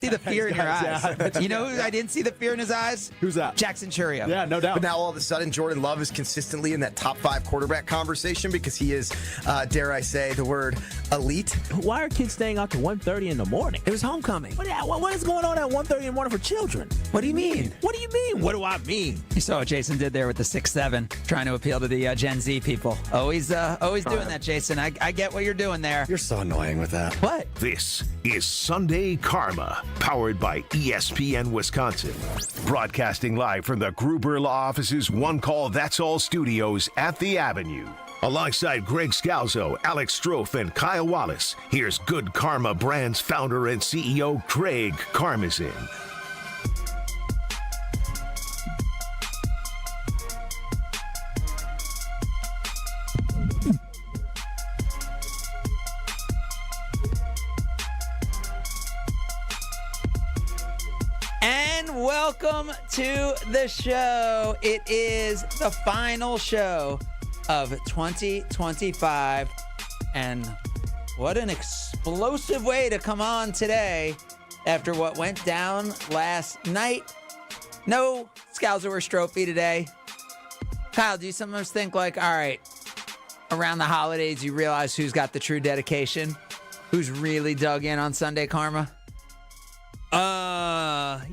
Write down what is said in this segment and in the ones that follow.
See the fear in your eyes. Yeah. You know who I didn't see the fear in his eyes? Who's that? Jackson Churio. Yeah, no doubt. But now all of a sudden, Jordan Love is consistently in that top 5 quarterback conversation because he is, dare I say, the word elite. Why are kids staying out to 1:30 in the morning? It was homecoming. What is going on at 1:30 in the morning for children? What do you mean? What do you mean? What do I mean? You saw what Jason did there with the 6'7", trying to appeal to the Gen Z people. Always doing that, Jason. I get what you're doing there. You're so annoying with that. What? This is Sunday Karma, powered by ESPN Wisconsin. Broadcasting live from the Gruber Law Office's One Call That's All studios at the Avenue. Alongside Greg Scalzo, Alex Strofe, and Kyle Wallace, here's Good Karma Brand's founder and CEO, Craig Karmazin. And welcome to the show. It is the final show of 2025. And what an explosive way to come on today after what went down last night. No Scalzo or Strophe today. Kyle, do you sometimes think like, all right, around the holidays you realize who's got the true dedication? Who's really dug in on Sunday Karma?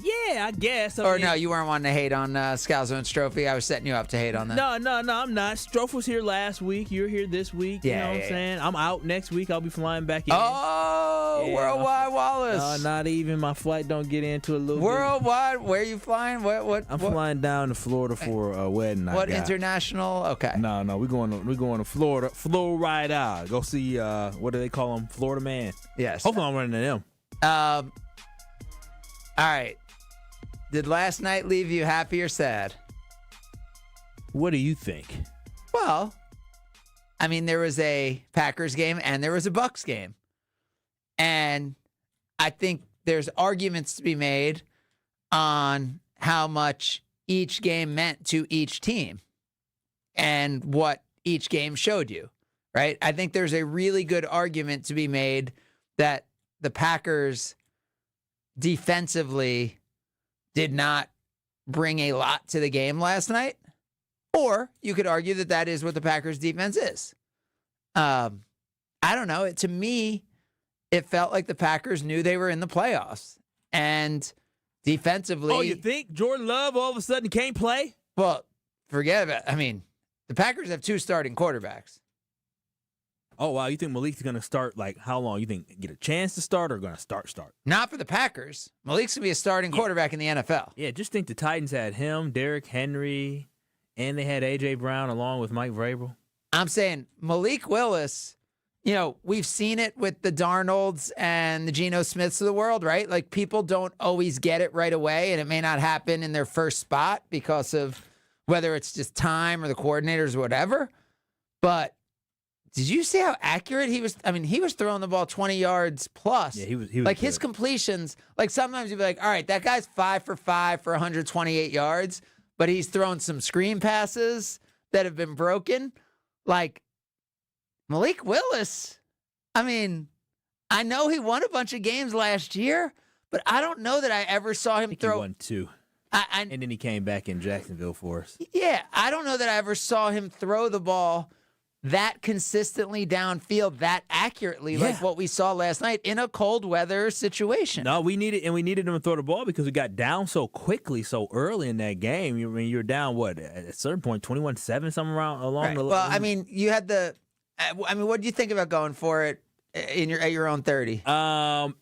Yeah, I guess. Or no, you weren't wanting to hate on Scalzo and Strophe. I was setting you up to hate on them. No, I'm not. Strofe was here last week. You're here this week. You know what I'm saying? I'm out next week. I'll be flying back in. Oh, yeah, Worldwide Wallace. Not even. My flight don't get into a little Worldwide? Where are you flying? I'm flying down to Florida for a wedding. What international? Okay. No, we're going to Florida. Florida. Go see what do they call them? Florida Man. Yes. Hopefully I'm running into them. All right. Did last night leave you happy or sad? What do you think? Well, I mean, there was a Packers game and there was a Bucs game. And I think there's arguments to be made on how much each game meant to each team and what each game showed you, right? I think there's a really good argument to be made that the Packers defensively did not bring a lot to the game last night. Or you could argue that that is what the Packers defense is. I don't know. To me, it felt like the Packers knew they were in the playoffs. And defensively... Oh, you think Jordan Love all of a sudden can't play? Well, forget about it. I mean, the Packers have 2 starting quarterbacks. Oh, wow. You think Malik's going to start, like, how long? You think get a chance to start or going to start? Not for the Packers. Malik's going to be a starting quarterback in the NFL. Yeah, just think the Titans had him, Derrick Henry, and they had A.J. Brown along with Mike Vrabel. I'm saying Malik Willis, you know, we've seen it with the Darnolds and the Geno Smiths of the world, right? Like, people don't always get it right away, and it may not happen in their first spot because of whether it's just time or the coordinators or whatever. But did you see how accurate he was? I mean, he was throwing the ball 20 yards plus. Yeah, he was like, good. his completions, like, sometimes you'd be like, all right, that guy's 5 for 5 for 128 yards, but he's thrown some screen passes that have been broken. Like, Malik Willis, I mean, I know he won a bunch of games last year, but I don't know that I ever saw him throw. He won 2. And then he came back in Jacksonville for us. Yeah, I don't know that I ever saw him throw the ball that consistently downfield, that accurately, like what we saw last night in a cold weather situation. No, we needed him to throw the ball because we got down so quickly, so early in that game. You're down, what, at a certain point, 21-7, something around along the line. Well, I mean, you had what did you think about going for it at your own 30?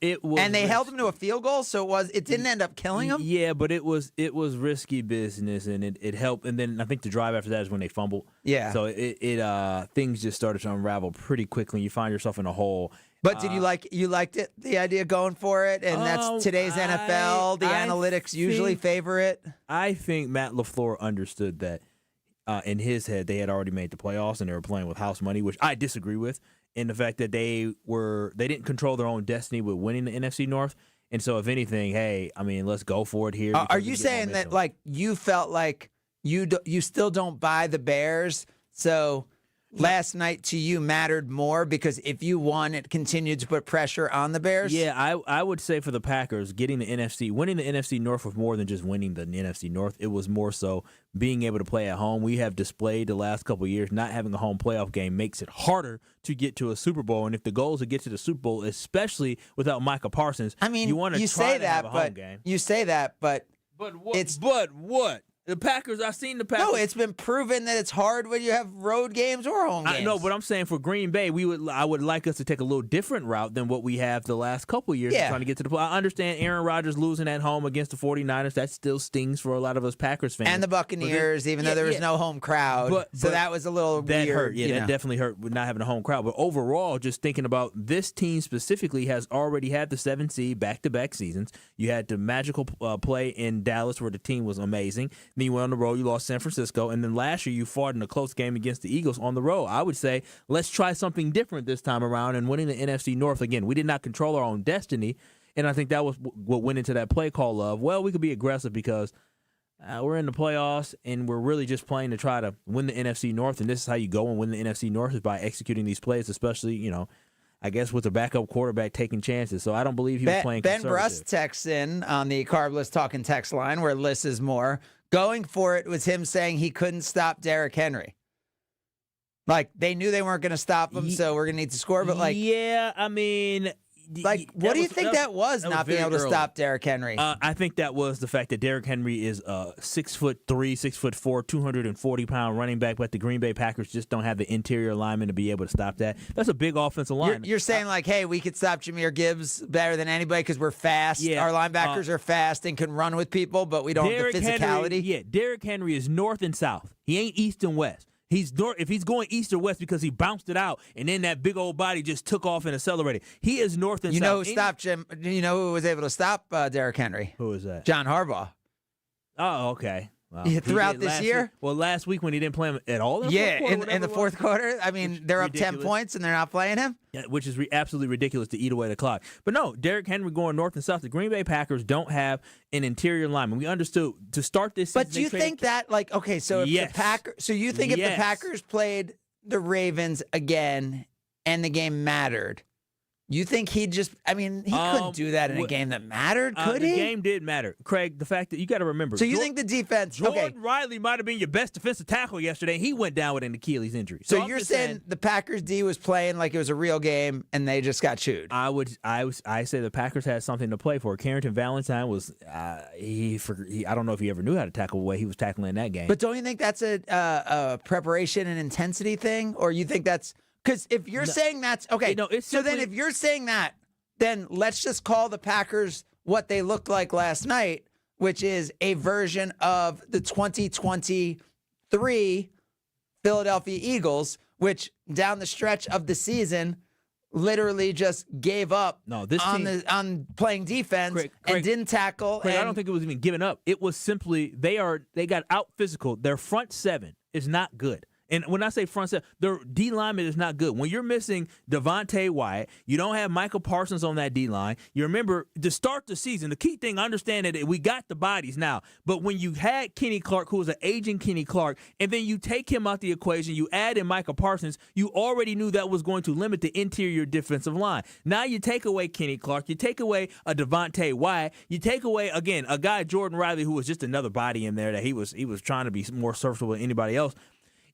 It was, and they held him to a field goal, so it didn't end up killing him. Yeah, but it was risky business, and it helped. And then I think the drive after that is when they fumbled. Yeah. So it things just started to unravel pretty quickly. And you find yourself in a hole. But did you liked it, the idea of going for it? And that's today's NFL. The analytics usually favor it. I think Matt LaFleur understood that in his head they had already made the playoffs and they were playing with house money, which I disagree with. In the fact that they didn't control their own destiny with winning the NFC North. And so, if anything, hey, I mean, let's go for it here. Are you saying that, like, you felt like you still don't buy the Bears? So last night to you mattered more because if you won, it continued to put pressure on the Bears? Yeah, I would say for the Packers, winning the NFC North was more than just winning the NFC North. It was more so being able to play at home. We have displayed the last couple of years not having a home playoff game makes it harder to get to a Super Bowl. And if the goal is to get to the Super Bowl, especially without Micah Parsons, I mean, you want to try say to that, have a home game. You say that, but what? The Packers, I've seen the Packers. No, it's been proven that it's hard when you have road games or home games. I know, but I'm saying for Green Bay, I would like us to take a little different route than what we have the last couple of years trying to get to the play. I understand Aaron Rodgers losing at home against the 49ers. That still stings for a lot of us Packers fans. And the Buccaneers, even though there was no home crowd. So that was a little that weird. Hurt. Yeah, that definitely hurt with not having a home crowd. But overall, just thinking about this team specifically has already had the 7 seed back-to-back seasons. You had the magical play in Dallas where the team was amazing. Then you went on the road, you lost San Francisco, and then last year you fought in a close game against the Eagles on the road. I would say let's try something different this time around and winning the NFC North. Again, we did not control our own destiny, and I think that was what went into that play call of, well, we could be aggressive because we're in the playoffs and we're really just playing to try to win the NFC North, and this is how you go and win the NFC North is by executing these plays, especially, I guess with the backup quarterback taking chances. So I don't believe he was playing conservative. Ben Bruss texts in on the Carbless Talking text line where Liss is more. Going for it was him saying he couldn't stop Derrick Henry. Like, they knew they weren't going to stop him, so we're going to need to score. But, yeah, I mean... what do you think that was not being able to stop Derrick Henry? I think that was the fact that Derrick Henry is 6'3", 6'4", 240-pound running back, but the Green Bay Packers just don't have the interior linemen to be able to stop that. That's a big offensive line. You're saying, hey, we could stop Jahmyr Gibbs better than anybody because we're fast. Yeah, our linebackers are fast and can run with people, but we don't have the physicality. Derrick Henry is north and south. He ain't east and west. If he's going east or west because he bounced it out and then that big old body just took off and accelerated. He is north and south. You know who stopped Jim? You know who was able to stop Derrick Henry? Who was that? John Harbaugh. Oh, okay. Well, throughout this year? Last week when he didn't play him at all? In the fourth quarter. I mean, they're up 10 points and they're not playing him? Yeah, which is absolutely ridiculous to eat away the clock. But no, Derrick Henry going north and south. The Green Bay Packers don't have an interior lineman. We understood to start this season. But do you think that, so if the Packers, if the Packers played the Ravens again and the game mattered, you think he couldn't do that in a game that mattered, could he? The game did matter. Craig, the fact that you got to remember. So you think the defense... Jordan Riley might have been your best defensive tackle yesterday. He went down with an Achilles injury. So you're saying the Packers D was playing like it was a real game and they just got chewed? I say the Packers had something to play for. Carrington Valentine was... I don't know if he ever knew how to tackle the way he was tackling in that game. But don't you think that's a preparation and intensity thing? Or you think that's... Because if you're saying that's okay, then if you're saying that, then let's just call the Packers what they looked like last night, which is a version of the 2023 Philadelphia Eagles, which down the stretch of the season literally just gave up on playing defense and didn't tackle. I don't think it was even giving up. It was simply they got out physical. Their front seven is not good. And when I say front seven, their D lineman is not good. When you're missing Devontae Wyatt, you don't have Michael Parsons on that D line. You remember to start the season, the key thing, I understand that we got the bodies now, but when you had Kenny Clark, who was an aging Kenny Clark, and then you take him out the equation, you add in Michael Parsons, you already knew that was going to limit the interior defensive line. Now you take away Kenny Clark, you take away a Devontae Wyatt, you take away, again, a guy, Jordan Riley, who was just another body in there that he was trying to be more serviceable than anybody else.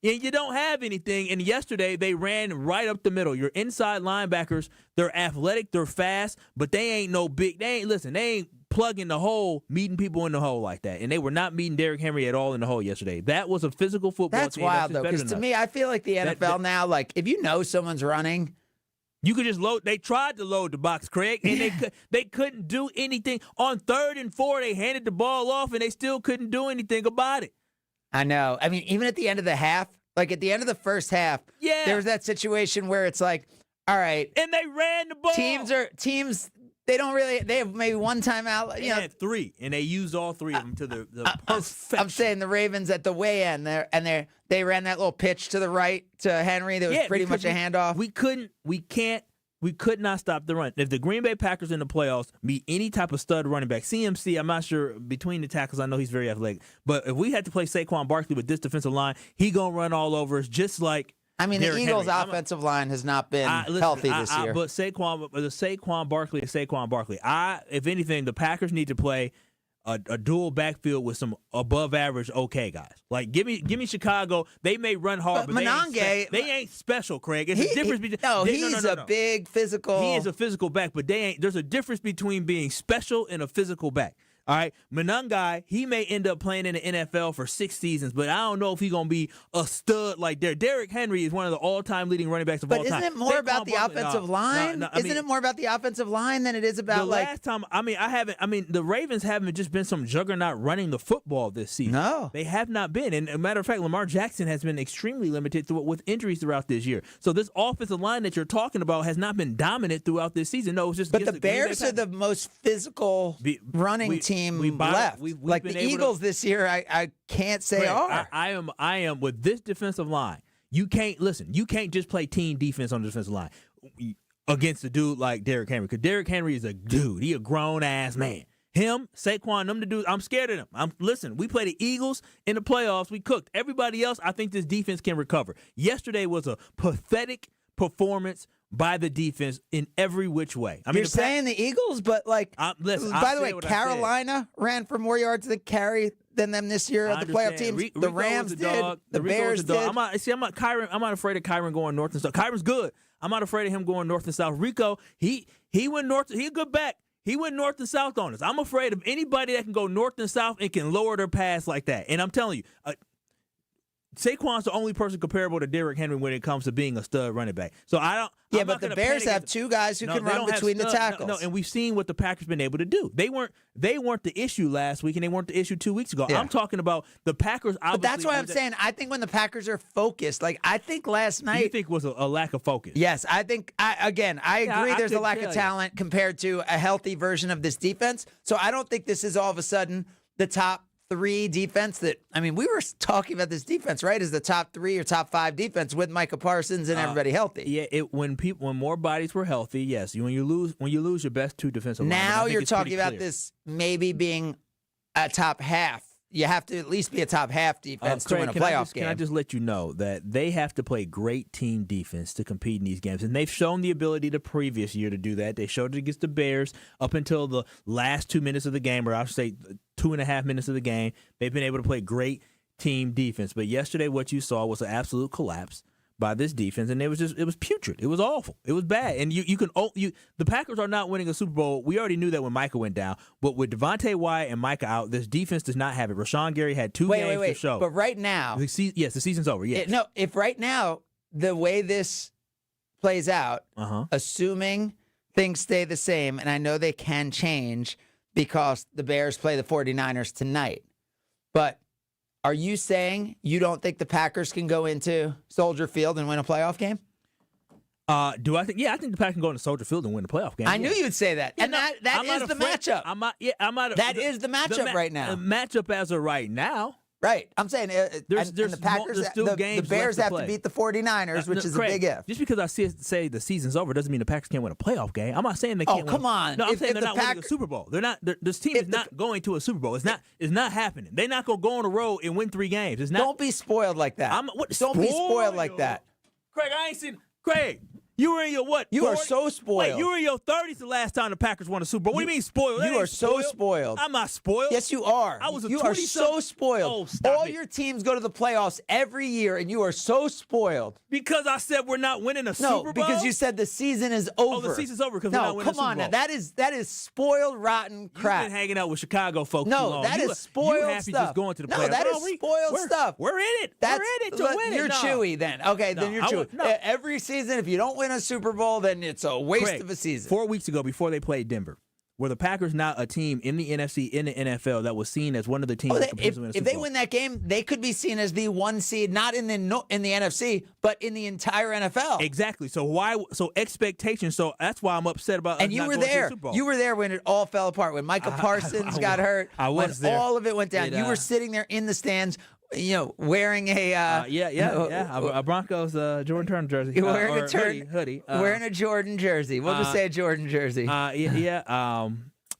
And you don't have anything. And yesterday, they ran right up the middle. Your inside linebackers, they're athletic, they're fast, but they ain't they ain't plugging the hole, meeting people in the hole like that. And they were not meeting Derrick Henry at all in the hole yesterday. That was a physical football team. That's wild, though, because to me, I feel like the NFL now, if you know someone's running, you could just load. They tried to load the box, Craig, and they couldn't do anything. On 3rd and 4, they handed the ball off, and they still couldn't do anything about it. I know. I mean, even at the end of the half, at the end of the first half, there was that situation where it's all right. And they ran the ball. Teams, they have maybe one timeout. They had 3, and they used all 3 of them to the perfection. I'm saying the Ravens at the weigh-in, they ran that little pitch to the right to Henry that was pretty much a handoff. We could not stop the run. If the Green Bay Packers in the playoffs meet any type of stud running back, CMC, I'm not sure between the tackles, I know he's very athletic, but if we had to play Saquon Barkley with this defensive line, he going to run all over us just like I mean, the Derrick Eagles' Henry. offensive line has not been healthy this year. But Saquon Barkley is Saquon Barkley. If anything, the Packers need to play a dual backfield with some above average okay guys. Like give me Chicago. They may run hard, but Monange, they ain't special, Craig. It's a difference between he's a big physical. He is a physical back, but there's a difference between being special and a physical back. All right, Monangai, he may end up playing in the NFL for 6 seasons, but I don't know if he's going to be a stud like there. Derrick Henry is one of the all-time leading running backs of all time. But isn't it more about the offensive line? Isn't it more about the offensive line than it is about last time? The Ravens haven't just been some juggernaut running the football this season. No. They have not been. And as a matter of fact, Lamar Jackson has been extremely limited with injuries throughout this year. So this offensive line that you're talking about has not been dominant throughout this season. No, it's just. But the Bears are the most physical running team left. Like the Eagles this year, I can't say are. I am with this defensive line. You can't just play team defense on the defensive line against a dude like Derrick Henry, because Derrick Henry is a dude. He a grown ass man. Him, Saquon, them the dudes. I'm scared of them. Listen, we play the Eagles in the playoffs. We cooked. Everybody else, I think this defense can recover. Yesterday was a pathetic performance by the defense in every which way. You're saying the Eagles, but listen. By the way, Carolina ran for more yards than carry than them this year at the playoff teams. The Rams did. The Bears did. I'm not afraid of Kyron going north and south. Kyron's good. I'm not afraid of him going north and south. Rico, he went north. He a good back. He went north and south on us. I'm afraid of anybody that can go north and south and can lower their pass like that. And I'm telling you, Saquon's the only person comparable to Derrick Henry when it comes to being a stud running back. So I don't. Yeah, but the Bears have 2 guys who can run between the tackles. No, and we've seen what the Packers been able to do. They weren't the issue last week, and they weren't the issue 2 weeks ago. Yeah. I'm talking about the Packers. But that's why I'm saying I think when the Packers are focused, I think last night. You think was a lack of focus? Yes, I think. I agree. There's a lack of talent compared to a healthy version of this defense. So I don't think this is all of a sudden the top 3 defense we were talking about this defense, right, as the top 3 or top 5 defense with Micah Parsons and everybody healthy. Yeah, when more bodies were healthy, yes. When you lose your best 2 defensive linemen, now you're talking about this maybe being a top half. You have to at least be a top half defense to win a playoff game. Can I just let you know that they have to play great team defense to compete in these games, and they've shown the ability the previous year to do that. They showed it against the Bears up until the last 2 minutes of the game, or I should say 2.5 minutes of the game. They've been able to play great team defense. But yesterday what you saw was an absolute collapse by this defense, and it was putrid. It was awful. It was bad. And the Packers are not winning a Super Bowl. We already knew that when Micah went down. But with Devontae Wyatt and Micah out, this defense does not have it. Rashawn Gary had 2 games to show. But right now, the season's over. Yes. If right now the way this plays out, assuming things stay the same, and I know they can change because the Bears play the 49ers tonight, but are you saying you don't think the Packers can go into Soldier Field and win a playoff game? Do I think? Yeah, I think the Packers can go into Soldier Field and win a playoff game. I knew you'd say that, and that is the matchup. That is the matchup right now. The matchup as of right now. Right. I'm saying the Packers, the Bears have to beat the 49ers, which is a big if. Just because I say the season's over doesn't mean the Packers can't win a playoff game. I'm not saying they can't win. Oh, come on. No, I'm saying they're not winning a Super Bowl. They're not. This team is not going to a Super Bowl. It's not happening. They're not going to go on the road and win 3 games. It's not. Don't be spoiled like that. Don't be spoiled like that. Craig, I ain't seen. Craig. You were in your what? You 40? Are so spoiled. Wait, you were in your 30s the last time the Packers won a Super Bowl. What do you mean spoiled? You are so spoiled. I'm not spoiled. Yes, you are. You are so spoiled. Oh, stop All it. your teams go to the playoffs every year, and you are so spoiled. Because I said we're not winning a Super Bowl? No, because you said the season is over. Oh, the season's over because we're not winning a Super Bowl. Come on now. That is spoiled, rotten crap. You've been hanging out with Chicago folks too long. That is spoiled you happy stuff. Just going to the playoffs. No, that is spoiled stuff. We're in it. We're in it to win it. You're chewy then. Okay, then you're chewy. Every season, if you don't win a Super Bowl, then it's a waste of a season. 4 weeks ago, before they played Denver, were the Packers not a team in the NFC, in the NFL, that was seen as one of the teams that could win a Super Bowl? If they win that game, they could be seen as the 1 seed, not in the NFC, but in the entire NFL. Exactly. So expectations. So that's why I'm upset about. And you were there. You were there when it all fell apart. When Micah Parsons got hurt. I was there. All of it went down. You were sitting there in the stands. Wearing a Broncos Jordan Turner jersey. Wearing a hoodie. Wearing a Jordan jersey. We'll just say a Jordan jersey.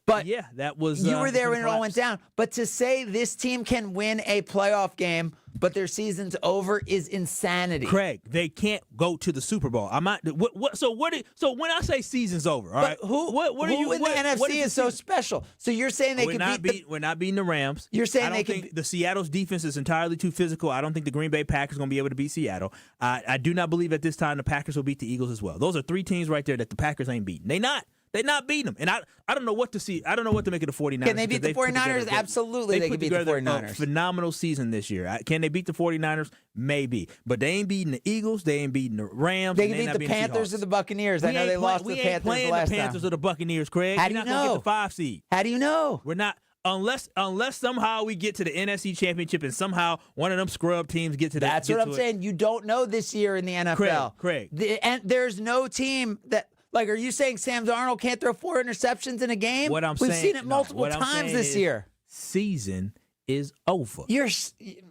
But yeah, that was you were there when it all collapse. went down. But to say this team can win a playoff game, but their season's over, is insanity. Craig, they can't go to the Super Bowl. I'm not. What? So when I say season's over, all right? But who are you? in the NFC is so special? So you're saying they we're could not beat we're not beating the Rams. You're saying I don't they think could the Seattle's defense is entirely too physical. I don't think the Green Bay Packers are going to be able to beat Seattle. I do not believe at this time the Packers will beat the Eagles as well. Those are three teams right there that the Packers ain't beating. They're not beating them. And I don't know what to see. I don't know what to make of the 49ers. Can they beat the 49ers? Absolutely, they can beat the 49ers. A phenomenal season this year. Can they beat the 49ers? Maybe. But they ain't beating the Eagles. They ain't beating the Rams. They can beat the Panthers or the Buccaneers. I know they lost to the Panthers the last time. We ain't playing the Panthers or the Buccaneers, Craig. How do you You're not going to know? get the 5 seed. How do you know? We're not. Unless somehow we get to the NFC Championship and somehow one of them scrub teams get to that. That's what I'm saying. You don't know this year in the NFL. Craig. And there's no team that. Like, are you saying Sam Darnold can't throw 4 interceptions in a game? We've seen it multiple times this year. Season is over. You're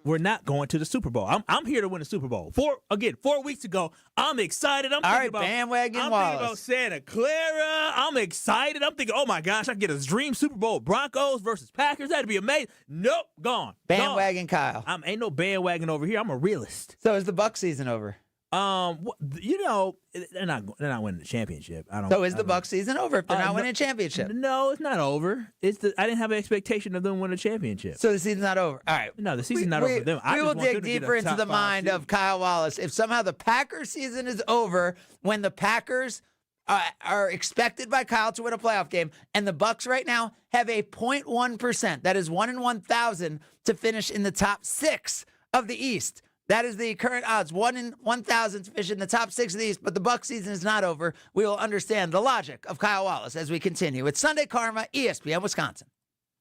We're not going to the Super Bowl. I'm here to win the Super Bowl. 4 weeks ago, I'm excited. I'm thinking about bandwagon I'm Wallace. thinking about Santa Clara. I'm excited. I'm thinking, oh my gosh, I get a dream Super Bowl. Broncos versus Packers. That'd be amazing. Nope, gone. Bandwagon Kyle. Ain't no bandwagon over here. I'm a realist. So is the Bucs season over? They're not winning the championship. So is the Bucs season over if they're not winning a championship? No, it's not over. I didn't have an expectation of them winning a championship. So the season's not over. All right. No, the season's not over for them. We will dig deeper into the mind of Kyle Wallace. If somehow the Packers season is over when the Packers are expected by Kyle to win a playoff game, and the Bucs right now have a 0.1%, that is 1 in 1,000, to finish in the top 6 of the East. That is the current odds, 1 in 1,000 to finish in the top 6 of the East, but the Bucs season is not over. We will understand the logic of Kyle Wallace as we continue. It's Sunday Karma, ESPN Wisconsin.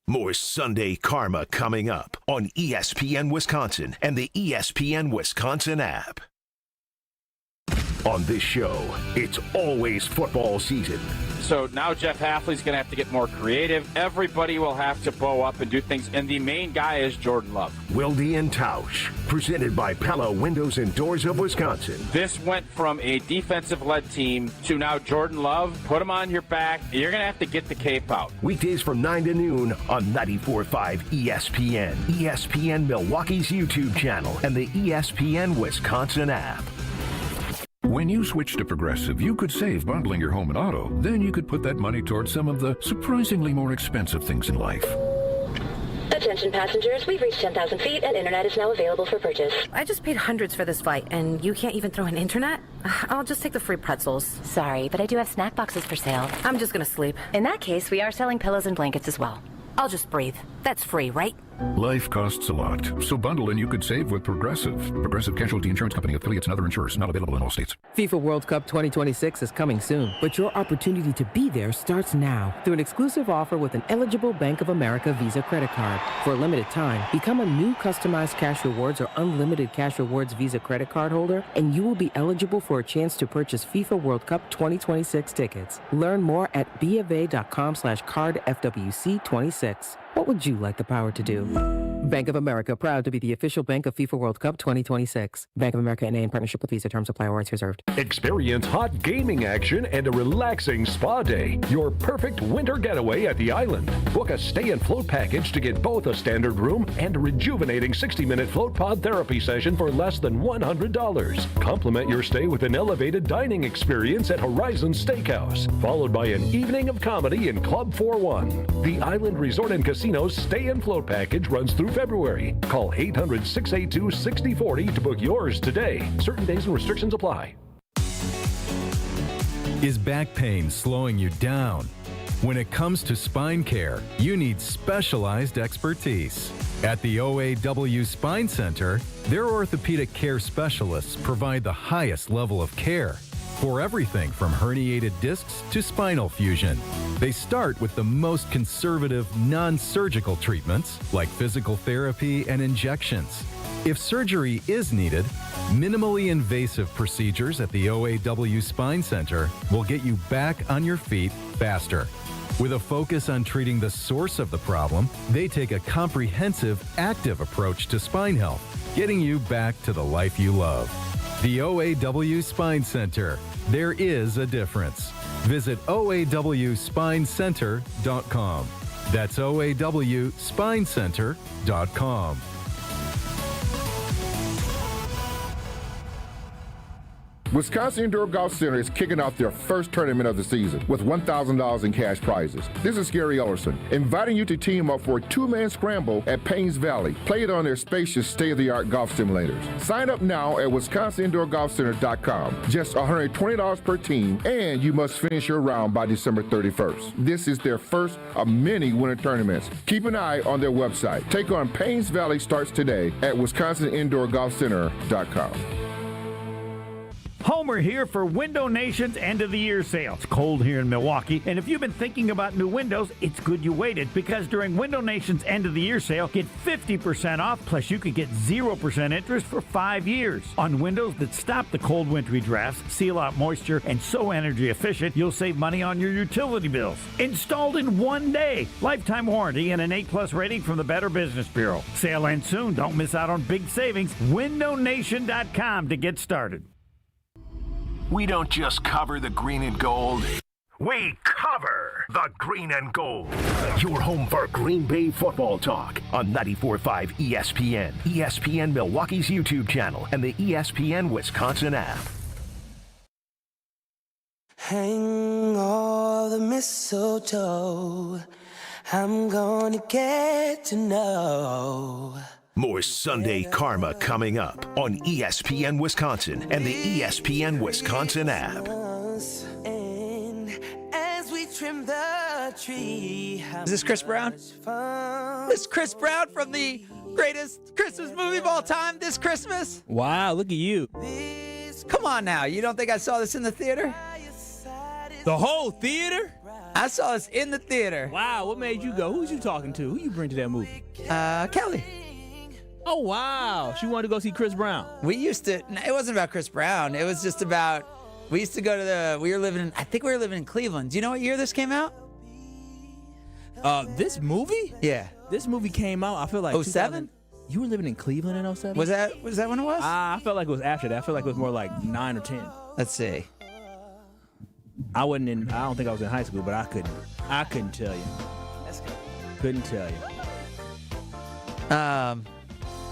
More Sunday Karma coming up on ESPN Wisconsin and the ESPN Wisconsin app. On this show, it's always football season. So now Jeff Hafley's going to have to get more creative. Everybody will have to bow up and do things. And the main guy is Jordan Love. Wilde and Tausch, presented by Pella Windows and Doors of Wisconsin. This went from a defensive-led team to now Jordan Love. Put him on your back. You're going to have to get the cape out. Weekdays from 9 to noon on 94.5 ESPN, ESPN Milwaukee's YouTube channel, and the ESPN Wisconsin app. When you switch to Progressive, you could save bundling your home and auto. Then you could put that money towards some of the surprisingly more expensive things in life. Attention passengers, we've reached 10,000 feet and internet is now available for purchase. I just paid hundreds for this flight, and you can't even throw an internet? I'll just take the free pretzels. Sorry, but I do have snack boxes for sale. I'm just gonna sleep. In that case, we are selling pillows and blankets as well. I'll just breathe. That's free, right? Life costs a lot, so bundle and you could save with Progressive. Progressive Casualty Insurance Company, affiliates, and other insurers. Not available in all states. FIFA World Cup 2026 is coming soon, but your opportunity to be there starts now through an exclusive offer with an eligible Bank of America Visa credit card. For a limited time, become a new customized Cash Rewards or unlimited Cash Rewards Visa credit card holder, and you will be eligible for a chance to purchase FIFA World Cup 2026 tickets. Learn more at BofA.com/cardFWC26. What would you like the power to do? Bank of America, proud to be the official bank of FIFA World Cup 2026. Bank of America N.A. in partnership with Visa. Terms apply. Rights reserved. Experience hot gaming action and a relaxing spa day. Your perfect winter getaway at the island. Book a stay and float package to get both a standard room and a rejuvenating 60-minute float pod therapy session for less than $100. Complement your stay with an elevated dining experience at Horizon Steakhouse, followed by an evening of comedy in Club 41. The Island Resort and Casino's stay and float package runs through February. Call 800-682-6040 to book yours today. Certain days and restrictions apply. Is back pain slowing you down? When it comes to spine care, you need specialized expertise. At the OAW Spine Center, their orthopedic care specialists provide the highest level of care for everything from herniated discs to spinal fusion. They start with the most conservative, non-surgical treatments like physical therapy and injections. If surgery is needed, minimally invasive procedures at the OAW Spine Center will get you back on your feet faster. With a focus on treating the source of the problem, they take a comprehensive, active approach to spine health, getting you back to the life you love. The OAW Spine Center. There is a difference. Visit oawspinecenter.com. That's oawspinecenter.com. Wisconsin Indoor Golf Center is kicking off their first tournament of the season with $1,000 in cash prizes. This is Gary Ellerson, inviting you to team up for a two-man scramble at Paynes Valley. Play it on their spacious, state-of-the-art golf simulators. Sign up now at wisconsinindoorgolfcenter.com. Just $120 per team, and you must finish your round by December 31st. This is their first of many winter tournaments. Keep an eye on their website. Take on Paynes Valley starts today at wisconsinindoorgolfcenter.com. Homer here for Window Nation's end of the year sale. It's cold here in Milwaukee, and if you've been thinking about new windows, it's good you waited, because during Window Nation's end of the year sale, get 50% off, plus you could get 0% interest for 5 years. On windows that stop the cold wintry drafts, seal out moisture, and so energy efficient, you'll save money on your utility bills. Installed in 1 day. Lifetime warranty and an A+ rating from the Better Business Bureau. Sale ends soon. Don't miss out on big savings. WindowNation.com to get started. We don't just cover the green and gold. We cover the green and gold. Your home for Green Bay football talk on 94.5 ESPN, ESPN Milwaukee's YouTube channel, and the ESPN Wisconsin app. Hang all the mistletoe. I'm gonna get to know. More Sunday Karma coming up on ESPN Wisconsin and the ESPN Wisconsin app. And as we trim the tree. Is this Chris Brown? This is Chris Brown from the greatest Christmas movie of all time this Christmas? Wow, look at you. Come on now. You don't think I saw this in the theater? The whole theater? I saw this in the theater. Wow, what made you go? Who's you talking to? Who you bring to that movie? Kelly. Oh, wow. She wanted to go see Chris Brown. It wasn't about Chris Brown. It was just about, we used to go to I think we were living in Cleveland. Do you know what year this came out? This movie? Yeah. This movie came out, I feel like 07? You were living in Cleveland in 07? Was that when it was? I felt like it was after that. I felt like it was more like 9 or 10. Let's see. I don't think I was in high school, but I couldn't tell you. Let's go. Couldn't tell you.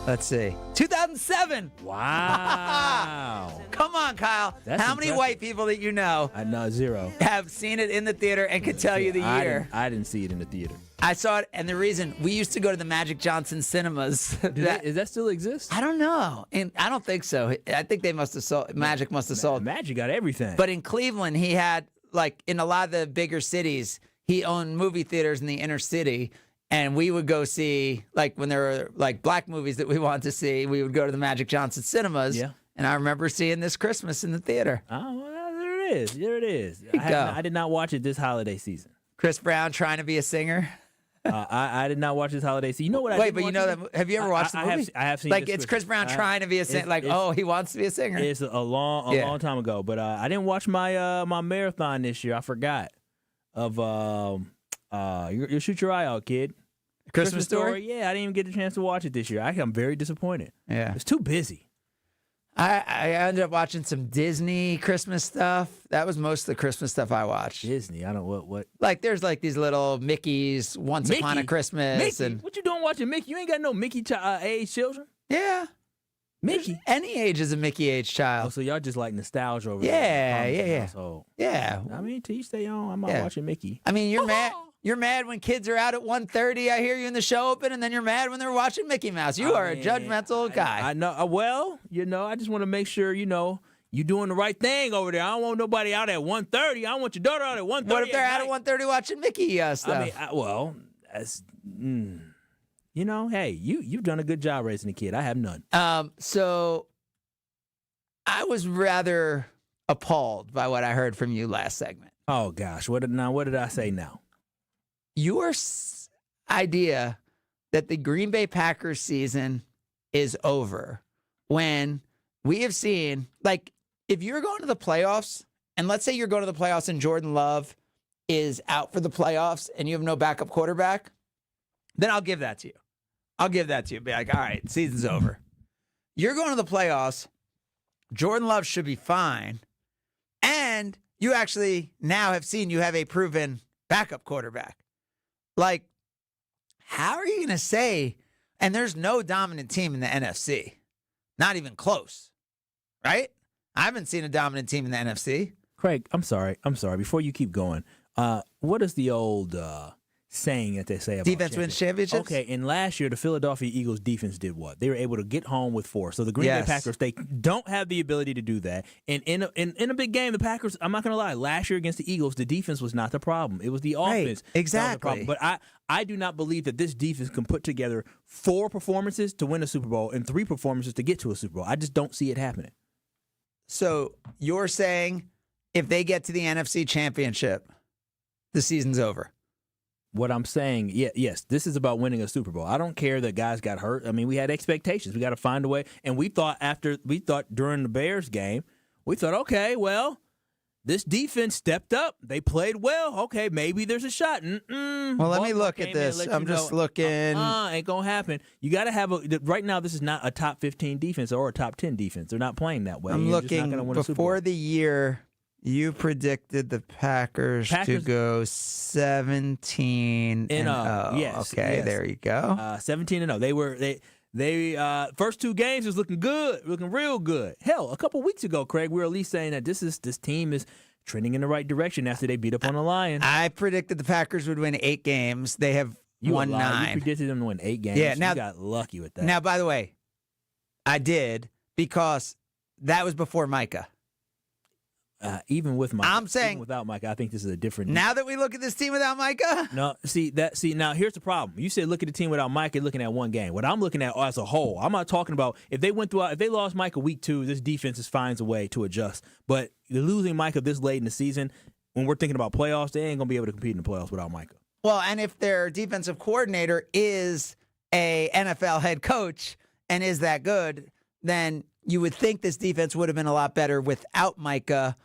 Let's see. 2007. Wow. Come on, Kyle. That's How many impressive. white people that you know I know, 0. have seen it in the theater and could tell you the year? I didn't see it in the theater. I saw it, and the reason, we used to go to the Magic Johnson cinemas. Does that still exist? I don't know. And I don't think so. I think they must have sold, Magic must have sold. Magic got everything. But in Cleveland, he had, like, in a lot of the bigger cities, he owned movie theaters in the inner city. And we would go see, like, when there were, like, black movies that we wanted to see, we would go to the Magic Johnson cinemas. Yeah. And I remember seeing this Christmas in the theater. Oh, well, there it is. There it is. There you go. I did not watch it this holiday season. Chris Brown trying to be a singer. I did not watch this holiday season. You know what I Wait, did but you watch know it? that? Have you ever watched the movie? I have seen. Like, this it's Chris Brown trying to be a singer. Like, he wants to be a singer. It's a long time ago. But I didn't watch my my marathon this year. I forgot of you shoot your eye out, kid. Christmas Story? Yeah, I didn't even get the chance to watch it this year. I'm very disappointed. Yeah. It's too busy. I ended up watching some Disney Christmas stuff. That was most of the Christmas stuff I watched. Disney, I don't what. Like, there's like these little Mickeys, Once Upon a Christmas. Mickey? And What you doing watching Mickey? You ain't got no Mickey age children? yeah. Mickey? Any age is a Mickey age child. Oh, so y'all just like nostalgia over Yeah, there. yeah. Household. Yeah. I mean, to each their own. I'm not watching Mickey. I mean, you're mad. You're mad when kids are out at 1:30. I hear you in the show open, and then you're mad when they're watching Mickey Mouse. You are a judgmental guy. I know. Well, I just want to make sure, you doing the right thing over there. I don't want nobody out at 1:30. I want your daughter out at 1:30. What if they're out at 1:30 watching Mickey stuff? I mean, that's, hey, you've done a good job raising the kid. I have none. So I was rather appalled by what I heard from you last segment. Oh, gosh. What did I say now? Your idea that the Green Bay Packers season is over when we have seen, like, if you're going to the playoffs, and let's say you're going to the playoffs and Jordan Love is out for the playoffs and you have no backup quarterback, then I'll give that to you. Be like, all right, season's over. You're going to the playoffs. Jordan Love should be fine. And you actually now have seen you have a proven backup quarterback. Like, how are you going to say, and there's no dominant team in the NFC, not even close, right? I haven't seen a dominant team in the NFC. Craig, I'm sorry. Before you keep going, what is the old saying that they say about defense wins championships? Okay, and last year the Philadelphia Eagles defense did what? They were able to get home with 4. So the Green Bay Packers, they don't have the ability to do that. And in a big game, the Packers, I'm not going to lie, last year against the Eagles, the defense was not the problem. It was the offense. Exactly. But I do not believe that this defense can put together 4 performances to win a Super Bowl and 3 performances to get to a Super Bowl. I just don't see it happening. So you're saying if they get to the NFC Championship, the season's over? What I'm saying, yes, this is about winning a Super Bowl. I don't care that guys got hurt. I mean, we had expectations. We got to find a way. And we thought during the Bears game, we thought, okay, well, this defense stepped up. They played well. Okay, maybe there's a shot. Well, let me look at this. I'm just looking. Ain't going to happen. You got to have right now, this is not a top 15 defense or a top 10 defense. They're not playing that way. I'm looking before the year. You predicted the Packers to go 17-0. Yes. Okay, yes. there you go. 17-0. They first 2 games was looking good, looking real good. Hell, a couple weeks ago, Craig, we were at least saying that this team is trending in the right direction after they beat up on the Lions. I predicted the Packers would win 8 games. They have won 9. You predicted them to win 8 games. Yeah, now, you got lucky with that. Now, by the way, I did because that was before Micah. Even with Micah, I'm saying even without Micah, I think this is a different. Now that we look at this team without Micah, now here's the problem. You said look at the team without Micah, looking at one game. What I'm looking at as a whole, I'm not talking about if they lost Micah week 2, this defense finds a way to adjust. But losing Micah this late in the season, when we're thinking about playoffs, they ain't gonna be able to compete in the playoffs without Micah. Well, and if their defensive coordinator is a NFL head coach and is that good, then you would think this defense would have been a lot better without Micah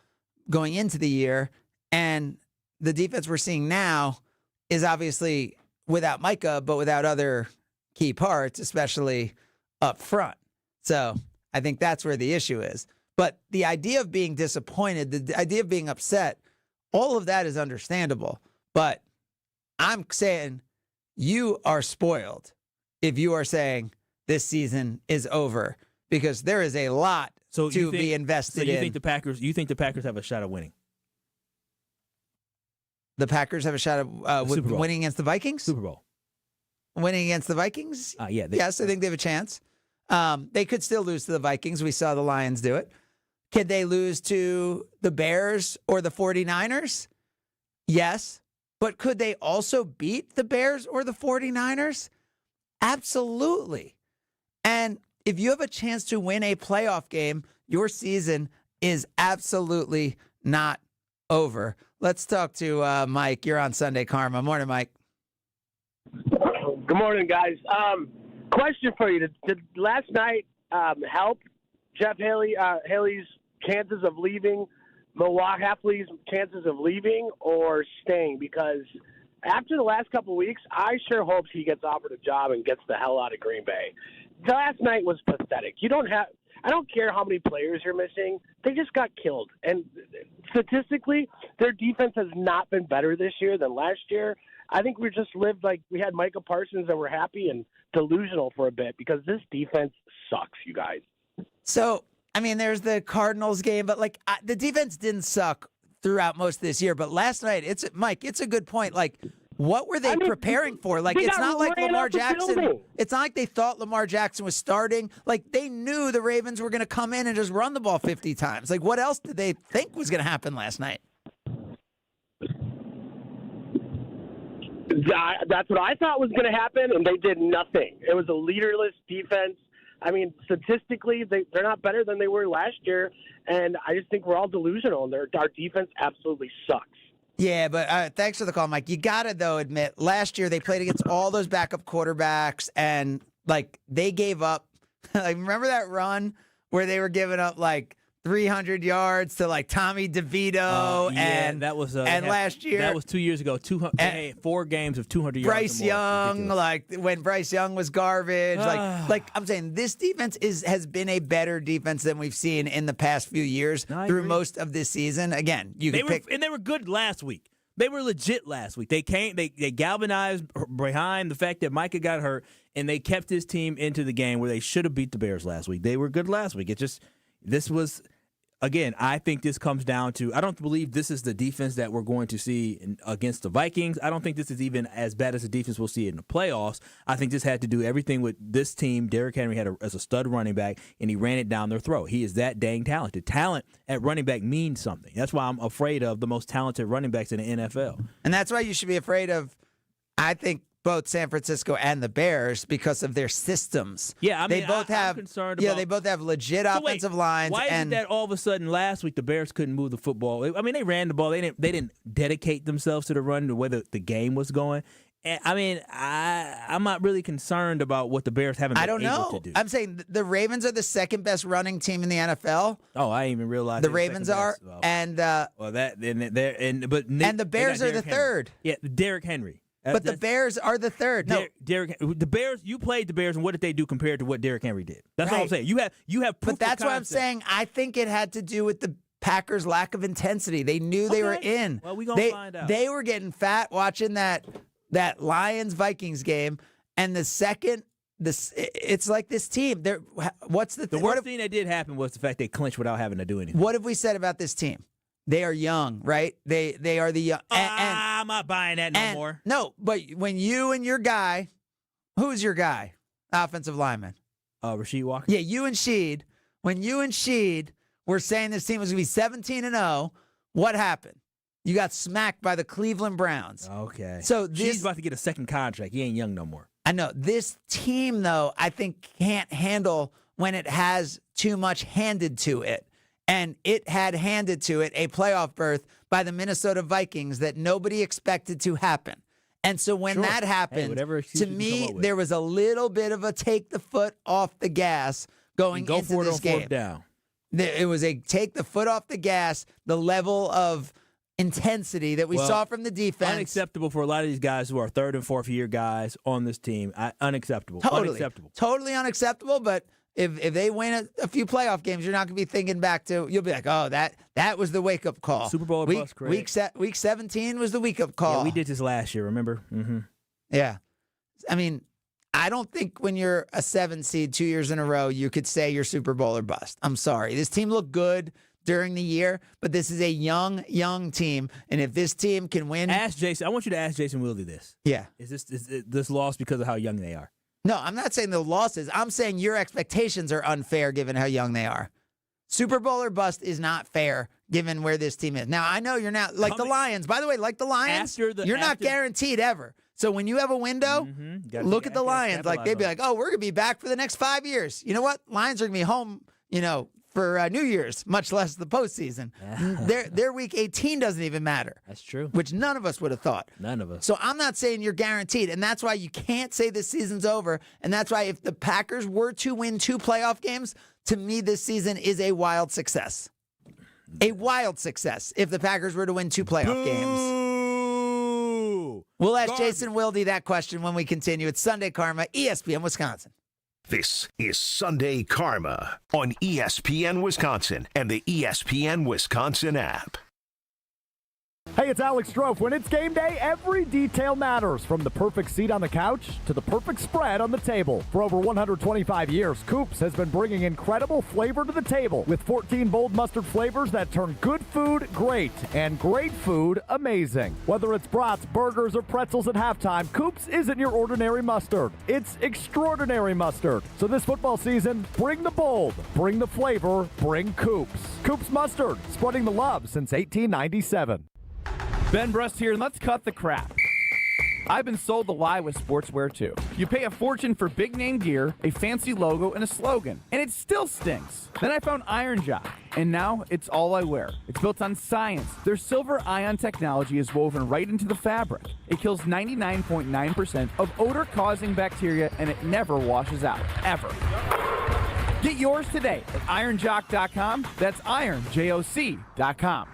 going into the year. And the defense we're seeing now is obviously without Micah, but without other key parts, especially up front. So I think that's where the issue is. But the idea of being disappointed, the idea of being upset, all of that is understandable. But I'm saying you are spoiled if you are saying this season is over, because there is a lot to be invested in. You think the Packers have a shot at winning? The Packers have a shot at winning against the Vikings? Super Bowl. Winning against the Vikings? Yeah. Yes, I think they have a chance. They could still lose to the Vikings. We saw the Lions do it. Could they lose to the Bears or the 49ers? Yes. But could they also beat the Bears or the 49ers? Absolutely. And if you have a chance to win a playoff game, your season is absolutely not over. Let's talk to Mike. You're on Sunday Karma. Morning, Mike. Good morning, guys. Question for you. Did last night help Jeff Haley's chances of leaving, Milwaukee Hafley's chances of leaving or staying? Because after the last couple of weeks, I sure hope he gets offered a job and gets the hell out of Green Bay. Last night was pathetic. I don't care how many players you're missing. They just got killed. And statistically, their defense has not been better this year than last year. I think we just lived like we had Micah Parsons and we're happy and delusional for a bit because this defense sucks, you guys. So, I mean, there's the Cardinals game, but the defense didn't suck throughout most of this year. But last night, it's a good point. Like, what were they preparing for? Like, it's not like Lamar Jackson. It's not like they thought Lamar Jackson was starting. Like, they knew the Ravens were going to come in and just run the ball 50 times. Like, what else did they think was going to happen last night? That's what I thought was going to happen, and they did nothing. It was a leaderless defense. I mean, statistically, they're not better than they were last year, and I just think we're all delusional, and our defense absolutely sucks. Yeah, but thanks for the call, Mike. You got to, though, admit, last year they played against all those backup quarterbacks, and, they gave up. Remember that run where they were giving up, 300 yards to like Tommy DeVito and that was and last year that was 2 years ago. 4 games of 200 yards. Bryce Young, like when Bryce Young was garbage. like I'm saying, this defense has been a better defense than we've seen in the past few years through most of this season. Again, they were good last week. They were legit last week. They galvanized behind the fact that Micah got hurt, and they kept his team into the game where they should have beat the Bears last week. They were good last week. This was, again, I think this comes down to, I don't believe this is the defense that we're going to see against the Vikings. I don't think this is even as bad as the defense we'll see in the playoffs. I think this had to do everything with this team. Derrick Henry as a stud running back, and he ran it down their throat. He is that dang talented. Talent at running back means something. That's why I'm afraid of the most talented running backs in the NFL. And that's why you should be afraid of, I think, both San Francisco and the Bears because of their systems. Yeah, I mean, I'm concerned about, they both have legit offensive lines. Why is it that all of a sudden last week the Bears couldn't move the football? I mean, they ran the ball. They didn't dedicate themselves to the run the way the game was going. And, I mean, I'm not really concerned about what the Bears haven't been able to do. I'm saying the Ravens are the second best running team in the NFL. Oh, I didn't even realize the Ravens are, and the Bears are the third. Yeah, Derrick Henry. But the Bears are the third. No, the Bears. You played the Bears, and what did they do compared to what Derrick Henry did? That's all I'm saying. You have. But that's what I'm saying. I think it had to do with the Packers' lack of intensity. They knew they were in. Well, we gonna find out. They were getting fat watching that Lions-Vikings game, and it's like this team. What's the worst thing that did happen was the fact they clinched without having to do anything. What have we said about this team? They are young, right? They are the young. I'm not buying that no more. No, but when you and your guy, who's your guy? Offensive lineman. Rasheed Walker. Yeah, you and Sheed. When you and Sheed were saying this team was going to be 17-0, what happened? You got smacked by the Cleveland Browns. Okay. So Sheed's about to get a second contract. He ain't young no more. I know. This team, though, I think can't handle when it has too much handed to it. And it had handed to it a playoff berth by the Minnesota Vikings that nobody expected to happen. And so when that happened, to me, there was a little bit of a take the foot off the gas going into this game. Down. It was a take the foot off the gas, the level of intensity that we saw from the defense. Unacceptable for a lot of these guys who are third and fourth year guys on this team. Unacceptable. Totally unacceptable, but if they win a few playoff games, you're not going to be thinking back to, you'll be like, oh, that was the wake-up call. Super Bowl bust, Craig. Week 17 was the wake-up call. Yeah, we did this last year, remember? Mm-hmm. Yeah. I mean, I don't think when you're a 7 seed 2 years in a row, you could say you're Super Bowl or bust. I'm sorry. This team looked good during the year, but this is a young team, and if this team can win... Ask Jason. I want you to ask Jason Wilde this. Yeah. Is this loss because of how young they are? No, I'm not saying the losses. I'm saying your expectations are unfair given how young they are. Super Bowl or bust is not fair given where this team is. Now, I know you're not like the Lions. By the way, like the Lions, you're not guaranteed ever. So when you have a window, look at the Lions. Like they'd be like, oh, we're going to be back for the next 5 years. You know what? Lions are going to be home, for New Year's, much less the postseason. Their week 18 doesn't even matter. That's true. Which none of us would have thought. None of us. So I'm not saying you're guaranteed, and that's why you can't say this season's over, and that's why if the Packers were to win 2 playoff games, to me this season is a wild success. A wild success if the Packers were to win 2 playoff games. We'll ask Jason Wilde that question when we continue. It's Sunday Karma, ESPN Wisconsin. This is Sunday Karma on ESPN Wisconsin and the ESPN Wisconsin app. Hey, it's Alex Strofe. When it's game day, every detail matters, from the perfect seat on the couch to the perfect spread on the table. For over 125 years, Coops has been bringing incredible flavor to the table with 14 bold mustard flavors that turn good food great and great food amazing. Whether it's brats, burgers, or pretzels at halftime, Coops isn't your ordinary mustard. It's extraordinary mustard. So this football season, bring the bold, bring the flavor, bring Coops. Coops Mustard, spreading the love since 1897. Ben Brust here, and let's cut the crap. I've been sold the lie with sportswear too. You pay a fortune for big name gear, a fancy logo, and a slogan, and it still stinks. Then I found Iron Jock, and now it's all I wear. It's built on science. Their silver ion technology is woven right into the fabric. It kills 99.9% of odor-causing bacteria, and it never washes out, ever. Get yours today at ironjock.com. That's ironjoc.com.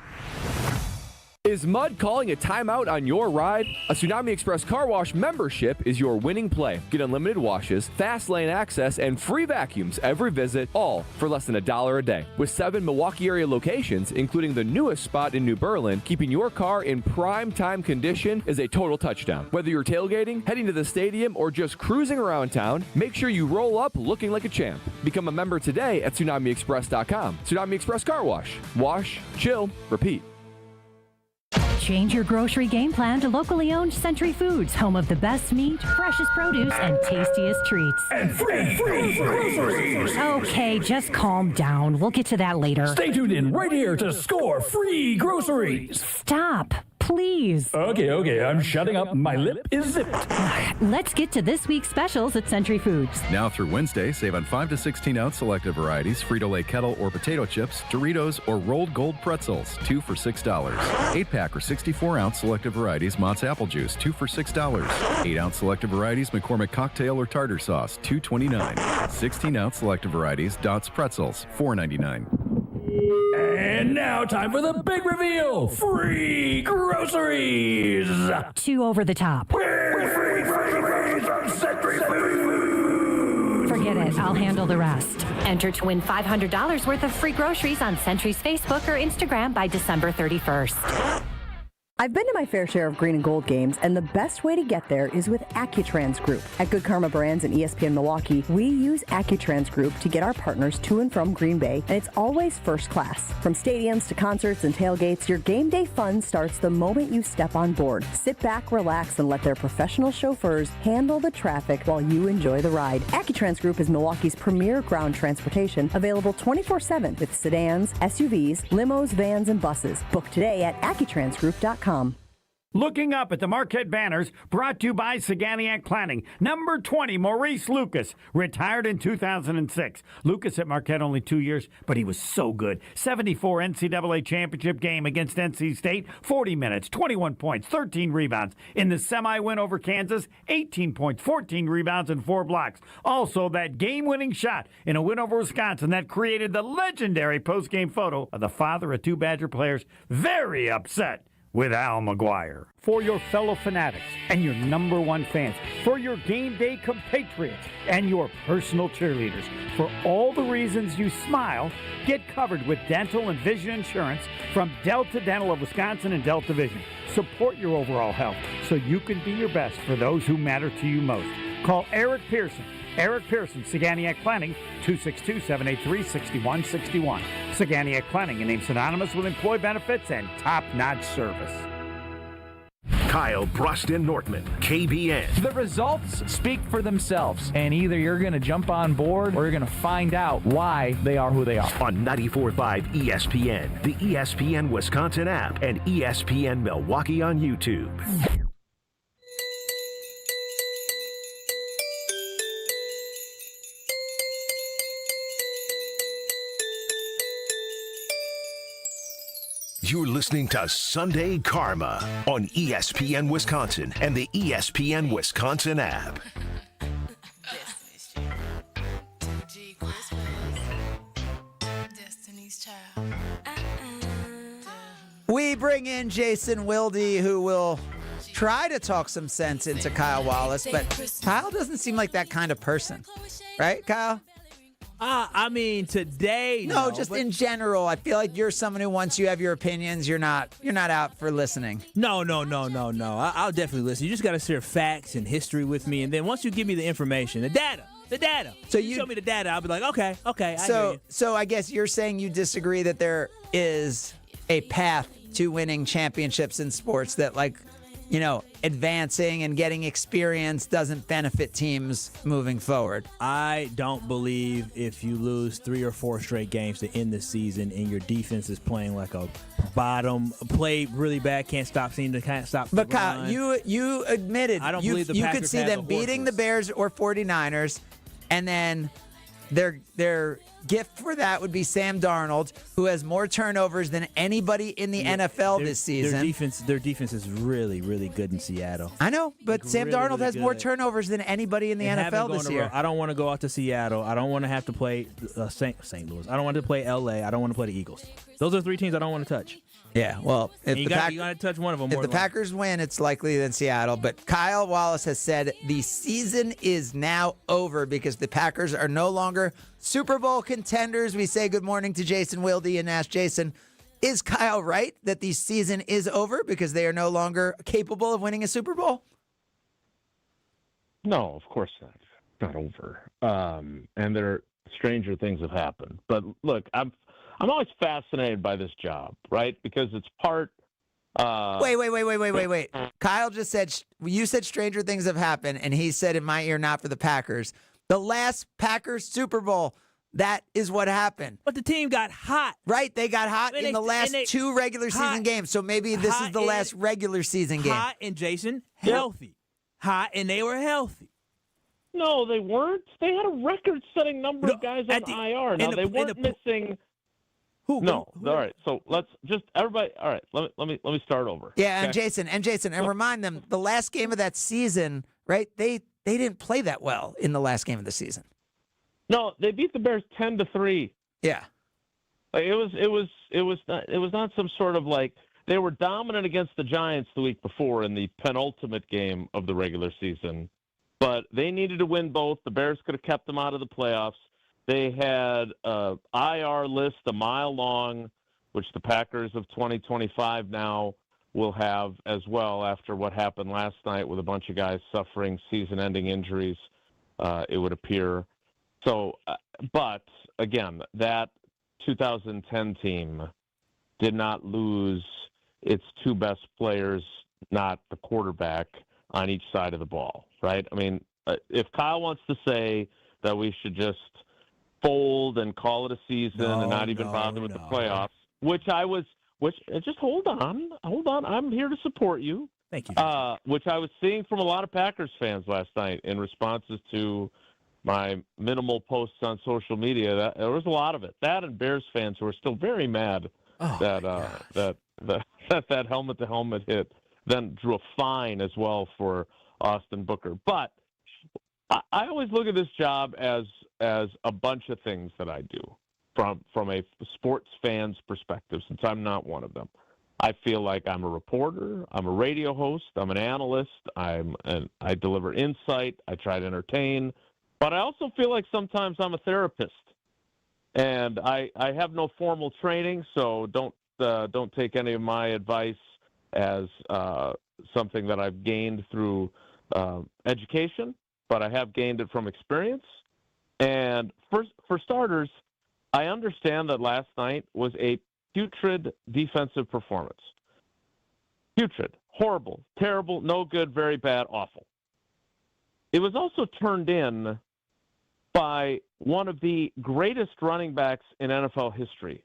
Is mud calling a timeout on your ride? A Tsunami Express car wash membership is your winning play. Get unlimited washes, fast lane access, and free vacuums every visit, all for less than $1 a day. With 7 Milwaukee area locations, including the newest spot in New Berlin, keeping your car in prime time condition is a total touchdown. Whether you're tailgating, heading to the stadium, or just cruising around town, make sure you roll up looking like a champ. Become a member today at TsunamiExpress.com. Tsunami Express Car Wash. Wash, chill, repeat. Change your grocery game plan to locally owned Century Foods, home of the best meat, freshest produce, and tastiest treats. And free groceries. Okay, just calm down. We'll get to that later. Stay tuned in right here to score free groceries. Stop, please. Okay, I'm shutting up. My lip is zipped. Let's get to this week's specials at Century Foods. Now through Wednesday, save on 5 to 16-ounce selected varieties, Frito-Lay kettle or potato chips, Doritos, or rolled gold pretzels, 2 for $6. 8-pack or 64-ounce selected varieties, Mott's apple juice, 2 for $6. 8-ounce selected varieties, McCormick cocktail or tartar sauce, $2.29. 16-ounce selected varieties, Dots pretzels, $4.99. And now time for the big reveal. Free groceries. 2 over the top. Free from Century Foods. Forget it. I'll handle the rest. Enter to win $500 worth of free groceries on Century's Facebook or Instagram by December 31st. I've been to my fair share of green and gold games, and the best way to get there is with AccuTrans Group. At Good Karma Brands and ESPN Milwaukee, we use AccuTrans Group to get our partners to and from Green Bay, and it's always first class. From stadiums to concerts and tailgates, your game day fun starts the moment you step on board. Sit back, relax, and let their professional chauffeurs handle the traffic while you enjoy the ride. AccuTrans Group is Milwaukee's premier ground transportation, available 24/7 with sedans, SUVs, limos, vans, and buses. Book today at AccuTransGroup.com. Looking up at the Marquette banners, brought to you by Saganiac Planning. Number 20, Maurice Lucas, retired in 2006. Lucas at Marquette only 2 years, but he was so good. 74 NCAA championship game against NC State, 40 minutes, 21 points, 13 rebounds. In the semi-win over Kansas, 18 points, 14 rebounds, and 4 blocks. Also, that game-winning shot in a win over Wisconsin that created the legendary post-game photo of the father of 2 Badger players very upset with Al McGuire. For your fellow fanatics and your number 1 fans, for your game day compatriots and your personal cheerleaders, for all the reasons you smile, get covered with dental and vision insurance from Delta Dental of Wisconsin and Delta Vision. Support your overall health so you can be your best for those who matter to you most. Call Eric Pearson. Eric Pearson, Saganiac Planning, 262-783-6161. Saganiac Planning, a name synonymous with employee benefits and top-notch service. Kyle Bruston Nortman, KBN. The results speak for themselves, and either you're going to jump on board or you're going to find out why they are who they are. On 94.5 ESPN, the ESPN Wisconsin app, and ESPN Milwaukee on YouTube. You're listening to Sunday Karma on ESPN Wisconsin and the ESPN Wisconsin app. We bring in Jason Wilde, who will try to talk some sense into Kyle Wallace, but Kyle doesn't seem like that kind of person. Right, Kyle? I mean, today. No, just in general. I feel like you're someone who, once you have your opinions, you're not out for listening. No. I'll definitely listen. You just got to share facts and history with me, and then once you give me the information, the data. So you show me the data, I'll be like, okay. So I guess you're saying you disagree that there is a path to winning championships in sports, that, like, you know, advancing and getting experience doesn't benefit teams moving forward. I don't believe if you lose 3 or 4 straight games to end the season and your defense is playing like a bottom, play really bad, can't stop the But Kyle, run. you admitted I don't believe the you Packers could see have them the beating the horses. Bears or 49ers and then Their gift for that would be Sam Darnold, who has more turnovers than anybody in the NFL this season. Their defense is really, really good in Seattle. I know, but Sam really, Darnold really has good. more turnovers than anybody in the NFL this year. I don't want to go out to Seattle. I don't want to have to play St. Louis. I don't want to play LA. I don't want to play the Eagles. Those are 3 teams I don't want to touch. Yeah, well, if you got to touch one of them. If the Packers win, it's likely than Seattle. But Kyle Wallace has said the season is now over because the Packers are no longer Super Bowl contenders. We say good morning to Jason Wilde and ask Jason, is Kyle right that the season is over because they are no longer capable of winning a Super Bowl? No, of course not. It's not over. And stranger things have happened. But look, I'm always fascinated by this job, right? Because it's part. Wait. Kyle just said, you said stranger things have happened, and he said in my ear, not for the Packers. The last Packers Super Bowl, that is what happened. But the team got hot. Right, they got hot in the last 2 regular season games, so maybe this is the last regular season game. Hot and Jason, healthy. Hot and they were healthy. No, they weren't. They had a record-setting number of guys on IR. Now, they weren't missing. Who? All right. So let's just everybody. All right. Let me start over. Yeah, and Jason, and remind them the last game of that season, right? They didn't play that well in the last game of the season. No, they beat the Bears 10-3. Yeah. Like it was not some sort of like they were dominant against the Giants the week before in the penultimate game of the regular season, but they needed to win both. The Bears could have kept them out of the playoffs. They had an IR list a mile long, which the Packers of 2025 now will have as well after what happened last night with a bunch of guys suffering season-ending injuries, it would appear. So, but again, that 2010 team did not lose its 2 best players, not the quarterback, on each side of the ball, right? I mean, if Kyle wants to say that we should just fold and call it a season and not even bother with the playoffs, just hold on. I'm here to support you. Thank you. Which I was seeing from a lot of Packers fans last night in responses to my minimal posts on social media. There was a lot of it. That and Bears fans who are still very mad that helmet-to-helmet hit then drew a fine as well for Austin Booker. But I always look at this job as a bunch of things that I do from a sports fan's perspective, since I'm not one of them. I feel like I'm a reporter, I'm a radio host, I'm an analyst, I deliver insight, I try to entertain, but I also feel like sometimes I'm a therapist. And I have no formal training, so don't take any of my advice as something that I've gained through education, but I have gained it from experience. And for starters, I understand that last night was a putrid defensive performance. Putrid, horrible, terrible, no good, very bad, awful. It was also turned in by one of the greatest running backs in NFL history.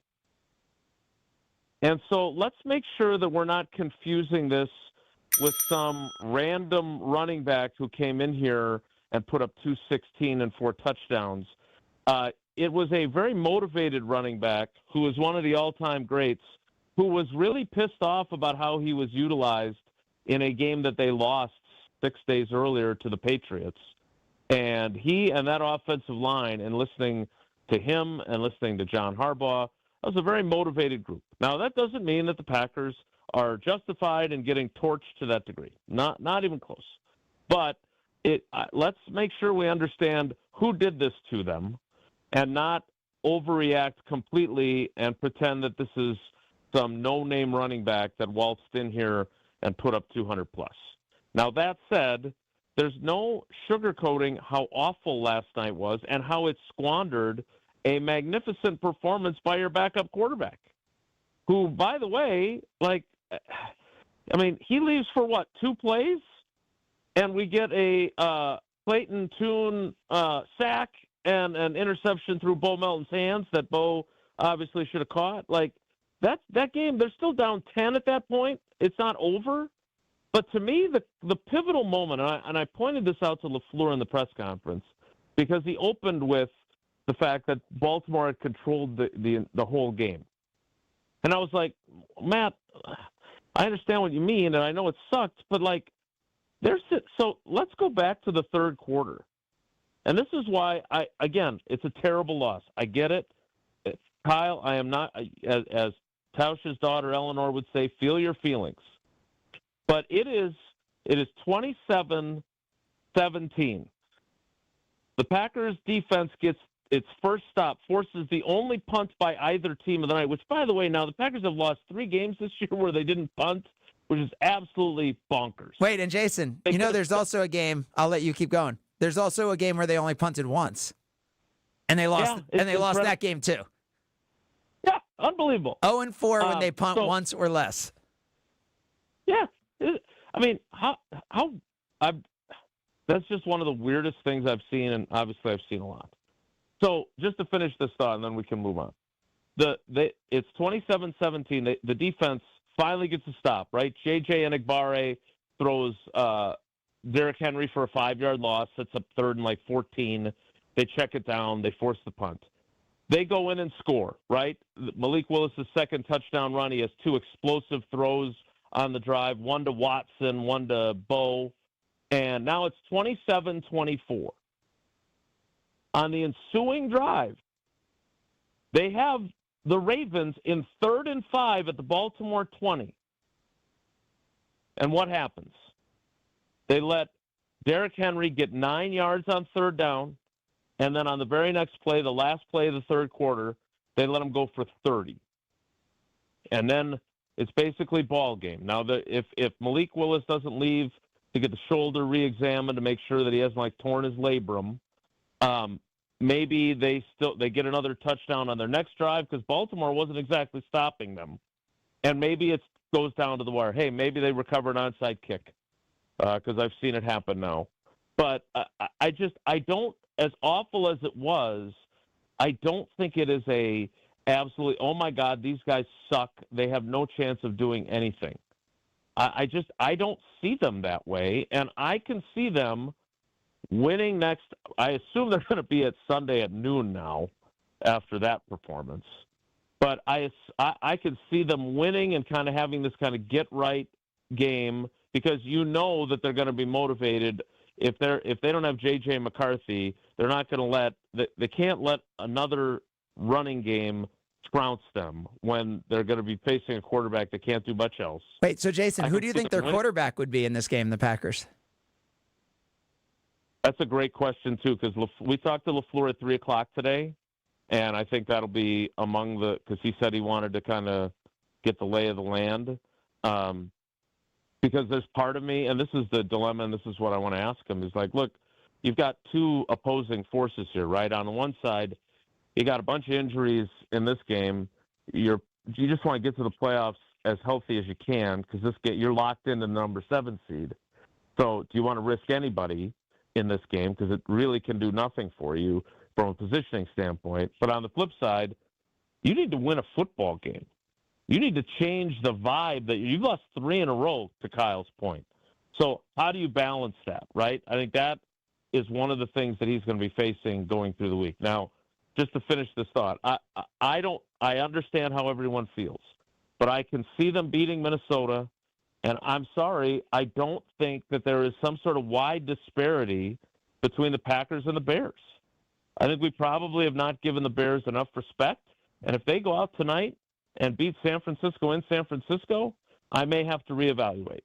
And so let's make sure that we're not confusing this with some random running back who came in here and put up 216 and 4 touchdowns. It was a very motivated running back who was one of the all-time greats, who was really pissed off about how he was utilized in a game that they lost 6 days earlier to the Patriots. And he and that offensive line, and listening to him and listening to John Harbaugh, that was a very motivated group. Now, that doesn't mean that the Packers are justified in getting torched to that degree. Not even close. But let's make sure we understand who did this to them and not overreact completely and pretend that this is some no-name running back that waltzed in here and put up 200+. Now, that said, there's no sugarcoating how awful last night was and how it squandered a magnificent performance by your backup quarterback, who, by the way, he leaves for what, 2 plays? And we get a Clayton Tune sack and an interception through Bo Melton's hands that Bo obviously should have caught. That game, they're still down 10 at that point. It's not over. But to me, the pivotal moment, and I pointed this out to LaFleur in the press conference, because he opened with the fact that Baltimore had controlled the whole game. And I was like, Matt, I understand what you mean, and I know it sucked, but like, so let's go back to the third quarter. And this is why it's a terrible loss. I get it. Kyle, I am not, as Tausch's daughter Eleanor would say, feel your feelings. But it is 27-17. The Packers defense gets its first stop, forces the only punt by either team of the night, which, by the way, now the Packers have lost 3 games this year where they didn't punt, which is absolutely bonkers. Wait, and Jason, there's also a game, I'll let you keep going. There's also a game where they only punted once. And they lost lost that game too. Yeah, unbelievable. 0-4 when they punt once or less. Yeah. I mean, that's just one of the weirdest things I've seen, and obviously I've seen a lot. So just to finish this thought, and then we can move on. It's 27-17. The defense finally gets a stop, right? J.J. Enagbare throws Derrick Henry for a 5-yard loss. It's up 3rd and 14. They check it down. They force the punt. They go in and score, right? Malik Willis' second touchdown run. He has 2 explosive throws on the drive, one to Watson, one to Bo. And now it's 27-24. On the ensuing drive, they have the Ravens in 3rd and 5 at the Baltimore 20. And what happens? They let Derrick Henry get 9 yards on 3rd down, and then on the very next play, the last play of the third quarter, they let him go for 30. And then it's basically ball game. Now, if Malik Willis doesn't leave to get the shoulder re-examined to make sure that he hasn't torn his labrum, maybe they get another touchdown on their next drive because Baltimore wasn't exactly stopping them. And maybe it goes down to the wire. Hey, maybe they recover an onside kick because I've seen it happen now. But I don't, as awful as it was, I don't think it is a absolutely, oh my God, these guys suck. They have no chance of doing anything. I don't see them that way. And I can see them winning next. I assume they're going to be at Sunday at noon now after that performance. But I can see them winning and kind of having this kind of get-right game because you know that they're going to be motivated. If they don't have J.J. McCarthy, they're not going to they can't let another running game trounce them when they're going to be facing a quarterback that can't do much else. Wait, so Jason, who do you think their quarterback would be in this game, the Packers? That's a great question, too, because we talked to LaFleur at 3 o'clock today, and I think that'll be among because he said he wanted to kind of get the lay of the land. Because there's part of me, and this is the dilemma, and this is what I want to ask him, is like, look, you've got 2 opposing forces here, right? On the one side, you got a bunch of injuries in this game. You just want to get to the playoffs as healthy as you can because you're locked into the number 7 seed. So do you want to risk anybody in this game because it really can do nothing for you from a positioning standpoint? But on the flip side, you need to win a football game. You need to change the vibe that you've lost 3 in a row, to Kyle's point. So how do you balance that, right? I think that is one of the things that he's going to be facing going through the week. Now, just to finish this thought, I understand how everyone feels, but I can see them beating Minnesota, and I'm sorry, I don't think that there is some sort of wide disparity between the Packers and the Bears. I think we probably have not given the Bears enough respect, and if they go out tonight and beat San Francisco in San Francisco, I may have to reevaluate.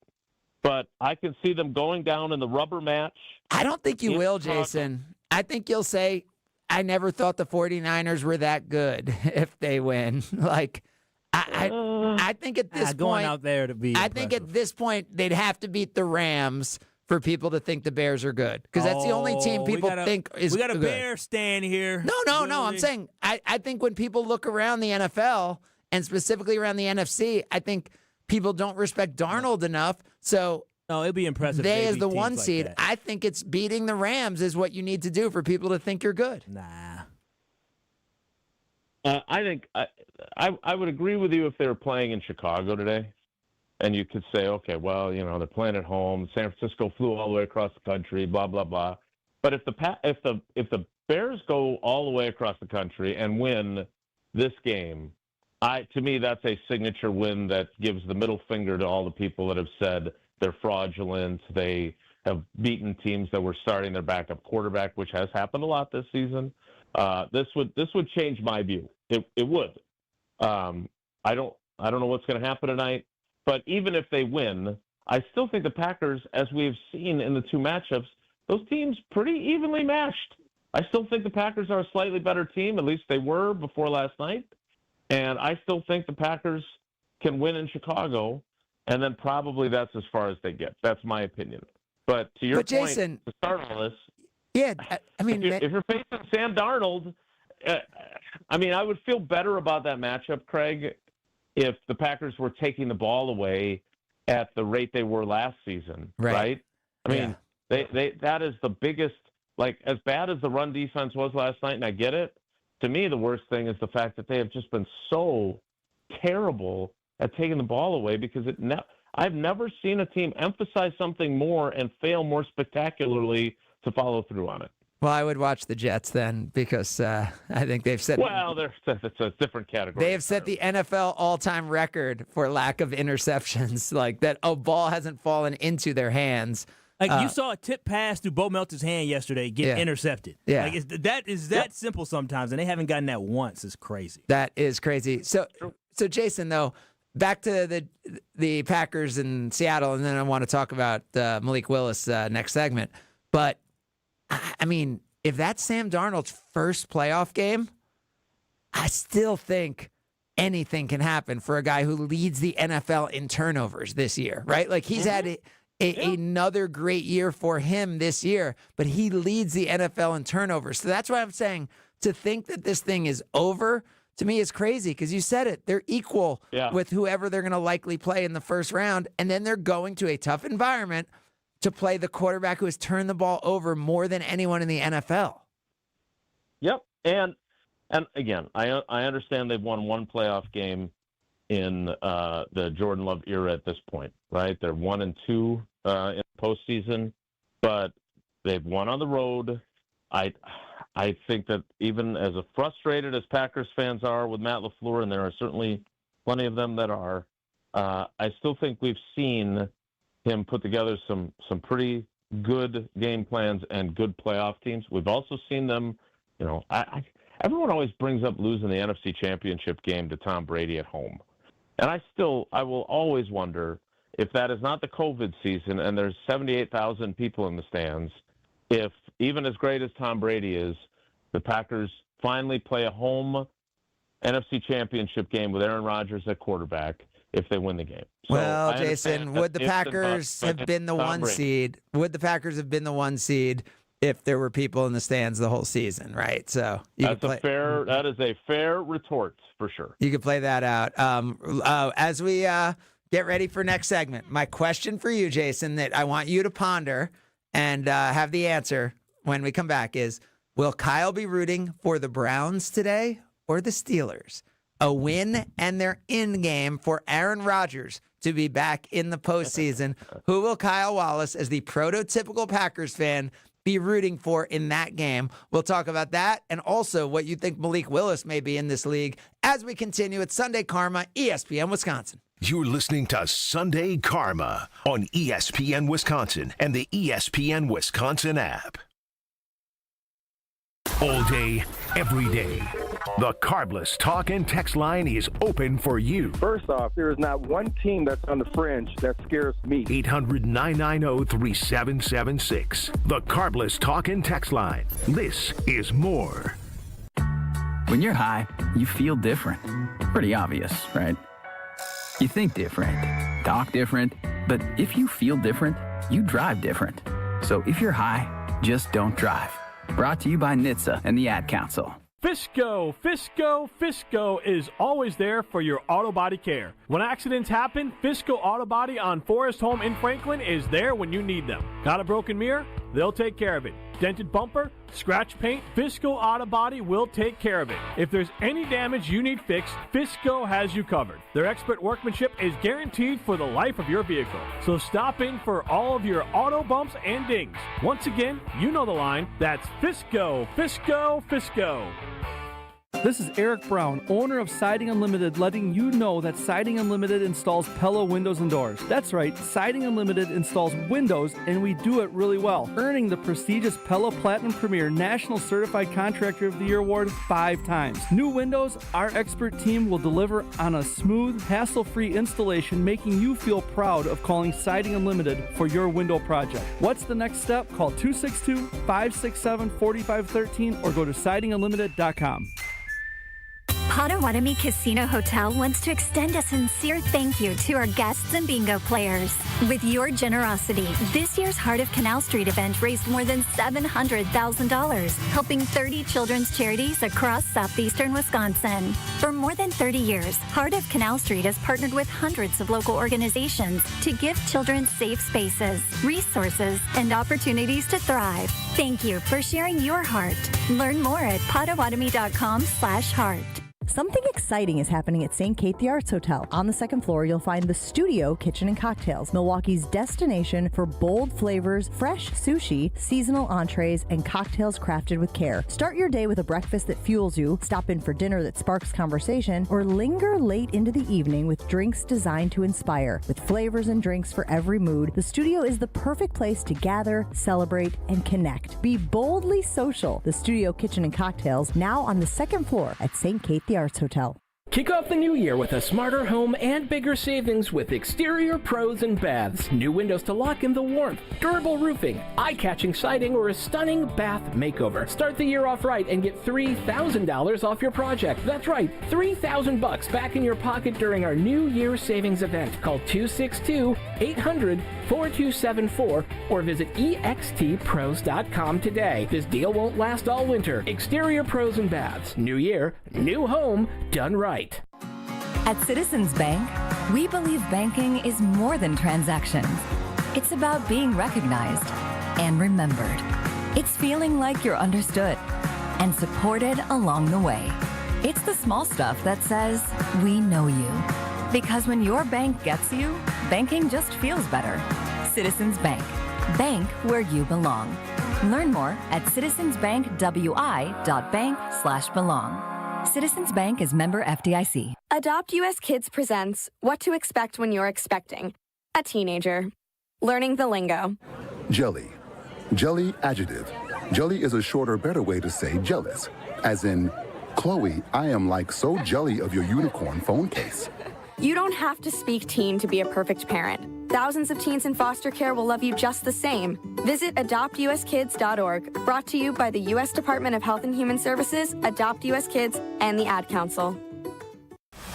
But I can see them going down in the rubber match. I don't think you will, Jason. I think you'll say, I never thought the 49ers were that good if they win. I think at this point, going out there to be I think at this point they'd have to beat the Rams for people to think the Bears are good because that's the only team people think is good. We got a Bear stand here. No. I'm saying I think when people look around the NFL and specifically around the NFC, I think people don't respect Darnold enough. So no, it'd be impressive. They as the 1 like seed, that. I think it's beating the Rams is what you need to do for people to think you're good. Nah. I think I would agree with you if they were playing in Chicago today, and you could say, okay, well, they're playing at home. San Francisco flew all the way across the country, blah, blah, blah. But if the Bears go all the way across the country and win this game, to me that's a signature win that gives the middle finger to all the people that have said they're fraudulent. They have beaten teams that were starting their backup quarterback, which has happened a lot this season. This would change my view. It would. I don't know what's going to happen tonight, but even if they win, I still think the Packers, as we've seen in the two matchups, those teams pretty evenly matched. I still think the Packers are a slightly better team. At least they were before last night. And I still think the Packers can win in Chicago, and then probably that's as far as they get. That's my opinion. But to your point, Jason, to start all this, yeah, I mean, if you're facing Sam Darnold, I would feel better about that matchup, Craig, if the Packers were taking the ball away at the rate they were last season, right? I mean, that is the biggest, like, as bad as the run defense was last night, and I get it, to me the worst thing is the fact that they have just been so terrible at taking the ball away because I've never seen a team emphasize something more and fail more spectacularly to follow through on it. Well, I would watch the Jets then because I think they've set. Well, it's a different category. They have set the NFL all-time record for lack of interceptions, like that a ball hasn't fallen into their hands. Like you saw a tip pass through Bo Melton's hand yesterday get intercepted. Yeah. Like that simple sometimes, and they haven't gotten that once. It's crazy. That is crazy. So Jason, though, back to the Packers in Seattle, and then I want to talk about Malik Willis next segment. But, I mean, if that's Sam Darnold's first playoff game, I still think anything can happen for a guy who leads the NFL in turnovers this year, right? Like, he's had another great year for him this year, but he leads the NFL in turnovers. So that's why I'm saying to think that this thing is over, to me, is crazy because you said it. They're equal with whoever they're going to likely play in the first round, and then they're going to a tough environment to play the quarterback who has turned the ball over more than anyone in the NFL. Yep, and again, I understand they've won one playoff game in the Jordan Love era at this point, right? They're 1-2 in the postseason, but they've won on the road. I think that even as frustrated as Packers fans are with Matt LaFleur, and there are certainly plenty of them that are, I still think we've seen him put together some pretty good game plans and good playoff teams. We've also seen them, everyone always brings up losing the NFC Championship game to Tom Brady at home. And I will always wonder if that is not the COVID season and there's 78,000 people in the stands, if even as great as Tom Brady is, the Packers finally play a home NFC Championship game with Aaron Rodgers at quarterback if they win the game. So well, Jason, would the Packers have been the one seed? Would the Packers have been the one seed if there were people in the stands the whole season, right? So that is a fair retort for sure. You could play that out. As we get ready for next segment, my question for you, Jason, that I want you to ponder and have the answer when we come back is, will Kyle be rooting for the Browns today or the Steelers? A win and they're in game for Aaron Rodgers to be back in the postseason. Who will Kyle Wallace, as the prototypical Packers fan, be rooting for in that game? We'll talk about that and also what you think Malik Willis may be in this league as we continue at Sunday Karma, ESPN Wisconsin. You're listening to Sunday Karma on ESPN Wisconsin and the ESPN Wisconsin app. All day, every day. The Carbless Talk and Text line is open for you. First off, there is not one team that's on the fringe that scares me. 800-990-3776. The Carbless Talk and Text line. This is more. When you're high, you feel different. Pretty obvious, right? You think different, talk different, but if you feel different, you drive different. So if you're high, just don't drive. Brought to you by NHTSA and the Ad Council. Fisco is always there for your auto body care. When accidents happen, Fisco Auto Body on Forest Home in Franklin is there when you need them. Got a broken mirror? They'll take care of it. dented bumper, scratch paint, Fisco Auto Body will take care of it. If there's any damage you need fixed, Fisco has you covered. Their expert workmanship is guaranteed for the life of your vehicle. So stop in for all of your auto bumps and dings. Once again, you know the line. That's Fisco, Fisco, Fisco. This is Eric Brown, owner of Siding Unlimited, letting you know that Siding Unlimited installs Pella windows and doors. That's right, Siding Unlimited installs windows, and we do it really well, earning the prestigious Pella Platinum Premier National Certified Contractor of the Year award 5 times. New windows, our expert team will deliver on a smooth, hassle-free installation, making you feel proud of calling Siding Unlimited for your window project. What's the next step? Call 262-567-4513 or go to sidingunlimited.com. Potawatomi Casino Hotel wants to extend a sincere thank you to our guests and bingo players. With your generosity, this year's Heart of Canal Street event raised more than $700,000, helping 30 children's charities across southeastern Wisconsin. For more than 30 years, Heart of Canal Street has partnered with hundreds of local organizations to give children safe spaces, resources, and opportunities to thrive. Thank you for sharing your heart. Learn more at potawatomi.com/heart. Something exciting is happening at St. Kate the Arts Hotel. On the second floor, you'll find the Studio Kitchen and Cocktails, Milwaukee's destination for bold flavors, fresh sushi, seasonal entrees, and cocktails crafted with care. Start your day with a breakfast that fuels you, stop in for dinner that sparks conversation, or linger late into the evening with drinks designed to inspire. With flavors and drinks for every mood, the Studio is the perfect place to gather, celebrate, and connect. Be boldly social. The Studio Kitchen and Cocktails, now on the second floor at St. Kate the Arts Hotel. Kick off the new year with a smarter home and bigger savings with Exterior Pros and Baths. New windows to lock in the warmth, durable roofing, eye-catching siding, or a stunning bath makeover. Start the year off right and get $3,000 off your project. That's right, $3,000 back in your pocket during our New Year savings event. Call 262-800-4274 or visit extpros.com today. This deal won't last all winter. Exterior Pros and Baths. New year, new home, done right. At Citizens Bank, we believe banking is more than transactions. It's about being recognized and remembered. It's feeling like you're understood and supported along the way. It's the small stuff that says, we know you. Because when your bank gets you, banking just feels better. Citizens Bank. Bank where you belong. Learn more at citizensbankwi.bank/belong. Citizens Bank is member FDIC. Adopt US Kids presents What to Expect When You're Expecting a Teenager. Learning the lingo. Jelly. Jelly adjective. Jelly is a shorter, better way to say jealous. As in, Chloe, I am like so jelly of your unicorn phone case. You don't have to speak teen to be a perfect parent. Thousands of teens in foster care will love you just the same. Visit adoptuskids.org, brought to you by the U.S. Department of Health and Human Services, Adopt U.S. Kids, and the Ad Council.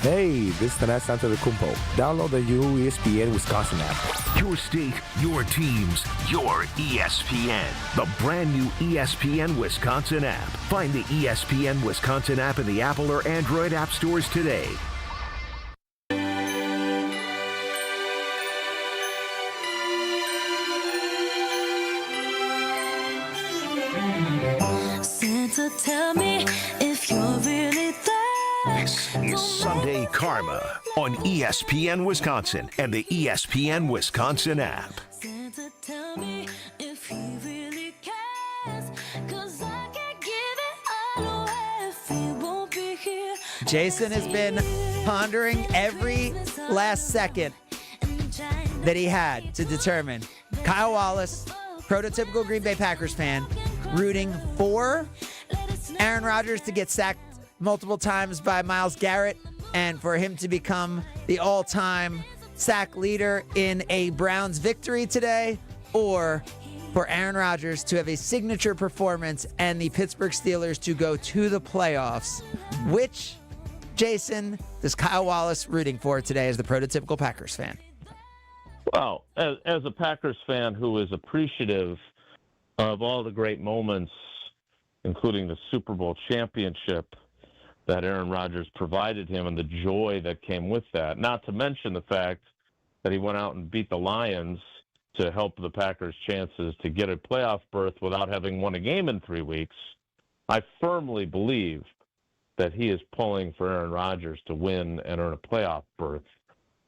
Hey, this is Tanas Antetokounmpo. Download the new ESPN Wisconsin app. Your state, your teams, your ESPN. The brand new ESPN Wisconsin app. Find the ESPN Wisconsin app in the Apple or Android app stores today. Santa, tell me if you're really there. This is Sunday Karma on ESPN Wisconsin and the ESPN Wisconsin app. Santa, tell me if he really cares, 'cause I can't give it all away if he won't be here. Jason has been pondering every last second that he had to determine. Kyle Wallace, prototypical Green Bay Packers fan, rooting for Aaron Rodgers to get sacked multiple times by Myles Garrett and for him to become the all-time sack leader in a Browns victory today, or for Aaron Rodgers to have a signature performance and the Pittsburgh Steelers to go to the playoffs. Which, Jason, is Kyle Wallace rooting for today as the prototypical Packers fan? Well, as a Packers fan who is appreciative of all the great moments, including the Super Bowl championship that Aaron Rodgers provided him and the joy that came with that, not to mention the fact that he went out and beat the Lions to help the Packers' chances to get a playoff berth without having won a game in 3 weeks, I firmly believe that he is pulling for Aaron Rodgers to win and earn a playoff berth,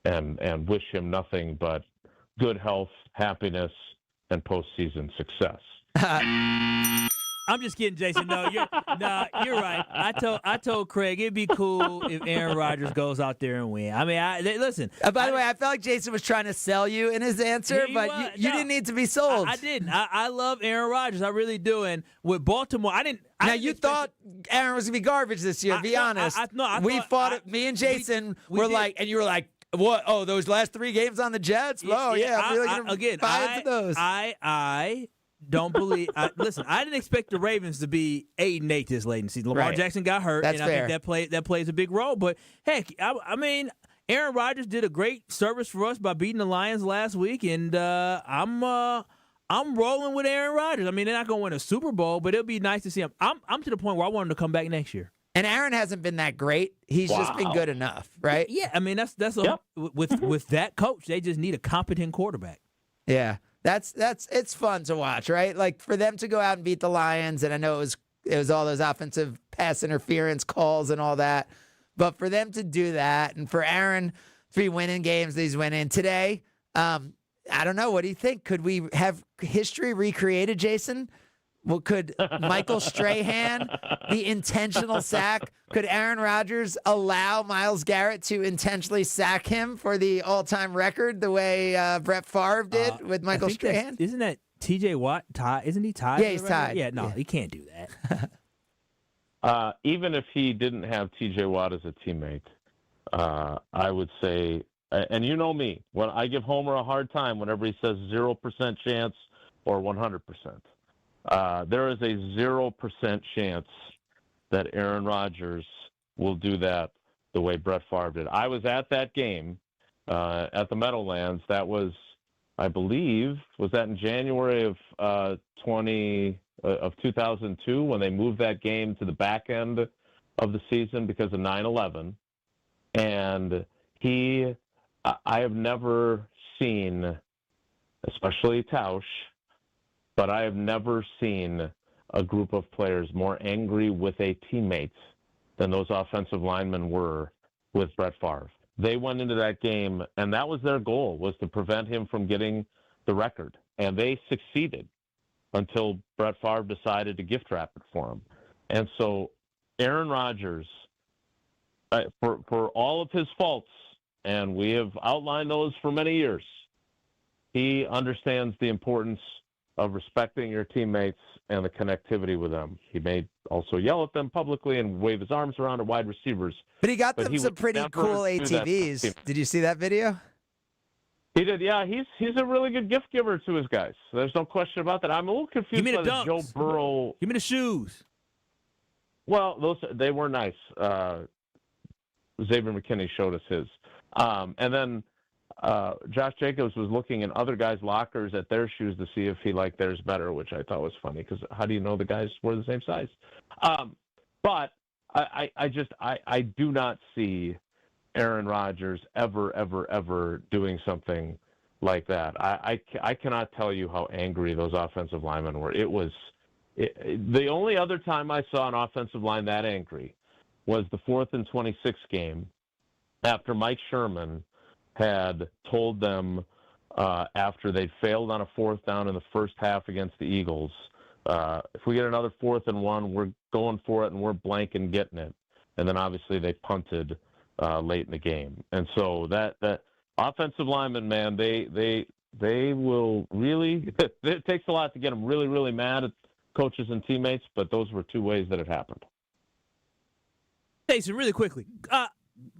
and wish him nothing but good health, happiness, and postseason success. I'm just kidding, Jason. No, you're right. I told Craig it'd be cool if Aaron Rodgers goes out there and win. I mean, listen. By the way, I felt like Jason was trying to sell you in his answer, but you didn't need to be sold. I didn't. I love Aaron Rodgers. I really do. And with Baltimore, I didn't. You thought Aaron was gonna be garbage this year. Be honest. We fought it. Me and Jason were like, and you were like, what? Oh, those last 3 games on the Jets? Oh, yeah. I'm really gonna buy into those. I don't believe. Listen, I didn't expect the Ravens to be 8-8 this late in the season. Lamar Jackson got hurt, That's and fair. I think that plays a big role. But heck, I mean, Aaron Rodgers did a great service for us by beating the Lions last week, and I'm rolling with Aaron Rodgers. I mean, they're not going to win a Super Bowl, but it'll be nice to see him. I'm to the point where I want him to come back next year. And Aaron hasn't been that great. He's just been good enough, right? Yeah, I mean with that coach, they just need a competent quarterback. Yeah. It's fun to watch, right? Like for them to go out and beat the Lions, and I know it was all those offensive pass interference calls and all that, but for them to do that, and for Aaron to be winning games that he's winning today, I don't know. What do you think? Could we have history recreated, Jason? Well, could Michael Strahan, the intentional sack, could Aaron Rodgers allow Myles Garrett to intentionally sack him for the all-time record the way Brett Favre did with Michael Strahan? Isn't that T.J. Watt tied? Isn't he tied? Yeah, he's tied. Yeah, no, he can't do that. Even if he didn't have T.J. Watt as a teammate, I would say, and you know me, when I give Homer a hard time whenever he says 0% chance or 100%. There is a 0% chance that Aaron Rodgers will do that the way Brett Favre did. I was at that game at the Meadowlands. That was, I believe, was that in January of 2002 when they moved that game to the back end of the season because of 9/11. And I have never seen, especially Tausch, but I have never seen a group of players more angry with a teammate than those offensive linemen were with Brett Favre. They went into that game, and that was their goal, was to prevent him from getting the record. And they succeeded until Brett Favre decided to gift wrap it for him. And so Aaron Rodgers, for all of his faults, and we have outlined those for many years, he understands the importance of respecting your teammates and the connectivity with them. He may also yell at them publicly and wave his arms around at wide receivers. But he got them some pretty cool ATVs. Did you see that video? He did, yeah. He's a really good gift giver to his guys. There's no question about that. I'm a little confused by the Joe Burrow. Give me the shoes. Well, they were nice. Xavier McKinney showed us his. And then Josh Jacobs was looking in other guys' lockers at their shoes to see if he liked theirs better, which I thought was funny because how do you know the guys were the same size? But I do not see Aaron Rodgers ever doing something like that. I cannot tell you how angry those offensive linemen were. The only other time I saw an offensive line that angry was the 4th and 26 game after Mike Sherman had told them after they'd failed on a 4th down in the first half against the Eagles, if we get another 4th and 1, we're going for it and we're blank and getting it. And then obviously they punted late in the game. And so that offensive lineman, man, they will really – it takes a lot to get them really, really mad at coaches and teammates, but those were 2 ways that it happened. Jason, really quickly,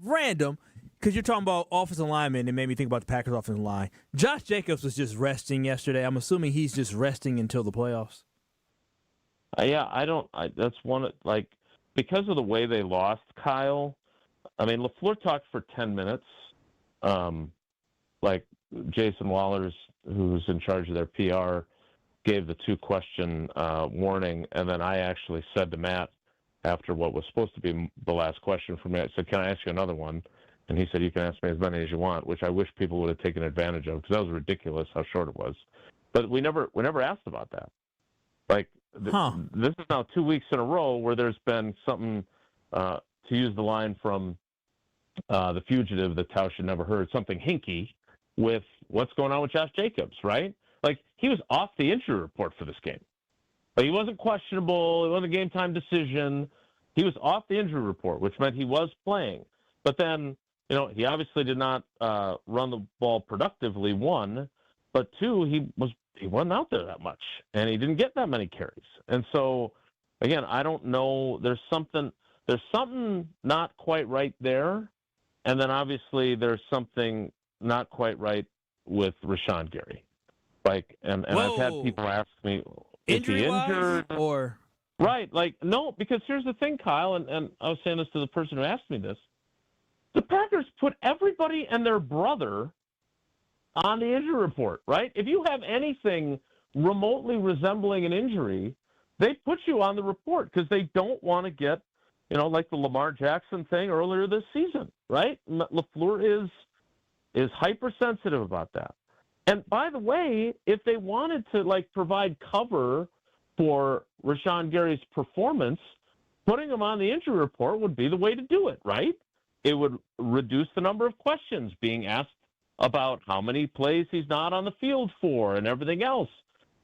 random – because you're talking about offensive linemen, it made me think about the Packers offensive line. Josh Jacobs was just resting yesterday. I'm assuming he's just resting until the playoffs. That's one, like, because of the way they lost Kyle, I mean, LaFleur talked for 10 minutes. Like Jason Wallers, who's in charge of their PR, gave the 2-question warning. And then I actually said to Matt, after what was supposed to be the last question for me, I said, can I ask you another one? And he said, you can ask me as many as you want, which I wish people would have taken advantage of because that was ridiculous how short it was. But we never asked about that. Like, this is now 2 weeks in a row where there's been something, to use the line from The Fugitive that Tausch had never heard, something hinky with what's going on with Josh Jacobs, right? Like, he was off the injury report for this game. Like, he wasn't questionable. It wasn't a game-time decision. He was off the injury report, which meant he was playing. But then, he obviously did not run the ball productively, one. But two, he wasn't out there that much, and he didn't get that many carries. And so, again, I don't know. There's something not quite right there. And then, obviously, there's something not quite right with Rashawn Gary. Like, and I've had people ask me, is he injured? Or... Right. Like, no, because here's the thing, Kyle, and I was saying this to the person who asked me this. The Packers put everybody and their brother on the injury report, right? If you have anything remotely resembling an injury, they put you on the report because they don't want to get, like the Lamar Jackson thing earlier this season, right? LaFleur is hypersensitive about that. And by the way, if they wanted to provide cover for Rashawn Gary's performance, putting him on the injury report would be the way to do it, right? It would reduce the number of questions being asked about how many plays he's not on the field for and everything else.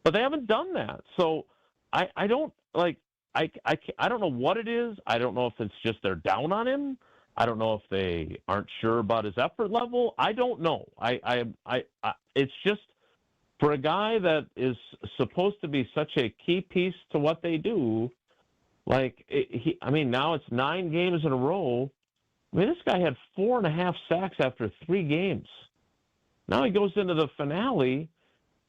But they haven't done that. So I don't I don't know what it is. I don't know if it's just they're down on him. I don't know if they aren't sure about his effort level. I don't know. It's just for a guy that is supposed to be such a key piece to what they do. Now it's 9 games in a row. I mean, this guy had 4.5 sacks after 3 games. Now he goes into the finale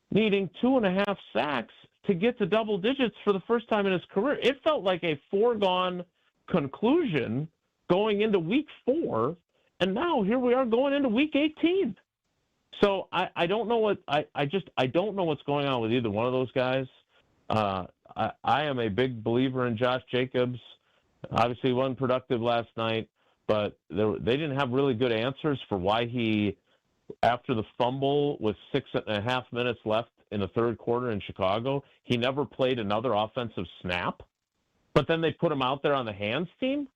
needing 2.5 sacks to get to double digits for the first time in his career. It felt like a foregone conclusion going into week 4, and now here we are going into week 18. So I don't know what I don't know what's going on with either one of those guys. I am a big believer in Josh Jacobs. Obviously, he wasn't productive last night, but they didn't have really good answers for why he, after the fumble with 6.5 minutes left in the third quarter in Chicago, he never played another offensive snap. But then they put him out there on the hands team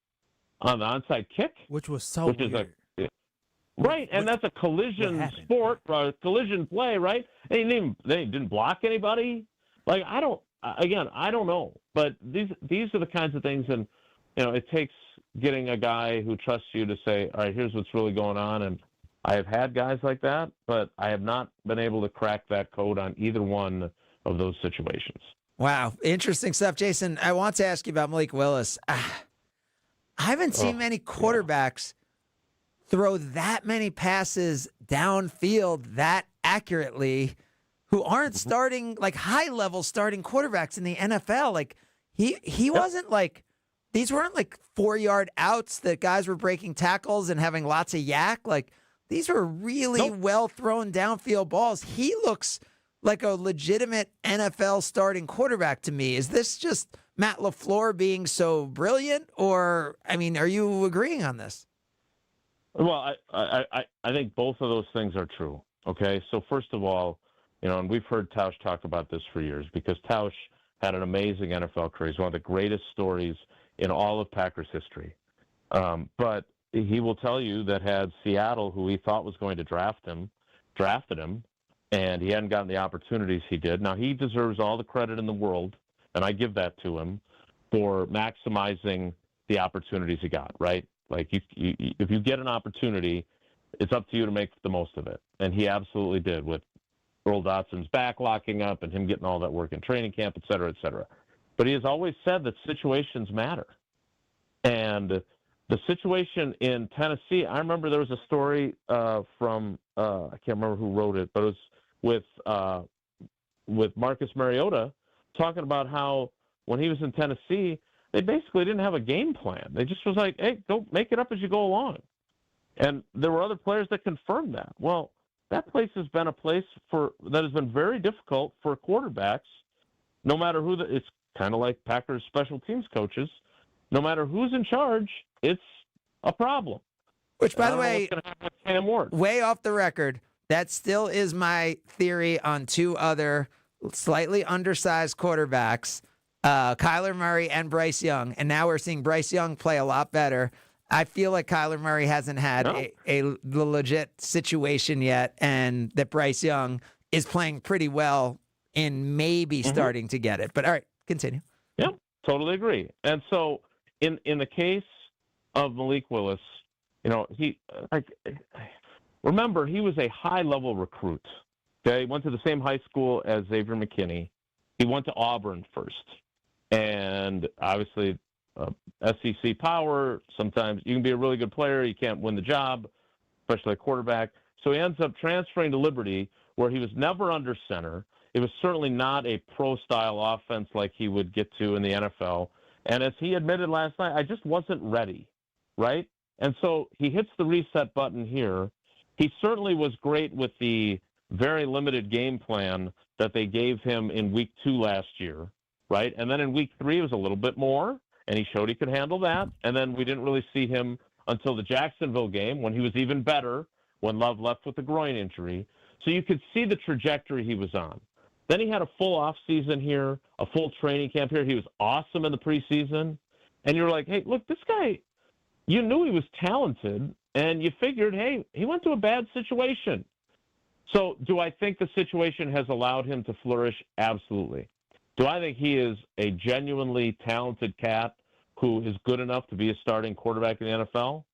on the onside kick, which was so weird. Right, and that's a collision sport, collision play, right? They didn't block anybody. I don't know. But these are the kinds of things, and it takes getting a guy who trusts you to say, all right, here's what's really going on. And I have had guys like that, but I have not been able to crack that code on either one of those situations. Wow, interesting stuff, Jason. I want to ask you about Malik Willis. I haven't seen many quarterbacks throw that many passes downfield that accurately who aren't starting, high-level starting quarterbacks in the NFL. He wasn't these weren't 4-yard outs that guys were breaking tackles and having lots of yak. These were really well-thrown downfield balls. He looks like a legitimate NFL starting quarterback to me. Is this just Matt LaFleur being so brilliant, or, are you agreeing on this? Well, I think both of those things are true. Okay, so first of all, and we've heard Tausch talk about this for years because Tausch had an amazing NFL career. He's one of the greatest stories in all of Packers history. But he will tell you that had Seattle, who he thought was going to draft him, drafted him, and he hadn't gotten the opportunities he did. Now, he deserves all the credit in the world, and I give that to him, for maximizing the opportunities he got, right? If you get an opportunity, it's up to you to make the most of it. And he absolutely did, with Earl Dotson's back locking up and him getting all that work in training camp, et cetera, et cetera. But he has always said that situations matter. And the situation in Tennessee, I remember there was a story from, I can't remember who wrote it, but it was with Marcus Mariota talking about how when he was in Tennessee, they basically didn't have a game plan. They just was like, hey, go make it up as you go along. And there were other players that confirmed that. Well, that place has been a place that has been very difficult for quarterbacks, no matter who it's kind of like Packers special teams coaches. No matter who's in charge, it's a problem. Which, by I the don't know way, what's gonna happen with Cam Ward. way off the record, that still is my theory on two other slightly undersized quarterbacks, Kyler Murray and Bryce Young. And now we're seeing Bryce Young play a lot better. I feel like Kyler Murray hasn't had a legit situation yet, and that Bryce Young is playing pretty well and maybe starting to get it. But all right, continue. Yeah, totally agree. And so in the case of Malik Willis, remember, he was a high-level recruit. Okay, he went to the same high school as Xavier McKinney. He went to Auburn first. And obviously, SEC power, sometimes you can be a really good player, you can't win the job, especially a quarterback. So he ends up transferring to Liberty, where he was never under center. It was certainly not a pro-style offense like he would get to in the NFL. And as he admitted last night, I just wasn't ready, right? And so he hits the reset button here. He certainly was great with the very limited game plan that they gave him in week 2 last year, right? And then in week 3, it was a little bit more, and he showed he could handle that. And then we didn't really see him until the Jacksonville game, when he was even better, when Love left with a groin injury. So you could see the trajectory he was on. Then he had a full offseason here, a full training camp here. He was awesome in the preseason. And you're like, hey, look, this guy, you knew he was talented, and you figured, hey, he went to a bad situation. So do I think the situation has allowed him to flourish? Absolutely. Do I think he is a genuinely talented cat who is good enough to be a starting quarterback in the NFL?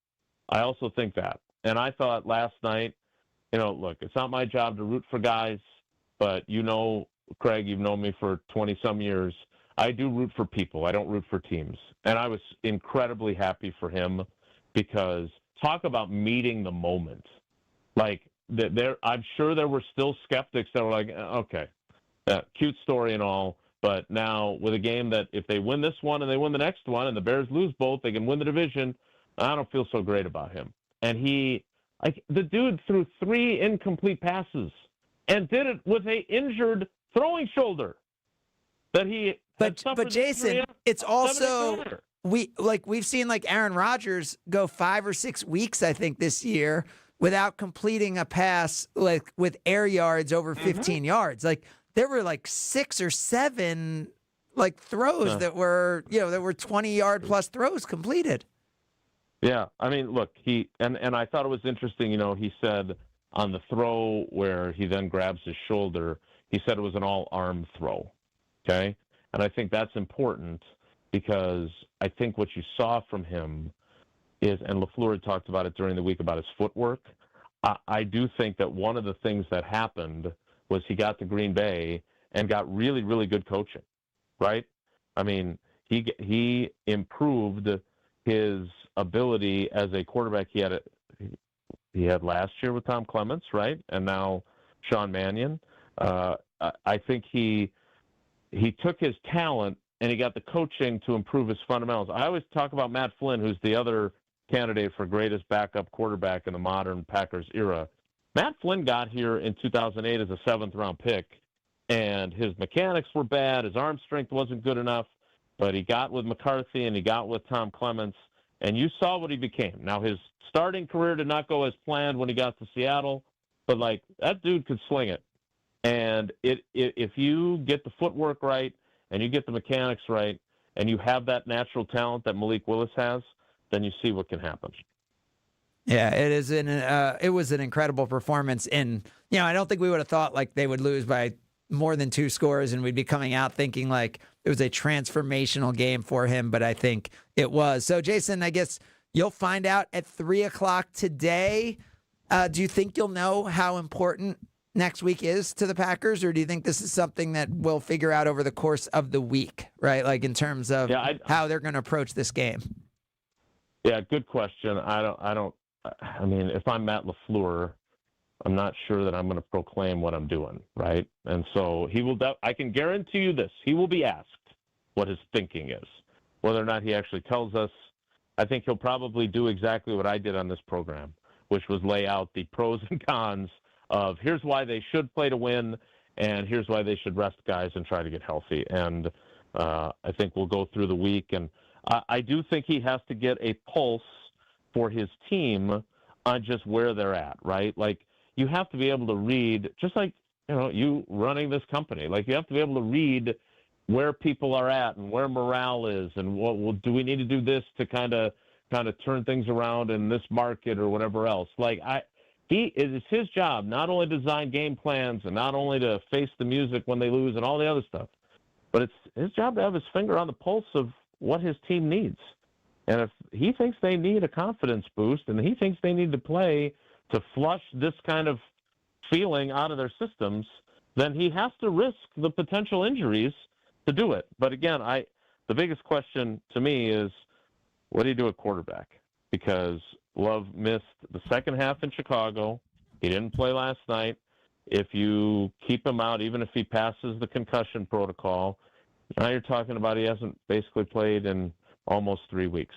I also think that. And I thought last night, look, it's not my job to root for guys, but Craig, you've known me for 20-some years. I do root for people. I don't root for teams. And I was incredibly happy for him, because talk about meeting the moment. Like, I'm sure there were still skeptics that were like, okay, cute story and all, but now with a game that if they win this one and they win the next one and the Bears lose both, they can win the division. I don't feel so great about him. And the dude threw 3 incomplete passes and did it with a injured throwing shoulder that he. But Jason, it's also we've seen like Aaron Rodgers go 5 or 6 weeks, I think, this year without completing a pass like with air yards over 15 yards. Like there were like 6 or 7 like throws that were 20-yard plus throws completed. Yeah, I mean, look, and I thought it was interesting. He said on the throw where he then grabs his shoulder, he said it was an all-arm throw. Okay, and I think that's important, because I think what you saw from him is, and LaFleur had talked about it during the week about his footwork. I do think that one of the things that happened was he got to Green Bay and got really, really good coaching, right? I mean, he improved his ability as a quarterback he had last year with Tom Clements, right? And now Sean Mannion. I think he took his talent and he got the coaching to improve his fundamentals. I always talk about Matt Flynn, who's the other candidate for greatest backup quarterback in the modern Packers era. Matt Flynn got here in 2008 as a 7th-round pick, and his mechanics were bad. His arm strength wasn't good enough, but he got with McCarthy and he got with Tom Clements, and you saw what he became. Now, his starting career did not go as planned when he got to Seattle, but, that dude could sling it. And if you get the footwork right and you get the mechanics right and you have that natural talent that Malik Willis has, then you see what can happen. Yeah, it was an incredible performance. And, I don't think we would have thought they would lose by more than 2 scores and we'd be coming out thinking it was a transformational game for him, but I think it was. So, Jason, I guess you'll find out at 3:00 today. Do you think you'll know how important next week is to the Packers, or do you think this is something that we'll figure out over the course of the week, right? In terms of how they're going to approach this game? Yeah, good question. I mean, if I'm Matt LaFleur, I'm not sure that I'm going to proclaim what I'm doing, right? And so he will. I can guarantee you this: he will be asked what his thinking is. Whether or not he actually tells us, I think he'll probably do exactly what I did on this program, which was lay out the pros and cons of here's why they should play to win, and here's why they should rest guys and try to get healthy. And I think we'll go through the week, and I do think he has to get a pulse for his team on just where they're at, right? Like, you have to be able to read, just like, you running this company. Like, you have to be able to read where people are at and where morale is, and do we need to do this to kind of turn things around in this market or whatever else. Like, it's his job not only to design game plans and not only to face the music when they lose and all the other stuff, but it's his job to have his finger on the pulse of what his team needs. And if he thinks they need a confidence boost and he thinks they need to play to flush this kind of feeling out of their systems, then he has to risk the potential injuries to do it. But again, the biggest question to me is, what do you do at quarterback? Because Love missed the second half in Chicago. He didn't play last night. If you keep him out, even if he passes the concussion protocol, now you're talking about he hasn't basically played in almost 3 weeks.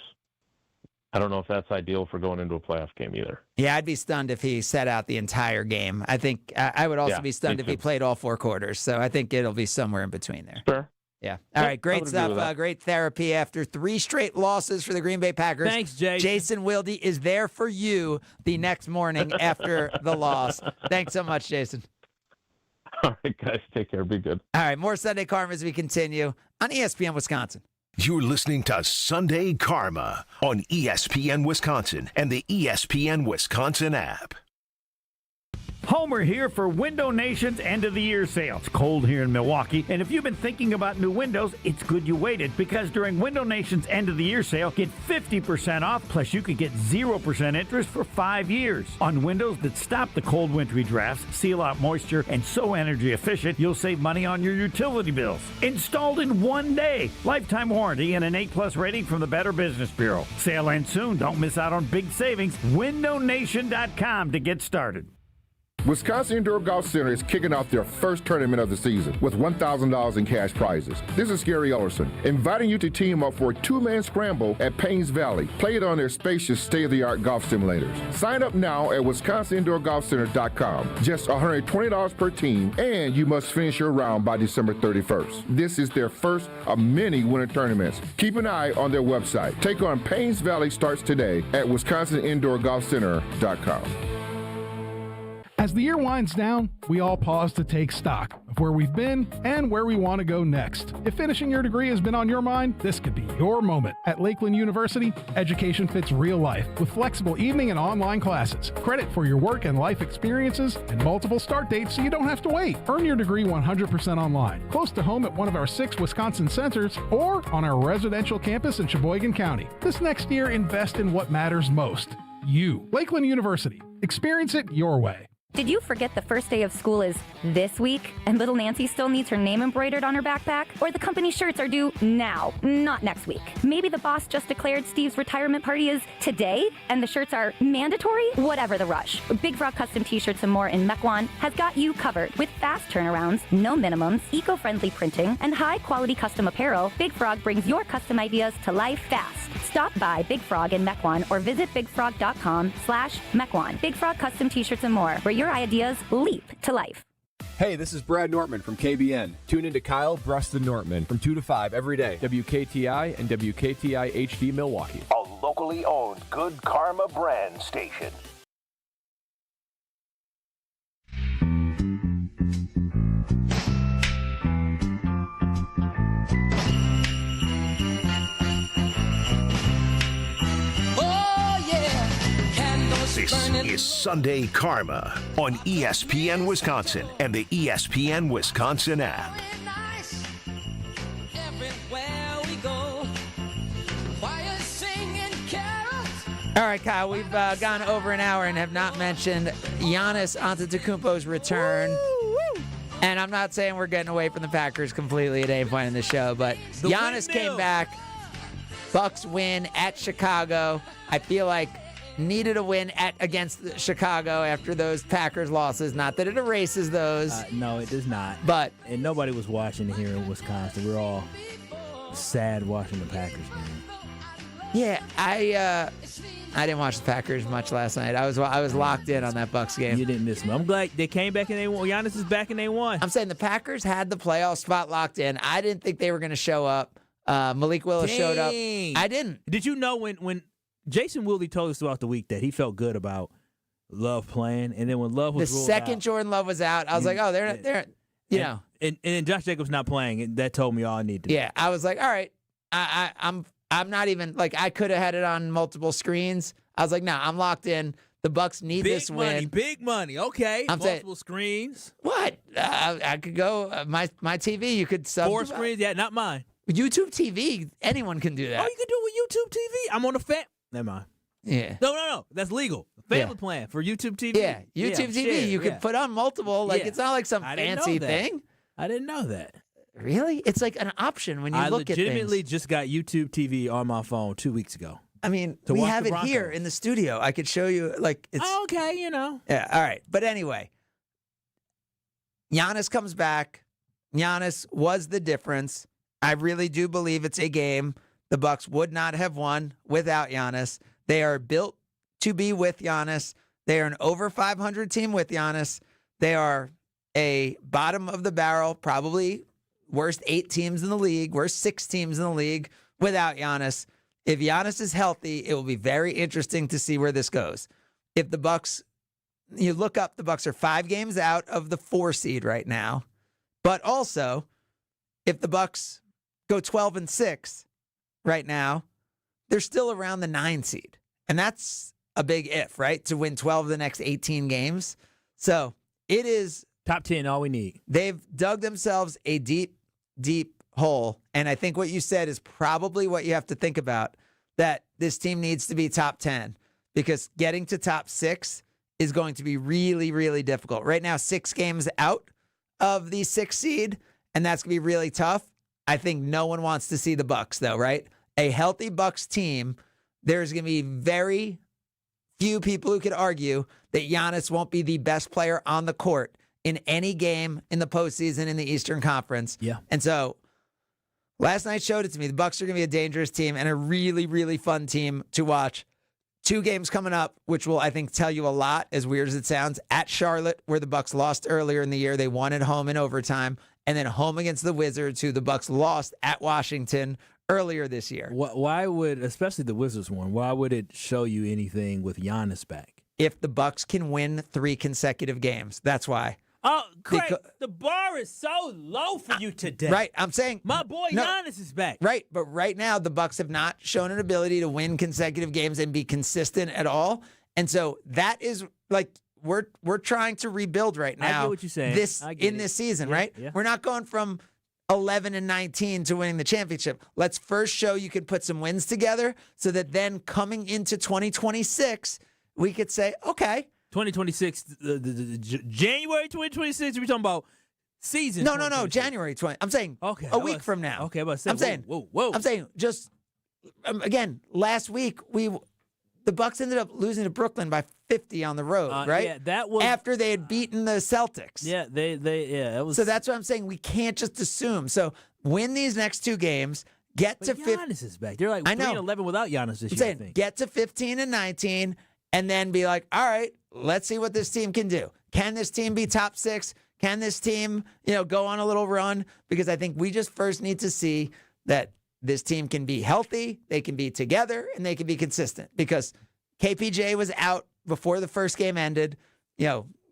I don't know if that's ideal for going into a playoff game either. Yeah, I'd be stunned if he sat out the entire game. I think I would also be stunned if he played all 4 quarters. So I think it'll be somewhere in between there. Sure. Yeah. All right. Great stuff. Great therapy after 3 straight losses for the Green Bay Packers. Thanks, Jason. Jason Wilde is there for you the next morning after the loss. Thanks so much, Jason. All right, guys. Take care. Be good. All right. More Sunday Karma as we continue on ESPN Wisconsin. You're listening to Sunday Karma on ESPN Wisconsin and the ESPN Wisconsin app. Homer here for Window Nation's end of the year sale. It's cold here in Milwaukee, and if you've been thinking about new windows, it's good you waited, because during Window Nation's end of the year sale, get 50% off, plus you could get 0% interest for 5 years. On windows that stop the cold wintry drafts, seal out moisture, and so energy efficient, you'll save money on your utility bills. Installed in 1 day. Lifetime warranty and an A+ rating from the Better Business Bureau. Sale ends soon. Don't miss out on big savings. WindowNation.com to get started. Wisconsin Indoor Golf Center is kicking off their first tournament of the season with $1,000 in cash prizes. This is Gary Ellerson, inviting you to team up for a 2-man scramble at Paynes Valley. Play it on their spacious state-of-the-art golf simulators. Sign up now at WisconsinIndoorGolfCenter.com. Just $120 per team, and you must finish your round by December 31st. This is their first of many winter tournaments. Keep an eye on their website. Take on Paynes Valley starts today at WisconsinIndoorGolfCenter.com. As the year winds down, we all pause to take stock of where we've been and where we want to go next. If finishing your degree has been on your mind, this could be your moment. At Lakeland University, education fits real life with flexible evening and online classes, credit for your work and life experiences, and multiple start dates so you don't have to wait. Earn your degree 100% online, close to home at one of our 6 Wisconsin centers, or on our residential campus in Sheboygan County. This next year, invest in what matters most. You. Lakeland University. Experience it your way. Did you forget the first day of school is this week and little Nancy still needs her name embroidered on her backpack? Or the company shirts are due now, not next week? Maybe the boss just declared Steve's retirement party is today and the shirts are mandatory? Whatever the rush. Big Frog Custom T-shirts and more in Mequon has got you covered with fast turnarounds, no minimums, eco-friendly printing, and high-quality custom apparel. Big Frog brings your custom ideas to life fast. Stop by Big Frog in Mequon or visit bigfrog.com/Mequon. Big Frog Custom T-shirts and more, where your ideas leap to life. Hey, this is Brad Nortman from KBN. Tune in to Kyle Bruston Nortman from 2 to 5 every day. WKTI and WKTI HD Milwaukee. A locally owned Good Karma brand station. This is Sunday Karma on ESPN Wisconsin and the ESPN Wisconsin app. All right, Kyle, we've gone over an hour and have not mentioned Giannis Antetokounmpo's return. And I'm not saying we're getting away from the Packers completely at any point in the show, but Giannis came back. Bucks win at Chicago. I feel like needed a win against Chicago after those Packers losses. Not that it erases those. No, it does not. But and nobody was watching here in Wisconsin. We're all sad watching the Packers game. Yeah, I didn't watch the Packers much last night. I was locked in on that Bucks game. You didn't miss me. I'm glad they came back and they won. Giannis is back and they won. I'm saying the Packers had the playoff spot locked in. I didn't think they were going to show up. Malik Willis showed up. I didn't. Did you know when Jason Wilde told us throughout the week that he felt good about Love playing, and then when Love was The ruled second out, Jordan Love was out, I was like, oh, they're you know. And Josh Jacobs not playing, and that told me all I needed to know. Yeah, I was like, all right, I'm not even like I could have had it on multiple screens. I was like, no, I'm locked in. The Bucks need this win. Big money. Okay, I'm multiple screens. What? I could go my TV. You could sub 4 screens. Yeah, not mine. YouTube TV. Anyone can do that. Oh, you can do it with YouTube TV. I'm on the Never mind. Yeah. No. That's legal. Family plan for YouTube TV. Yeah, YouTube TV. You could put on multiple. Like it's not like some fancy thing. I didn't know that. Really? It's like an option when you look at things. I legitimately just got YouTube TV on my phone 2 weeks ago. I mean, we have it here in the studio. I could show you. Like it's okay, you know. Yeah. All right. But anyway, Giannis comes back. Giannis was the difference. I really do believe it's a game the Bucks would not have won without Giannis. They are built to be with Giannis. They are an over 500 team with Giannis. They are a bottom of the barrel, probably worst 8 teams in the league, worst 6 teams in the league without Giannis. If Giannis is healthy, it will be very interesting to see where this goes. If the Bucks, you look up, the Bucks are 5 games out of the 4 seed right now. But also, if the Bucks go 12-6 right now, they're still around the 9 seed. And that's a big if, right? To win 12 of the next 18 games. So it is top 10, all we need. They've dug themselves a deep, deep hole. And I think what you said is probably what you have to think about, that this team needs to be top 10 because getting to top 6 is going to be really, really difficult. Right now, 6 games out of the 6th seed, and that's going to be really tough. I think no one wants to see the Bucks, though, right? A healthy Bucks team, there's going to be very few people who could argue that Giannis won't be the best player on the court in any game in the postseason in the Eastern Conference. Yeah. And so last night showed it to me. The Bucks are going to be a dangerous team and a really, really fun team to watch. 2 games coming up, which will, I think, tell you a lot, as weird as it sounds. At Charlotte, where the Bucks lost earlier in the year. They won at home in overtime. And then home against the Wizards, who the Bucks lost at Washington earlier this year. Why would, especially the Wizards one, why would it show you anything with Giannis back? If the Bucks can win 3 consecutive games. That's why. Oh, Craig, the bar is so low for you today. Right, I'm saying my boy Giannis is back. Right, but right now the Bucks have not shown an ability to win consecutive games and be consistent at all. And so that is like we're trying to rebuild right now. I get what you're saying. This season, right? Yeah. We're not going from 11-19 to winning the championship. Let's first show you can put some wins together so that then coming into 2026, we could say, okay. 2026, January 2026, we're talking about season. No, January 20. I'm saying a week from now. Okay, I'm saying, whoa. I'm saying just, again, last week, the Bucks ended up losing to Brooklyn by 50 on the road, right? Yeah, that was after they had beaten the Celtics. Yeah, that was. So that's what I'm saying. We can't just assume. So win these next 2 games. Get to 15. Giannis is back. They're like 3-11 without Giannis this year. I think. Get to 15-19, and then be like, all right, let's see what this team can do. Can this team be top 6? Can this team, go on a little run? Because I think we just first need to see that this team can be healthy, they can be together, and they can be consistent. Because KPJ was out before the first game ended.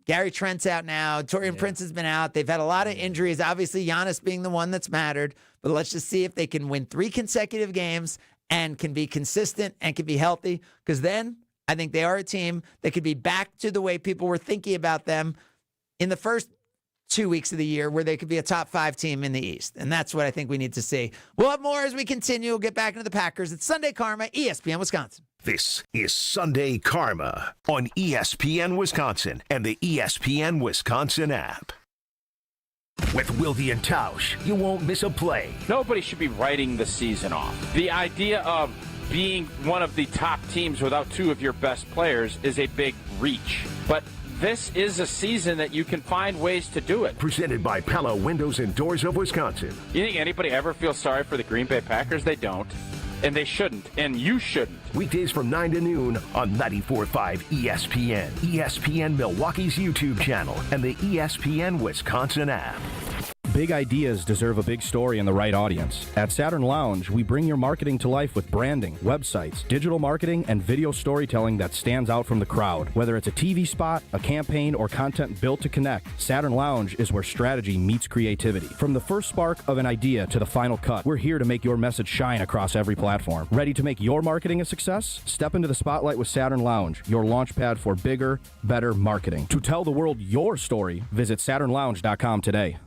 Gary Trent's out now. Taurean Prince has been out. They've had a lot of injuries. Obviously, Giannis being the one that's mattered. But let's just see if they can win 3 consecutive games and can be consistent and can be healthy. Because then I think they are a team that could be back to the way people were thinking about them in the first 2 weeks of the year, where they could be a top 5 team in the East. And that's what I think we need to see. We'll have more as we continue. We'll get back into the Packers. It's Sunday Karma, ESPN Wisconsin. This is Sunday Karma on ESPN Wisconsin and the ESPN Wisconsin app. With Wilde and Tausch, you won't miss a play. Nobody should be writing the season off. The idea of being one of the top teams without 2 of your best players is a big reach. But this is a season that you can find ways to do it. Presented by Pella Windows and Doors of Wisconsin. You think anybody ever feels sorry for the Green Bay Packers? They don't. And they shouldn't. And you shouldn't. Weekdays from 9 to noon on 94.5 ESPN, ESPN Milwaukee's YouTube channel, and the ESPN Wisconsin app. Big ideas deserve a big story and the right audience. At Saturn Lounge, we bring your marketing to life with branding, websites, digital marketing, and video storytelling that stands out from the crowd. Whether it's a TV spot, a campaign, or content built to connect, Saturn Lounge is where strategy meets creativity. From the first spark of an idea to the final cut, we're here to make your message shine across every platform. Ready to make your marketing a success? Step into the spotlight with Saturn Lounge, your launch pad for bigger, better marketing. To tell the world your story, visit SaturnLounge.com today.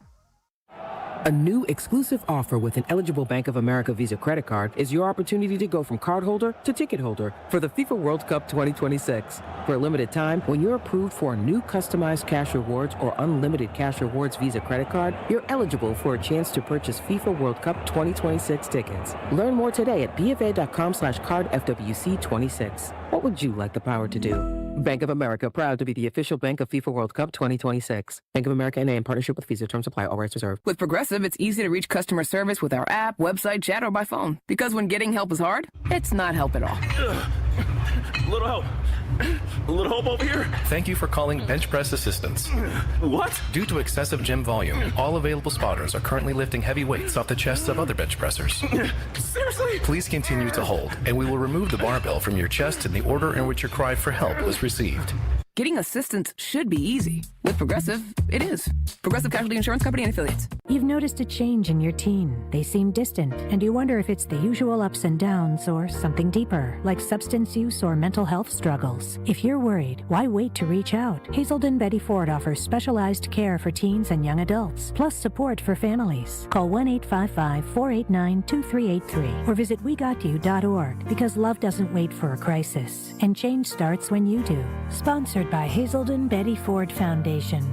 A new exclusive offer with an eligible Bank of America Visa credit card is your opportunity to go from cardholder to ticket holder for the FIFA World Cup 2026. For a limited time, when you're approved for a new customized cash rewards or unlimited cash rewards Visa credit card, you're eligible for a chance to purchase FIFA World Cup 2026 tickets. Learn more today at bfa.com/cardfwc26. What would you like the power to do? Bank of America, proud to be the official bank of FIFA World Cup 2026. Bank of America N.A. in partnership with Visa. Terms apply. All rights reserved. With Progressive, it's easy to reach customer service with our app, website, chat, or by phone. Because when getting help is hard, it's not help at all. A little help. A little help over here. Thank you for calling Bench Press Assistance. What? Due to excessive gym volume, all available spotters are currently lifting heavy weights off the chests of other bench pressers. Seriously? Please continue to hold, and we will remove the barbell from your chest in the order in which your cry for help was received. Getting assistance should be easy. With Progressive, it is. Progressive Casualty Insurance Company and Affiliates. You've noticed a change in your teen. They seem distant, and you wonder if it's the usual ups and downs or something deeper, like substance use or mental health struggles. If you're worried, why wait to reach out? Hazelden Betty Ford offers specialized care for teens and young adults, plus support for families. Call 1-855-489-2383 or visit WeGotYou.org, because love doesn't wait for a crisis, and change starts when you do. Sponsored by Hazelden Betty Ford Foundation.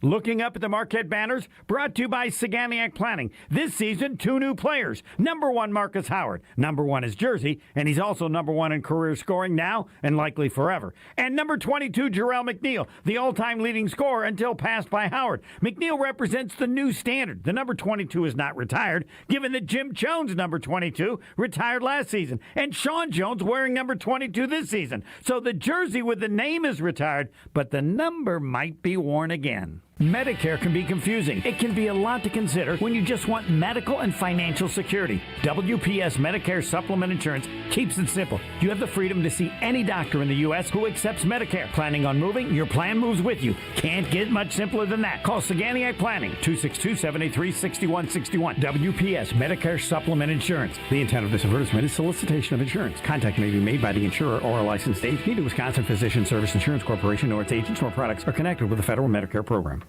Looking up at the Marquette banners, brought to you by Saganiac Planning. This season, 2 new players. Number 1, Marcus Howard. Number 1 is Jersey, and he's also number 1 in career scoring now and likely forever. And number 22, Jarrell McNeil, the all-time leading scorer until passed by Howard. McNeil represents the new standard. The number 22 is not retired, given that Jim Jones, number 22, retired last season, and Sean Jones wearing number 22 this season. So the jersey with the name is retired, but the number might be worn again. Medicare can be confusing. It can be a lot to consider when you just want medical and financial security. WPS Medicare Supplement Insurance keeps it simple. You have the freedom to see any doctor in the U.S. who accepts Medicare. Planning on moving? Your plan moves with you. Can't get much simpler than that. Call Saganiac Planning, 262-783-6161. WPS Medicare Supplement Insurance. The intent of this advertisement is solicitation of insurance. Contact may be made by the insurer or a licensed agent. Neither Wisconsin Physician Service Insurance Corporation nor its agents or products are connected with the federal Medicare program.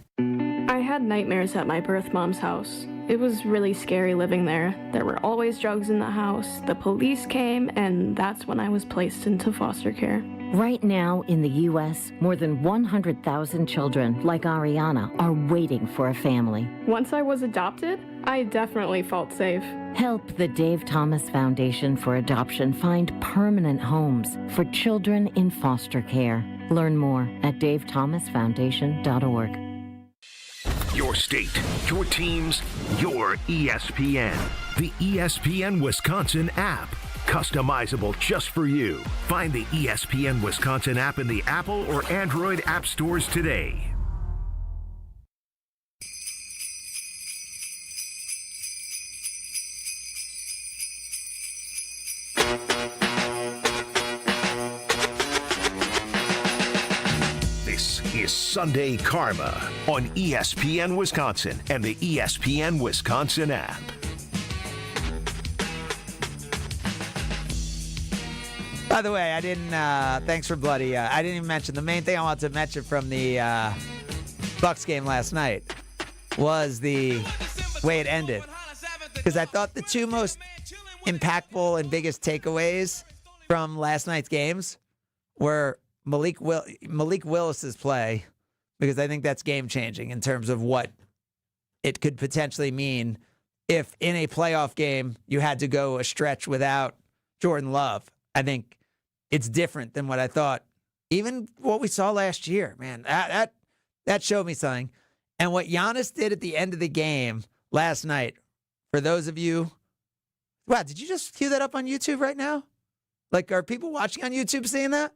I had nightmares at my birth mom's house. It was really scary living there. There were always drugs in the house. The police came, and that's when I was placed into foster care. Right now in the U.S., more than 100,000 children, like Ariana, are waiting for a family. Once I was adopted, I definitely felt safe. Help the Dave Thomas Foundation for Adoption find permanent homes for children in foster care. Learn more at davethomasfoundation.org. Your state, your teams, your ESPN. The ESPN Wisconsin app. Customizable just for you. Find the ESPN Wisconsin app in the Apple or Android app stores today. This is Sunday Karma on ESPN Wisconsin and the ESPN Wisconsin app. By the way, I didn't, thanks for Bloody. I didn't even mention, the main thing I wanted to mention from the Bucks game last night was the way it ended. Because I thought the two most impactful and biggest takeaways from last night's games were Malik Willis's play, because I think that's game-changing in terms of what it could potentially mean if in a playoff game you had to go a stretch without Jordan Love. I think it's different than what I thought. Even what we saw last year, man, that showed me something. And what Giannis did at the end of the game last night, for those of you, wow, did you just cue that up on YouTube right now? Like, are people watching on YouTube seeing that?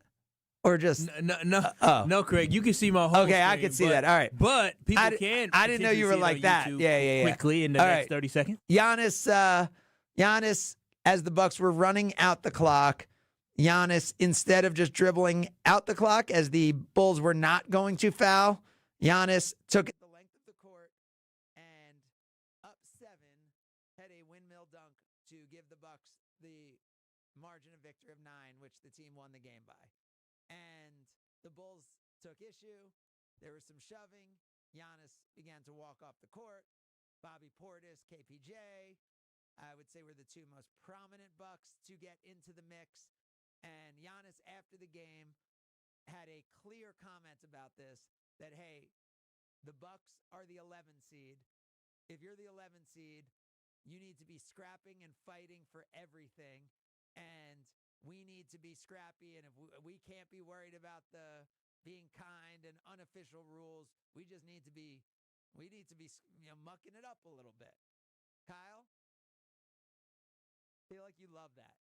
or just No, Craig. You can see my whole Okay, I screen, can see but- that. All right. But people I can. I didn't know you were potentially see like it on that. YouTube Yeah. Quickly in the All next right. 30 seconds. Giannis, as the Bucks were running out the clock, Giannis, instead of just dribbling out the clock as the Bulls were not going to foul, Giannis took it the length of the court and up 7, had a windmill dunk to give the Bucks the margin of victory of 9, which the team won the game by. And the Bulls took issue. There was some shoving. Giannis began to walk off the court. Bobby Portis, KPJ, I would say were the two most prominent Bucks to get into the mix. And Giannis, after the game, had a clear comment about this, that, hey, the Bucks are the 11 seed. If you're the 11 seed, you need to be scrapping and fighting for everything. And we need to be scrappy. And if we can't be worried about the being kind and unofficial rules, we just need to be mucking it up a little bit. Kyle? Feel like you love that.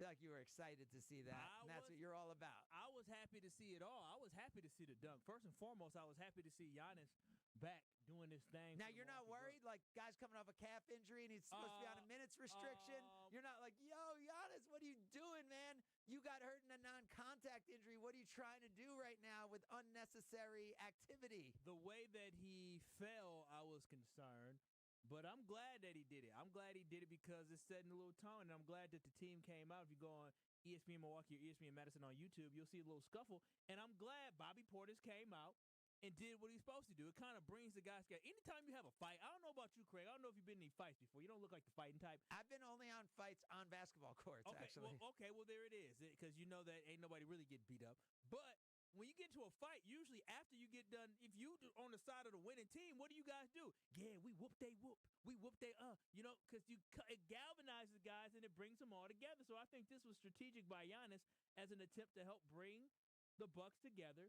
Feel like you were excited to see that, and that's what you're all about. I was happy to see it all. I was happy to see the dunk. First and foremost, I was happy to see Giannis back doing this thing. Now, you're not worried? Like, guy's coming off a calf injury, and he's supposed to be on a minutes restriction. You're not like, yo, Giannis, what are you doing, man? You got hurt in a non-contact injury. What are you trying to do right now with unnecessary activity? The way that he fell, I was concerned. But I'm glad that he did it. I'm glad he did it because it's setting a little tone, and I'm glad that the team came out. If you go on ESPN Milwaukee or ESPN Madison on YouTube, you'll see a little scuffle. And I'm glad Bobby Portis came out and did what he's supposed to do. It kind of brings the guys together. Anytime you have a fight, I don't know about you, Craig. I don't know if you've been in any fights before. You don't look like the fighting type. I've been only on fights on basketball courts, actually. Well, there it is, because you know that ain't nobody really get beat up. But when you get into a fight, usually after you get done, if you on the side of the winning team, what do you guys do? Yeah, we whoop, they whoop. We whoop, they because it galvanizes guys and it brings them all together. So I think this was strategic by Giannis as an attempt to help bring the Bucks together,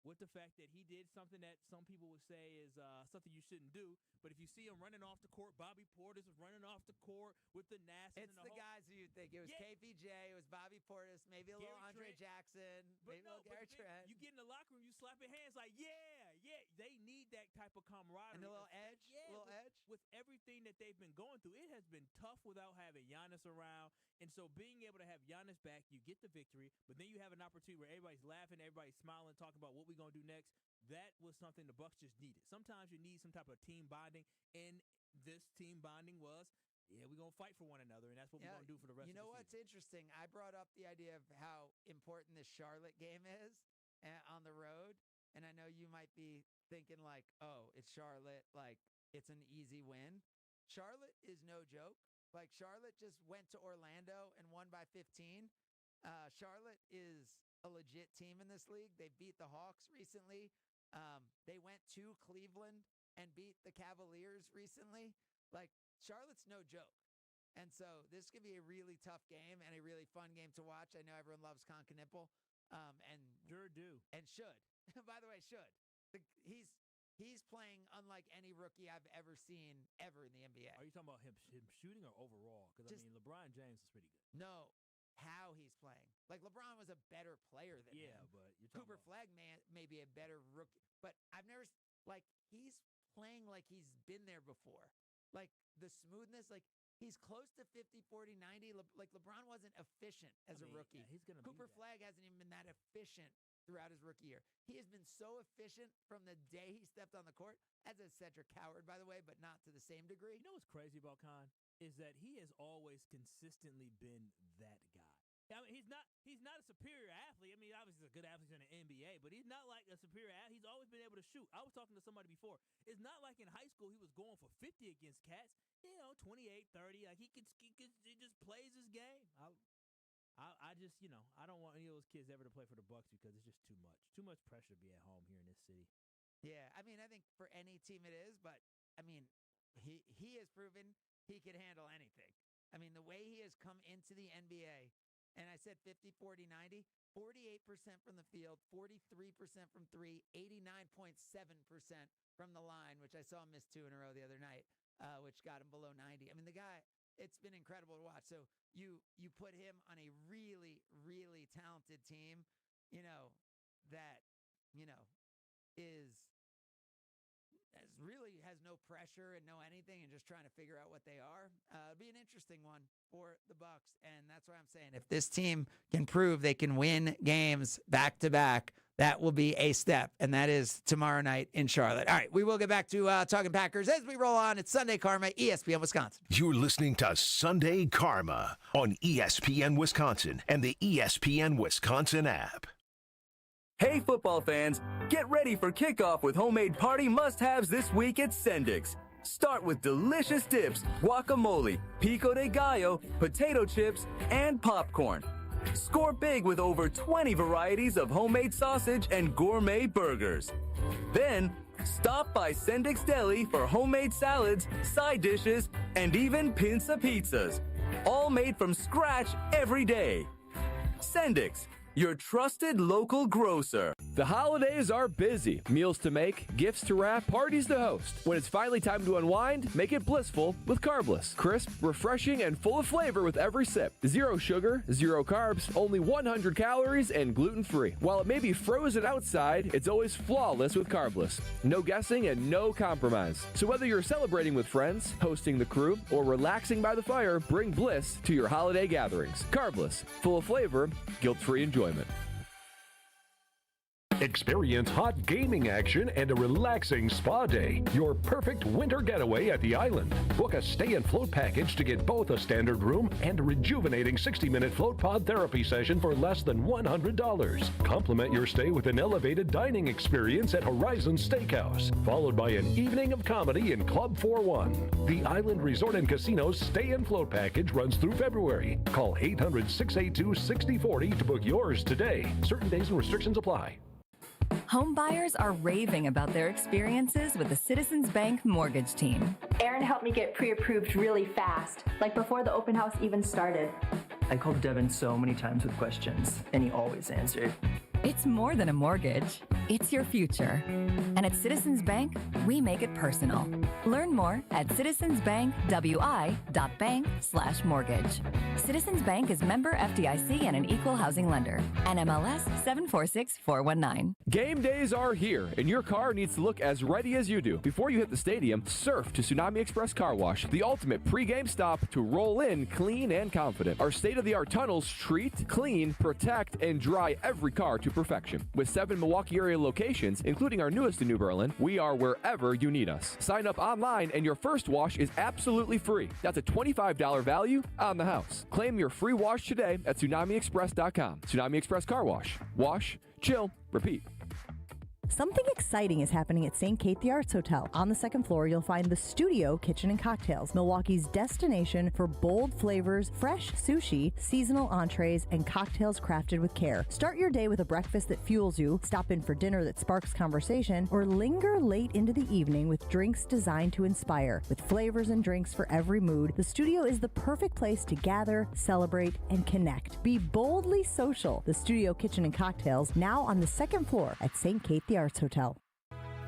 with the fact that he did something that some people would say is something you shouldn't do. But if you see him running off the court, Bobby Portis was running off the court with the nasty. It's the guys who you think. It was KPJ, it was Bobby Portis, maybe a little Andre Jackson, maybe a little Gary Trent. You get in the locker room, you slap your hands like, yeah. They need that type of camaraderie. And a little edge? With everything that they've been going through, it has been tough without having Giannis around. And so being able to have Giannis back, you get the victory, but then you have an opportunity where everybody's laughing, everybody's smiling, talking about what we're going to do next. That was something the Bucks just needed. Sometimes you need some type of team bonding, and this team bonding was, we're going to fight for one another, and that's what we're going to do for the rest of the season. You know what's interesting? I brought up the idea of how important this Charlotte game is on the road, and I know you might be thinking like, oh, it's Charlotte, like it's an easy win. Charlotte is no joke. Like, Charlotte just went to Orlando and won by 15. Charlotte is a legit team in this league. They beat the Hawks recently. They went to Cleveland and beat the Cavaliers recently. Like, Charlotte's no joke. And so this could be a really tough game and a really fun game to watch. I know everyone loves Concanipple. And sure do. And should. By the way, should. He's playing unlike any rookie I've ever seen ever in the NBA. Are you talking about him shooting or overall? Because, LeBron James is pretty good. No, how he's playing. Like, LeBron was a better player than him. Yeah, but you're Cooper Flagg may be a better rookie. But I've never, he's playing like he's been there before. Like, the smoothness, like, he's close to 50, 40, 90. Like, LeBron wasn't efficient as a rookie. Yeah, he's gonna Cooper Flagg hasn't even been that efficient throughout his rookie year. He has been so efficient from the day he stepped on the court, as a Cedric Howard, by the way, but not to the same degree. You know what's crazy about Con? Is that he has always consistently been that guy. I mean, he's not a superior athlete. I mean, obviously he's a good athlete in the NBA, but he's not like a superior athlete. He's always been able to shoot. I was talking to somebody before. It's not like in high school he was going for 50 against cats. 28, 30. Like, he just plays his game. I just, I don't want any of those kids ever to play for the Bucks because it's just too much. Too much pressure to be at home here in this city. Yeah, I mean, I think for any team it is, but, I mean, he has proven he can handle anything. I mean, the way he has come into the NBA, and I said 50, 40, 90, 48% from the field, 43% from three, 89.7% from the line, which I saw him miss 2 in a row the other night, which got him below 90. I mean, the guy, it's been incredible to watch. So you put him on a really, really talented team that, really has no pressure and no anything and just trying to figure out what they are. It'll be an interesting one for the Bucks. And that's why I'm saying if this team can prove they can win games back to back, that will be a step. And that is tomorrow night in Charlotte. All right, we will get back to talking Packers as we roll on. It's Sunday Karma, ESPN Wisconsin. You're listening to Sunday Karma on ESPN Wisconsin and the ESPN Wisconsin app. Hey, football fans, get ready for kickoff with homemade party must-haves this week at Sendik's. Start with delicious dips, guacamole, pico de gallo, potato chips, and popcorn. Score big with over 20 varieties of homemade sausage and gourmet burgers. Then, stop by Sendik's Deli for homemade salads, side dishes, and even pinza pizzas. All made from scratch every day. Sendik's, your trusted local grocer. The holidays are busy. Meals to make, gifts to wrap, parties to host. When it's finally time to unwind, make it blissful with Carbless. Crisp, refreshing, and full of flavor with every sip. 0 sugar, 0 carbs, only 100 calories, and gluten-free. While it may be frozen outside, it's always flawless with Carbless. No guessing and no compromise. So whether you're celebrating with friends, hosting the crew, or relaxing by the fire, bring bliss to your holiday gatherings. Carbless, full of flavor, guilt-free enjoyment. Experience hot gaming action and a relaxing spa day. Your perfect winter getaway at the island. Book a stay and float package to get both a standard room and a rejuvenating 60-minute float pod therapy session for less than $100. Complement your stay with an elevated dining experience at Horizon Steakhouse, followed by an evening of comedy in Club 41. The Island Resort and Casino's stay and float package runs through February. Call 800-682-6040 to book yours today. Certain days and restrictions apply. Home buyers are raving about their experiences with the Citizens Bank mortgage team. Aaron helped me get pre-approved really fast, like before the open house even started. I called Devin so many times with questions, and he always answered. It's more than a mortgage. It's your future. And at Citizens Bank, we make it personal. Learn more at citizensbankwi.bank/mortgage. Citizens Bank is member FDIC and an equal housing lender. NMLS 746419. Game days are here, and your car needs to look as ready as you do. Before you hit the stadium, surf to Tsunami Express Car Wash, the ultimate pre-game stop to roll in clean and confident. Our state-of-the-art tunnels treat, clean, protect, and dry every car to perfection. With 7 Milwaukee area locations, including our newest in New Berlin, we are wherever you need us. Sign up online and your first wash is absolutely free. That's a $25 value on the house. Claim your free wash today at TsunamiExpress.com. Tsunami Express Car Wash. Wash, chill, repeat. Something exciting is happening at St. Kate the Arts Hotel. On the second floor, you'll find the Studio Kitchen and Cocktails, Milwaukee's destination for bold flavors, fresh sushi, seasonal entrees, and cocktails crafted with care. Start your day with a breakfast that fuels you, stop in for dinner that sparks conversation, or linger late into the evening with drinks designed to inspire. With flavors and drinks for every mood, the Studio is the perfect place to gather, celebrate, and connect. Be boldly social. The Studio Kitchen and Cocktails, now on the second floor at St. Kate the Arts Hotel.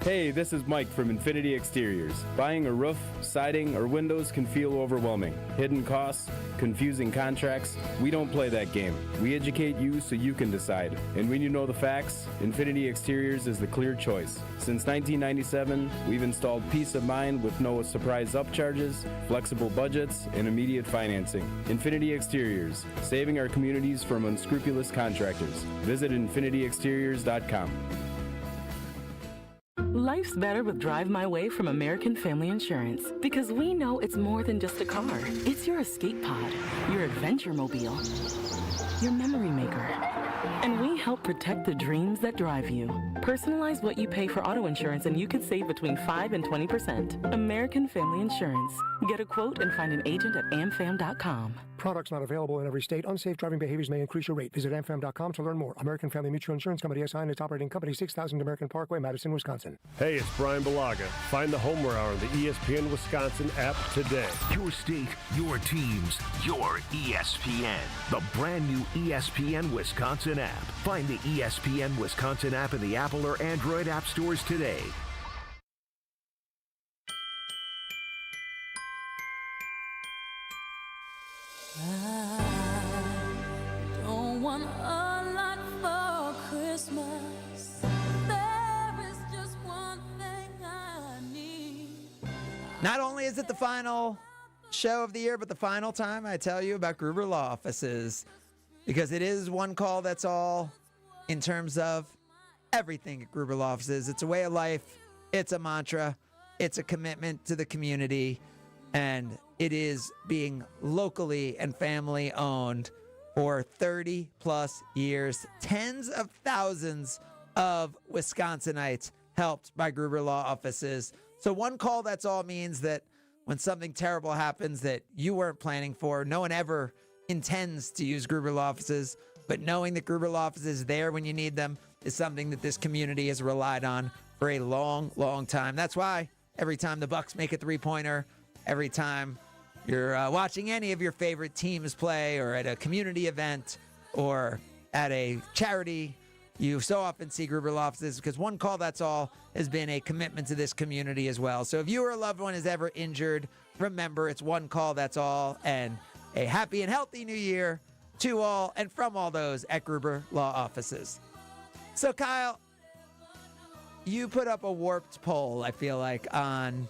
Hey, this is Mike from Infinity Exteriors. Buying a roof, siding, or windows can feel overwhelming. Hidden costs, confusing contracts. We don't play that game. We educate you so you can decide. And when you know the facts, Infinity Exteriors is the clear choice. Since 1997, we've installed peace of mind with no surprise upcharges, flexible budgets, and immediate financing. Infinity Exteriors, saving our communities from unscrupulous contractors. Visit infinityexteriors.com. Life's better with Drive My Way from American Family Insurance, because we know it's more than just a car. It's your escape pod, your adventure mobile, your memory maker. And we help protect the dreams that drive you. Personalize what you pay for auto insurance and you could save between 5 and 20%. American Family Insurance. Get a quote and find an agent at amfam.com. Products not available in every state. Unsafe driving behaviors may increase your rate. Visit amfam.com to learn more. American Family Mutual Insurance Company SI and its operating company, 6000 American Parkway, Madison, Wisconsin. Hey, it's Brian Balaga. Find the Homer Hour on the ESPN Wisconsin app today. Your state, your teams, your ESPN. The brand new ESPN Wisconsin app. Find the ESPN Wisconsin app in the Apple or Android app stores today. I don't want a lot for Christmas. Not only is it the final show of the year, but the final time I tell you about Gruber Law Offices, because it is one call that's all in terms of everything at Gruber Law Offices. It's a way of life. It's a mantra. It's a commitment to the community. And it is being locally and family owned for 30 plus years. Tens of thousands of Wisconsinites helped by Gruber Law Offices. So one call that's all means that when something terrible happens that you weren't planning for, no one ever intends to use Gruber Law Offices, but knowing that Gruber Law Offices is there when you need them is something that this community has relied on for a long, long time. That's why every time the Bucks make a three-pointer, every time you're watching any of your favorite teams play or at a community event or at a charity, you so often see Gruber Law Offices, because one call, that's all, has been a commitment to this community as well. So if you or a loved one is ever injured, remember, it's one call, that's all, and a happy and healthy new year to all and from all those at Gruber Law Offices. So Kyle, you put up a warped poll, I feel like, on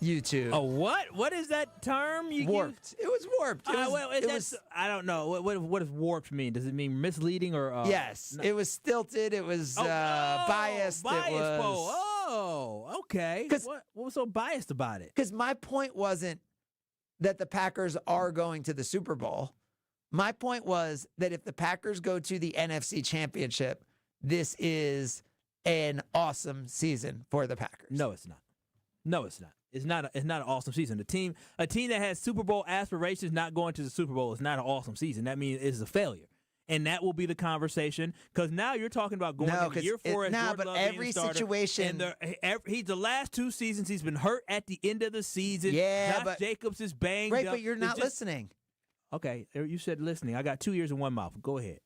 YouTube. Oh, what? What is that term? Warped. It was warped. It was, I don't know. What does warped mean? Does it mean misleading or? Yes. No. It was stilted. It was biased. Biased poll. Oh, okay. What was so biased about it? Because my point wasn't that the Packers are going to the Super Bowl. My point was that if the Packers go to the NFC Championship, this is an awesome season for the Packers. No, it's not. No, it's not. It's not an awesome season. A team that has Super Bowl aspirations not going to the Super Bowl is not an awesome season. That means it's a failure. And that will be the conversation, because now you're talking about going into year 4 as Jordan Love every being the starter, situation. And he's the last 2 seasons he's been hurt at the end of the season. Yeah, Josh Jacobs is banged right, up. but you're not listening. Okay, you said listening. I got 2 ears and 1 mouth. Go ahead.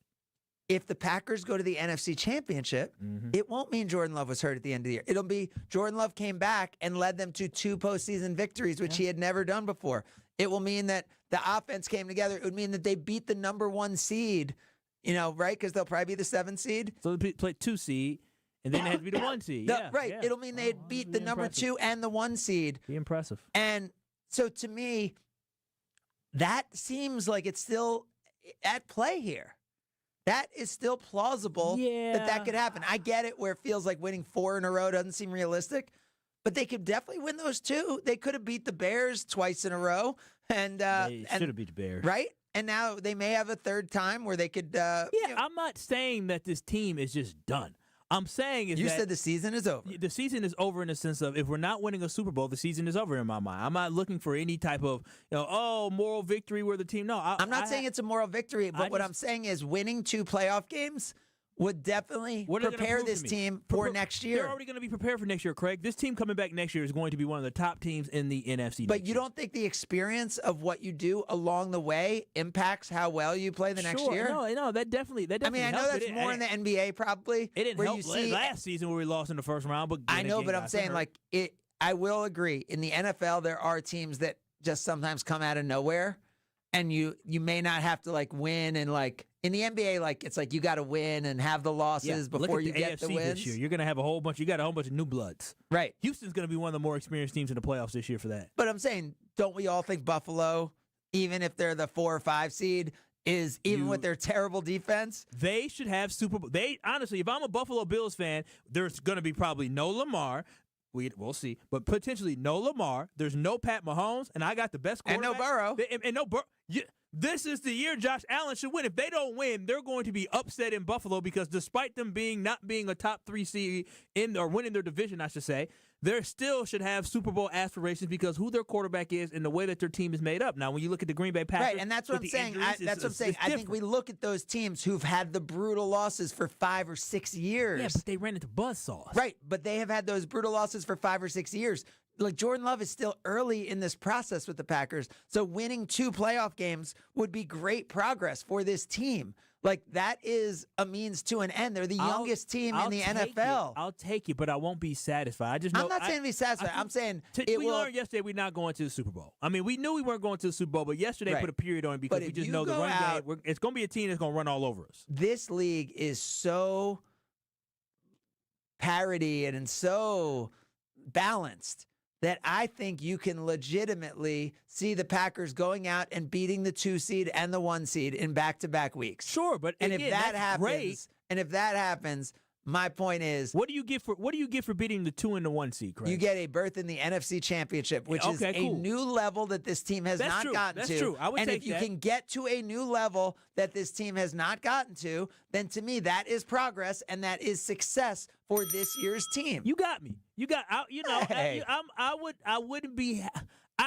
If the Packers go to the NFC Championship, it won't mean Jordan Love was hurt at the end of the year. It'll be Jordan Love came back and led them to 2 postseason victories, which he had never done before. It will mean that the offense came together. It would mean that they beat the number 1 seed, right? Because they'll probably be the 7th seed. So they play 2 seed, and then they had to be the 1 seed. Right. Yeah. It'll mean they'd beat the number 2 and the 1 seed. Be impressive. And so to me, that seems like it's still at play here. That is still plausible that could happen. I get it where it feels like winning 4 in a row doesn't seem realistic, but they could definitely win those 2. They could have beat the Bears twice in a row. And they should have beat the Bears. Right? And now they may have a third time where they could... I'm not saying that this team is just done. I'm saying is you that said the season is over. The season is over in the sense of if we're not winning a Super Bowl, the season is over in my mind. I'm not looking for any type of moral victory where the team. No, I'm not saying it's a moral victory, but what I'm saying is winning 2 playoff games would definitely prepare this team for next year. They're already going to be prepared for next year, Craig. This team coming back next year is going to be one of the top teams in the NFC. But you don't think the experience of what you do along the way impacts how well you play the next year? No, that definitely. I mean, I know that's more in the NBA probably. It didn't help last season where we lost in the first round. But I know, but I'm saying I will agree. In the NFL, there are teams that just sometimes come out of nowhere, and you may not have to win and in the NBA, it's you got to win and have the losses before you get the wins. This year. You're going to have a whole bunch of new bloods. Right. Houston's going to be one of the more experienced teams in the playoffs this year for that. But I'm saying, don't we all think Buffalo, even if they're the 4 or 5 seed, is with their terrible defense? They should have Super Bowl. Honestly, if I'm a Buffalo Bills fan, there's going to be probably no Lamar. We'll see. But potentially no Lamar. There's no Pat Mahomes. And I got the best quarterback. And no Burrow. And no Burrow. This is the year Josh Allen should win. If they don't win, they're going to be upset in Buffalo because despite them not being a top 3 seed or winning their division, I should say, they still should have Super Bowl aspirations because who their quarterback is and the way that their team is made up. Now, when you look at the Green Bay Packers, right, and that's what I'm saying. I think we look at those teams who've had the brutal losses for 5 or 6 years. Yeah, but they ran into buzzsaws. Right, but they have had those brutal losses for 5 or 6 years. Jordan Love is still early in this process with the Packers, so winning 2 playoff games would be great progress for this team. That is a means to an end. They're the youngest team in the NFL. I'll take it, but I won't be satisfied. I'm not saying to be satisfied. I'm saying we learned yesterday we're not going to the Super Bowl. I mean, we knew we weren't going to the Super Bowl, but yesterday put a period on it because we just know the run game. It's going to be a team that's going to run all over us. This league is so parity and so balanced that I think you can legitimately see the Packers going out and beating the 2 seed and the 1 seed in back-to-back weeks. Sure, but and again, if that that's happens, great. My point is, what do you get for beating the 2 and the 1 seed, Craig? You get a berth in the NFC Championship, which is a new level that this team has not gotten to. That's true. I would and take if you that. can get to a new level that this team has not gotten to, then to me that is progress and that is success for this year's team. You got me. You got. Hey. I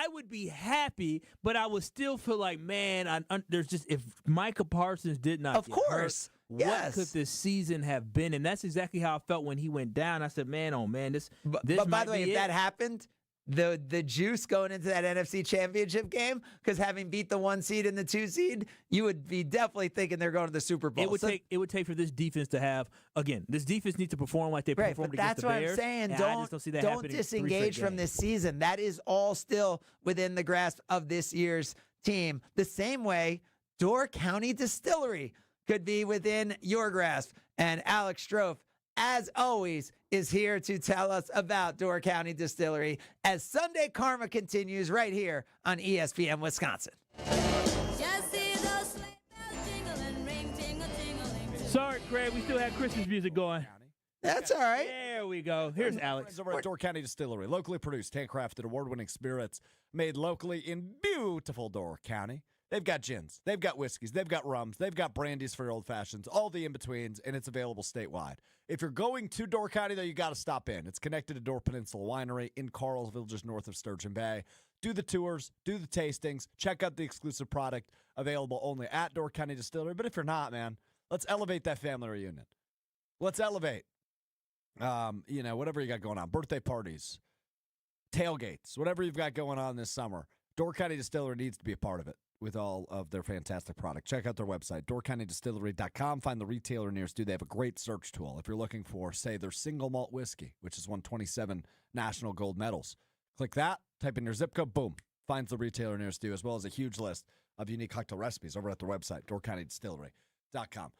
would be happy, but I would still feel like, man, there's just if Micah Parsons did not, of course. What could this season have been? And that's exactly how I felt when he went down. I said, man, oh man, this. But might by the way, be if it. that happened, the juice going into that NFC Championship game, because having beat the 1 seed and the 2 seed, you would be definitely thinking they're going to the Super Bowl. It would take for this defense to have, again, this defense needs to perform like they performed against the Bears. That's what I'm saying. I just don't see that don't happening disengage from this season. That is all still within the grasp of this year's team. The same way Door County Distillery could be within your grasp. And Alex Strofe, as always, is here to tell us about Door County Distillery as Sunday Karma continues right here on ESPN Wisconsin. Sorry, Craig, we still have Christmas music going. That's all right. There we go. Here's Alex. Over at Door County Distillery, locally produced, handcrafted, award-winning spirits made locally in beautiful Door County. They've got gins, they've got whiskeys, they've got rums, they've got brandies for your old fashions, all the in-betweens, and it's available statewide. If you're going to Door County, though, you got to stop in. It's connected to Door Peninsula Winery in Carlsville, just north of Sturgeon Bay. Do the tours, do the tastings, check out the exclusive product available only at Door County Distillery. But if you're not, man, let's elevate that family reunion. Let's elevate, whatever you got going on, birthday parties, tailgates, whatever you've got going on this summer. Door County Distillery needs to be a part of it with all of their fantastic product. Check out their website, doorcountydistillery.com. Find the retailer nearest you. They have a great search tool. If you're looking for, say, their single malt whiskey, which has won 27 national gold medals, click that, type in your zip code, boom, finds the retailer nearest you, as well as a huge list of unique cocktail recipes over at their website, doorcountydistillery.com.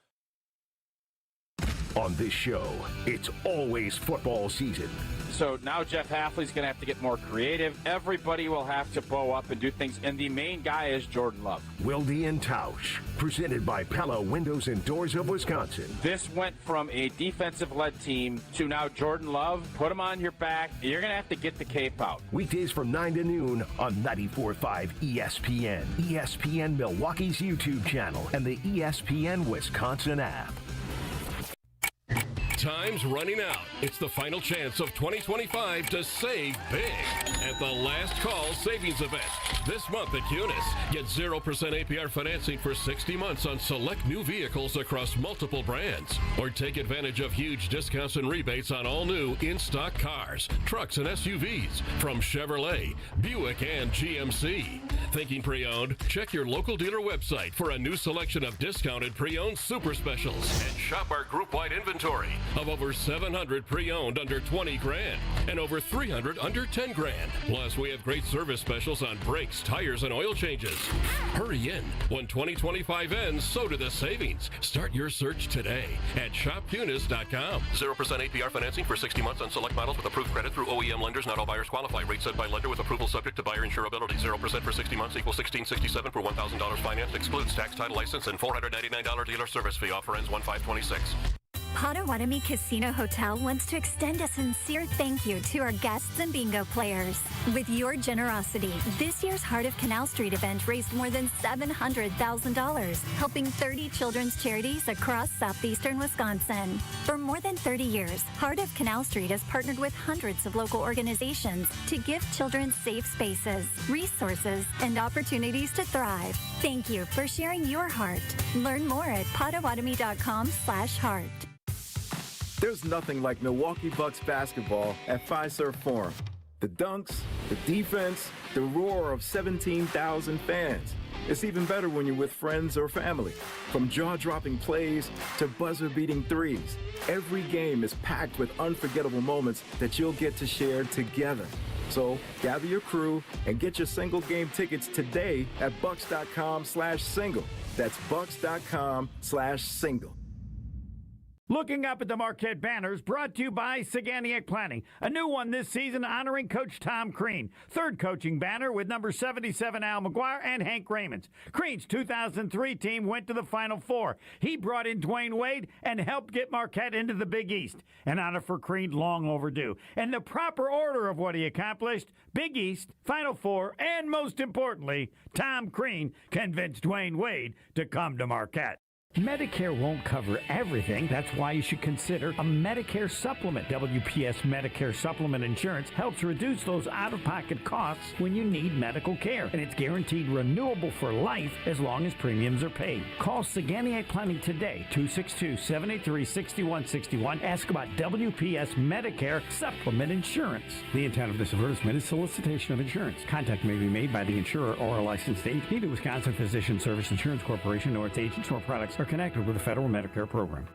On this show, it's always football season. So now Jeff Hafley's going to have to get more creative. Everybody will have to bow up and do things. And the main guy is Jordan Love. Wilde and Tausch, presented by Pella Windows and Doors of Wisconsin. This went from a defensive-led team to now Jordan Love. Put him on your back. You're going to have to get the cape out. Weekdays from 9 to noon on 94.5 ESPN, ESPN Milwaukee's YouTube channel, and the ESPN Wisconsin app. Time's running out. It's the final chance of 2025 to save big at the Last Call Savings Event. This month at Cunis, get 0% APR financing for 60 months on select new vehicles across multiple brands. Or take advantage of huge discounts and rebates on all new in-stock cars, trucks, and SUVs from Chevrolet, Buick, and GMC. Thinking pre-owned? Check your local dealer website for a new selection of discounted pre-owned super specials and shop our group-wide inventory of over 700 pre-owned under 20 grand and over 300 under 10 grand. Plus, we have great service specials on brakes, tires, and oil changes. Hurry in. When 2025 ends, so do the savings. Start your search today at shopcunis.com. 0% APR financing for 60 months on select models with approved credit through OEM lenders. Not all buyers qualify. Rate set by lender with approval subject to buyer insurability. 0% for 60 months equals $1,667 for $1,000 finance. Excludes tax, title, license, and $499 dealer service fee. Offer ends 1/5/26. Potawatomi Casino Hotel wants to extend a sincere thank you to our guests and bingo players. With your generosity, this year's Heart of Canal Street event raised more than $700,000, helping 30 children's charities across southeastern Wisconsin. For more than 30 years, Heart of Canal Street has partnered with hundreds of local organizations to give children safe spaces, resources, and opportunities to thrive. Thank you for sharing your heart. Learn more at potawatomi.com/heart. There's nothing like Milwaukee Bucks basketball at Fiserv Forum. The dunks, the defense, the roar of 17,000 fans. It's even better when you're with friends or family. From jaw-dropping plays to buzzer-beating threes, every game is packed with unforgettable moments that you'll get to share together. So gather your crew and get your single game tickets today at bucks.com/single. That's bucks.com/single. Looking up at the Marquette banners, brought to you by Saganiac Planning. A new one this season honoring Coach Tom Crean. Third coaching banner with number 77 Al McGuire and Hank Raymonds. Crean's 2003 team went to the Final Four. He brought in Dwayne Wade and helped get Marquette into the Big East. An honor for Crean long overdue. And the proper order of what he accomplished, Big East, Final Four, and most importantly, Tom Crean convinced Dwayne Wade to come to Marquette. Medicare won't cover everything. That's why you should consider a Medicare supplement. WPS Medicare Supplement Insurance helps reduce those out-of-pocket costs when you need medical care. And it's guaranteed renewable for life as long as premiums are paid. Call Saganiac Planning today, 262-783-6161. Ask about WPS Medicare Supplement Insurance. The intent of this advertisement is solicitation of insurance. Contact may be made by the insurer or a licensed agent. Neither Wisconsin Physician Service Insurance Corporation nor its agents or products are connected with the federal Medicare program.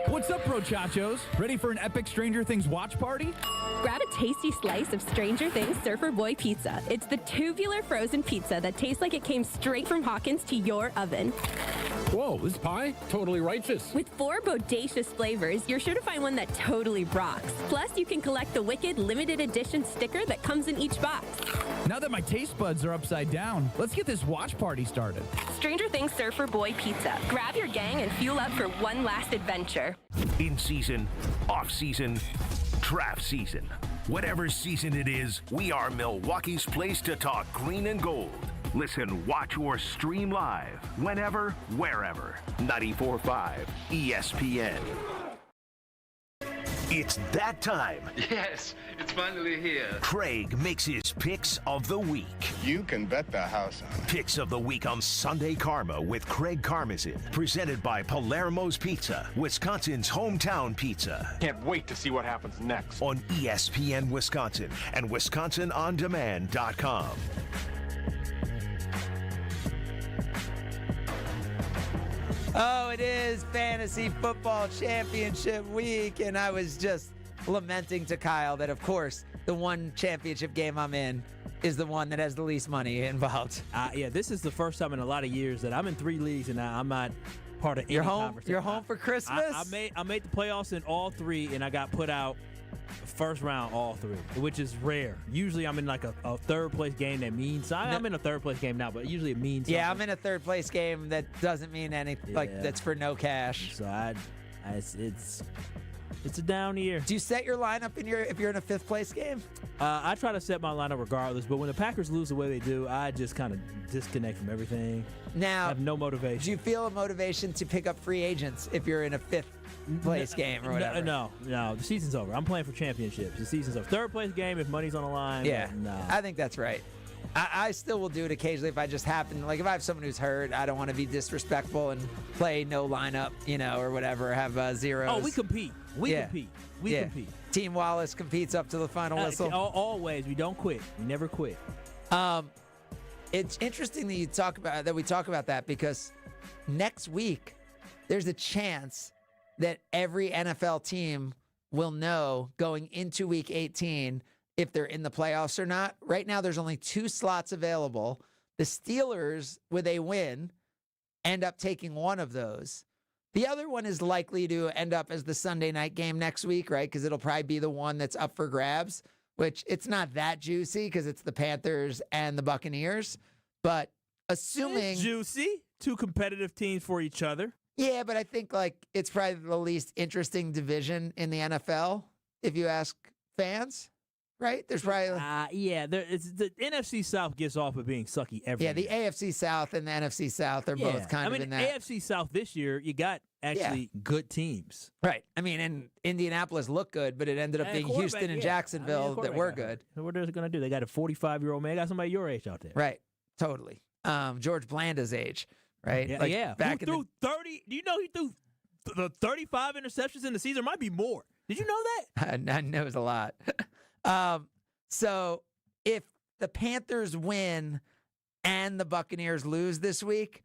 What's up, Prochachos? Ready for an epic Stranger Things watch party? Grab a tasty slice of Stranger Things Surfer Boy pizza. It's the tubular frozen pizza that tastes like it came straight from Hawkins to your oven. Whoa, this pie? Totally righteous. With 4 bodacious flavors, you're sure to find one that totally rocks. Plus, you can collect the wicked limited edition sticker that comes in each box. Now that my taste buds are upside down, let's get this watch party started. Stranger Things Surfer Boy pizza. Grab your gang and fuel up for one last adventure. In season, off season, draft season. Whatever season it is, we are Milwaukee's place to talk green and gold. Listen, watch, or stream live whenever, wherever. 94.5 ESPN. It's that time. Yes, it's finally here. Craig makes his picks of the week. You can bet the house on it. Picks of the week on Sunday Karma with Craig Karmazin. Presented by Palermo's Pizza, Wisconsin's hometown pizza. Can't wait to see what happens next. On ESPN Wisconsin and WisconsinOnDemand.com. Oh, it is Fantasy Football Championship week, and I was just lamenting to Kyle that, of course, the one championship game I'm in is the one that has the least money involved. Yeah, this is the first time in a lot of years that I'm in 3 leagues, and I'm not part of any conversation. You're home for Christmas? I made the playoffs in all 3, and I got put out first round all 3, which is rare. Usually I'm in like a third place game that means I'm in a third place game now, but usually it means something. Yeah, I'm in a third place game that doesn't mean anything. Like that's for no cash. So it's a down year. Do you set your lineup if you're in a 5th place game? I try to set my lineup regardless, but when the Packers lose the way they do, I just kind of disconnect from everything. Now, I have no motivation. Do you feel a motivation to pick up free agents if you're in a 5th place game or whatever? No. The season's over. I'm playing for championships. The season's over. Third place game if money's on the line. Yeah, I think that's right. I still will do it occasionally if I just happen, like if I have someone who's hurt, I don't want to be disrespectful and play no lineup, or whatever, have zeros. Oh, we compete. We compete. Team Wallace competes up to the final whistle. Always. We don't quit. We never quit. It's interesting that we talk about that because next week there's a chance that every NFL team will know going into week 18 if they're in the playoffs or not. Right now, there's only 2 slots available. The Steelers, with a win, end up taking one of those. The other one is likely to end up as the Sunday night game next week, right? Because it'll probably be the one that's up for grabs, which it's not that juicy because it's the Panthers and the Buccaneers. But assuming... It's juicy. 2 competitive teams for each other. Yeah, but I think it's probably the least interesting division in the NFL, if you ask fans. Right? There's probably... the NFC South gets off of being sucky every year. The AFC South and the NFC South are both kind of in that. AFC South this year, you got actually good teams. Right. And Indianapolis looked good, but it ended up being Houston and Jacksonville that were good. So what are they going to do? They got a 45-year-old man. They got somebody your age out there. Right. Totally. George Blanda's age. Right? Yeah. Back who threw 30... Do you know he threw the 35 interceptions in the season? Might be more. Did you know that? I know it's a lot. So if the Panthers win and the Buccaneers lose this week,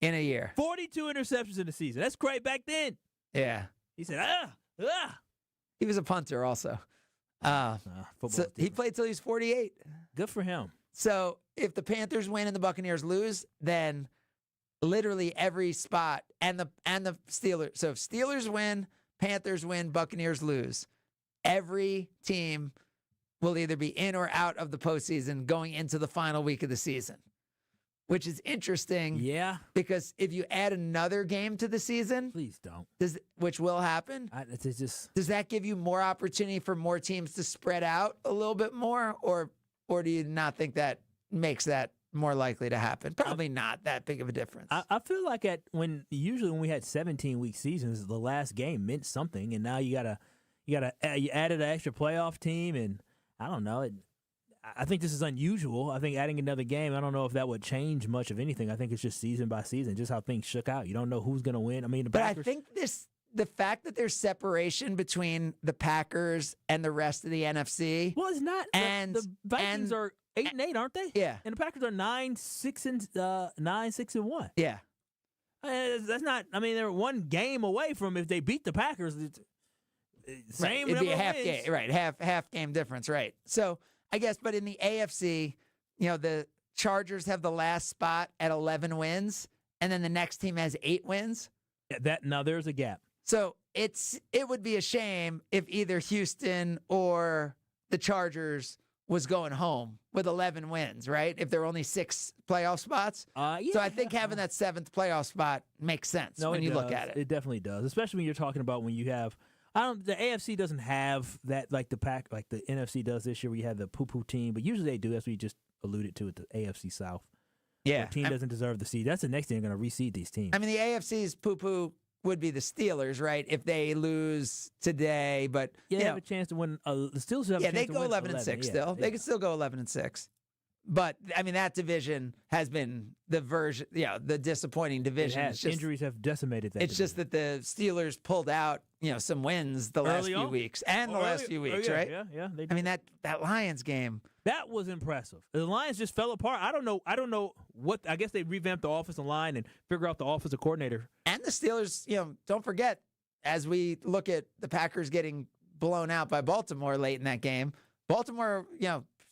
in a year. 42 interceptions in the season. That's great back then. Yeah. He said, He was a punter also. So he played till he was 48. Good for him. So if the Panthers win and the Buccaneers lose, then literally every spot, and the Steelers. So if Steelers win, Panthers win, Buccaneers lose, every team will either be in or out of the postseason going into the final week of the season, which is interesting. Yeah. Because if you add another game to the season, please don't. Which will happen. Does that give you more opportunity for more teams to spread out a little bit more, or do you not think that makes that more likely to happen? Probably not that big of a difference. I feel like usually when we had 17-week seasons, the last game meant something, and now you added an extra playoff team, and I don't know. I think this is unusual. I think adding another game, I don't know if that would change much of anything. I think it's just season by season, just how things shook out. You don't know who's going to win. I mean, I think the fact that there's separation between the Packers and the rest of the NFC. Well, it's not. And the Vikings are 8-8, aren't they? Yeah. And the Packers are 9-6-1. Yeah. That's not. I mean, they're one game away from, if they beat the Packers, same It'd be a number half of wins. game, right? Half game difference, right? So I guess, but in the AFC, the Chargers have the last spot at 11 wins, and then the next team has 8 wins. Yeah, now there's a gap. So it would be a shame if either Houston or the Chargers was going home with 11 wins, right? If there are only 6 playoff spots. Yeah. So I think having that 7th playoff spot makes sense when you look at it. It definitely does, especially when you're talking about when you have. The AFC doesn't have that like the NFC does this year, where you have the poo-poo team, but usually they do. That's what you just alluded to at the AFC South. Yeah. The team doesn't deserve the seed. That's the next thing they're going to reseed these teams. I mean, the AFC's poo-poo would be the Steelers, right? If they lose today, but they have a chance to win. The Steelers have a chance they to go win 11-6 still. They could still go 11-6. But I mean, that division has been the disappointing division. Injuries have decimated that. It's just that the Steelers pulled out, some wins the last few weeks and the last few weeks, right? Yeah. They did. I mean, that Lions game. That was impressive. The Lions just fell apart. I don't know what. I guess they revamped the offensive line and figure out the offensive coordinator. And the Steelers, don't forget, as we look at the Packers getting blown out by Baltimore late in that game, Baltimore,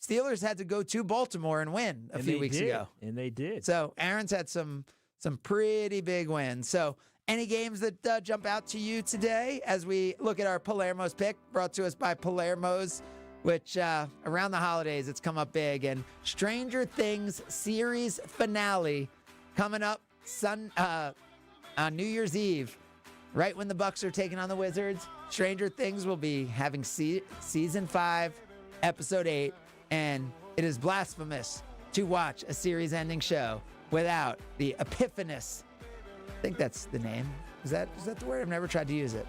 Steelers had to go to Baltimore and win a few weeks ago. And they did. So Aaron's had some pretty big wins. So any games that jump out to you today as we look at our Palermo's pick, brought to us by Palermo's, which around the holidays, it's come up big. And Stranger Things series finale coming up on New Year's Eve, right when the Bucks are taking on the Wizards. Stranger Things will be having season 5, episode 8. And it is blasphemous to watch a series-ending show without the epiphanous. I think that's the name. Is that the word? I've never tried to use it.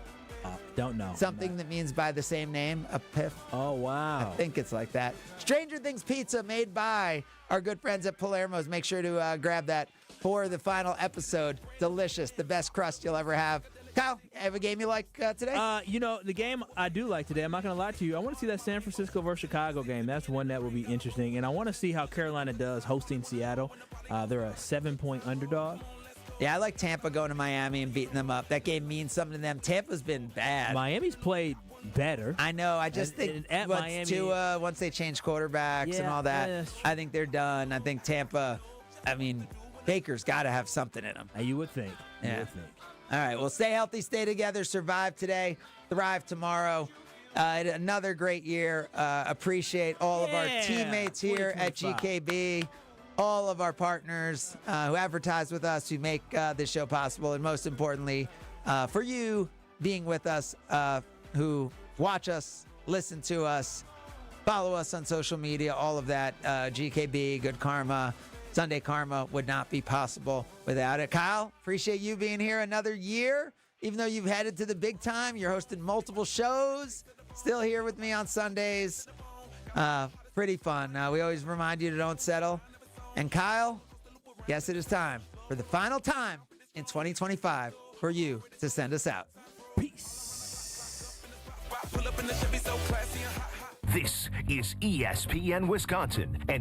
Don't know. Something that means by the same name, epiph. Oh, wow. I think it's like that. Stranger Things pizza made by our good friends at Palermo's. Make sure to grab that for the final episode. Delicious. The best crust you'll ever have. Kyle, have a game you like today? The game I do like today, I'm not going to lie to you. I want to see that San Francisco versus Chicago game. That's one that will be interesting. And I want to see how Carolina does hosting Seattle. They're a 7-point underdog. Yeah, I like Tampa going to Miami and beating them up. That game means something to them. Tampa's been bad. Miami's played better. I know. I just think at Miami, once they change quarterbacks and all that, I think they're done. I think Tampa, Baker's got to have something in him. You would think. Yeah. All right, well, stay healthy, stay together, survive today, thrive tomorrow. Another great year. Appreciate all of our teammates here at GKB, all of our partners who advertise with us, who make this show possible, and most importantly, for you being with us, who watch us, listen to us, follow us on social media, all of that. GKB, Good Karma, Sunday Karma would not be possible without it. Kyle, appreciate you being here another year. Even though you've headed to the big time, you're hosting multiple shows, still here with me on Sundays. Pretty fun. We always remind you to don't settle. And Kyle, guess it is time for the final time in 2025 for you to send us out. Peace. This is ESPN Wisconsin and